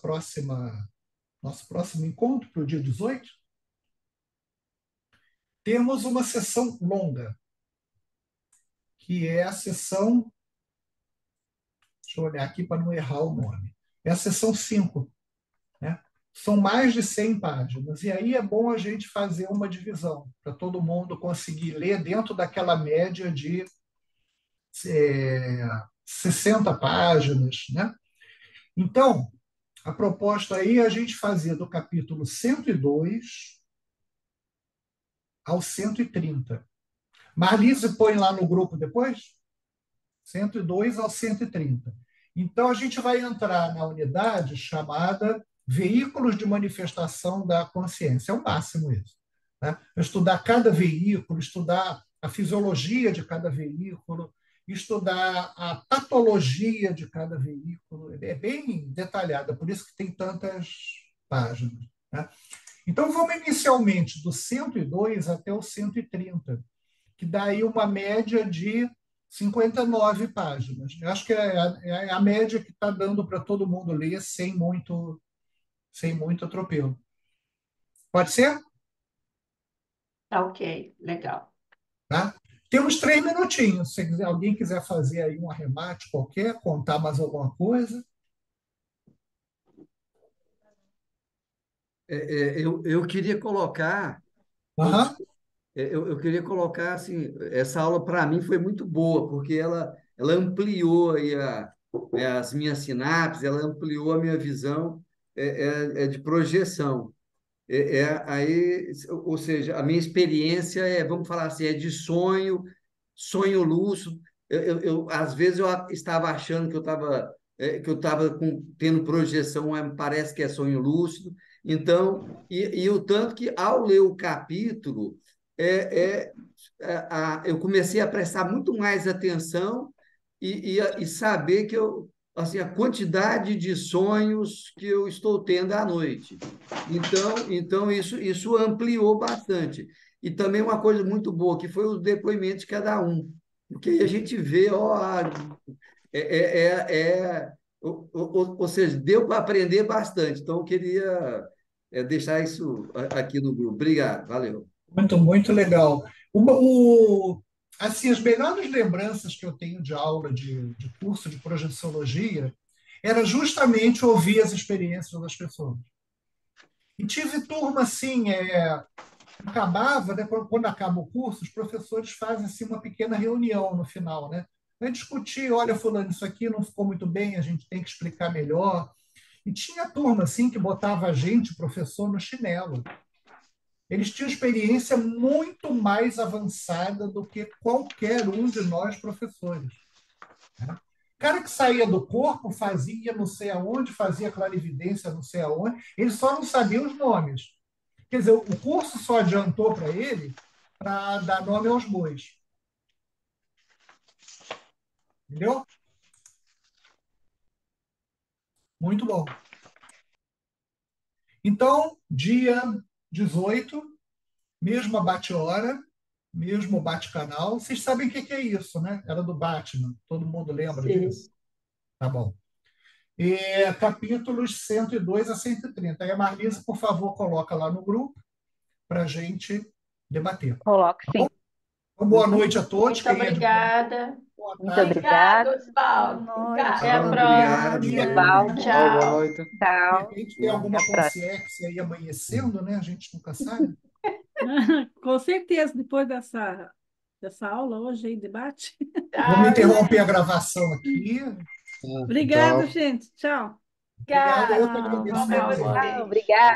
B: próximo encontro para o dia 18? Temos uma sessão longa, que é a sessão. Deixa eu olhar aqui para não errar o nome. É a sessão 5, né? São mais de 100 páginas. E aí é bom a gente fazer uma divisão, para todo mundo conseguir ler dentro daquela média de 60 páginas, né? Então, a proposta aí é a gente fazer do capítulo 102 ao 130. Marlise põe lá no grupo depois? 102 ao 130. Então, a gente vai entrar na unidade chamada Veículos de Manifestação da Consciência. É o máximo isso, né? Estudar cada veículo, estudar a fisiologia de cada veículo, estudar a patologia de cada veículo. É bem detalhada, por isso que tem tantas páginas, né? Então, vamos inicialmente do 102 até o 130, que dá aí uma média de 59 páginas. Eu acho que é a média que está dando para todo mundo ler sem muito atropelo. Pode ser?
G: Tá ok, legal.
B: Tá? Temos 3 minutinhos. Se alguém quiser fazer aí um arremate qualquer, contar mais alguma coisa.
K: Eu queria colocar,
B: Aham.
K: eu queria colocar assim, essa aula para mim foi muito boa, porque ela ampliou aí as minhas sinapses, ela ampliou a minha visão de projeção. Aí, ou seja, a minha experiência vamos falar assim, é de sonho lúcido. Às vezes eu estava achando que eu estava tendo projeção, mas parece que é sonho lúcido. Então, e o tanto que ao ler o capítulo, eu comecei a prestar muito mais atenção e saber que assim, a quantidade de sonhos que eu estou tendo à noite. Então isso ampliou bastante. E também uma coisa muito boa, que foi o depoimento de cada um. Porque aí a gente vê, ou seja, deu para aprender bastante. Então, eu queria deixar isso aqui no grupo. Obrigado, valeu.
B: Muito, muito legal. Assim, as melhores lembranças que eu tenho de aula de curso de projeciologia era justamente ouvir as experiências das pessoas. E tive turma assim, acabava, né, quando acaba o curso, os professores fazem assim, uma pequena reunião no final, né? Vai discutir, olha, fulano, isso aqui não ficou muito bem, a gente tem que explicar melhor. E tinha turma assim que botava a gente, professor, no chinelo. Eles tinham experiência muito mais avançada do que qualquer um de nós, professores, né? O cara que saía do corpo fazia não sei aonde, fazia clarividência não sei aonde, ele só não sabia os nomes. Quer dizer, o curso só adiantou para ele para dar nome aos bois. Entendeu? Muito bom. Então, dia 18, mesma bate-hora, mesmo bate-canal. Vocês sabem o que é isso, né? Era do Batman. Todo mundo lembra
G: Sim.
B: disso? Tá bom. Capítulos 102 a 130. Aí a Marlise, por favor, coloca lá no grupo para a gente debater.
F: Coloco,
B: Tá bom?
F: sim.
B: Então, boa noite a todos.
G: Muito obrigada.
B: Boa
F: Muito
B: tarde.
F: obrigada.
G: Obrigado, Osvaldo.
I: Boa
G: Obrigada.
I: noite,
G: Até a
K: Obrigado.
G: próxima.
F: Osvaldo.
J: Boa
G: Tchau.
J: noite.
B: De
F: Tchau.
B: repente tem alguma
F: Até a próxima.
B: consciência aí amanhecendo, né? A gente nunca sabe.
D: Com certeza, depois dessa aula hoje aí, debate.
B: Vamos
H: Ah,
B: interromper a gravação aqui.
D: Obrigada,
J: Tchau.
D: gente. Tchau.
B: Obrigado, eu que
H: obrigada.
I: Tchau,
B: agradeço
H: Bom
I: boa
B: muito.
H: ver
I: noite.
F: Ah,
H: vocês.
F: obrigada.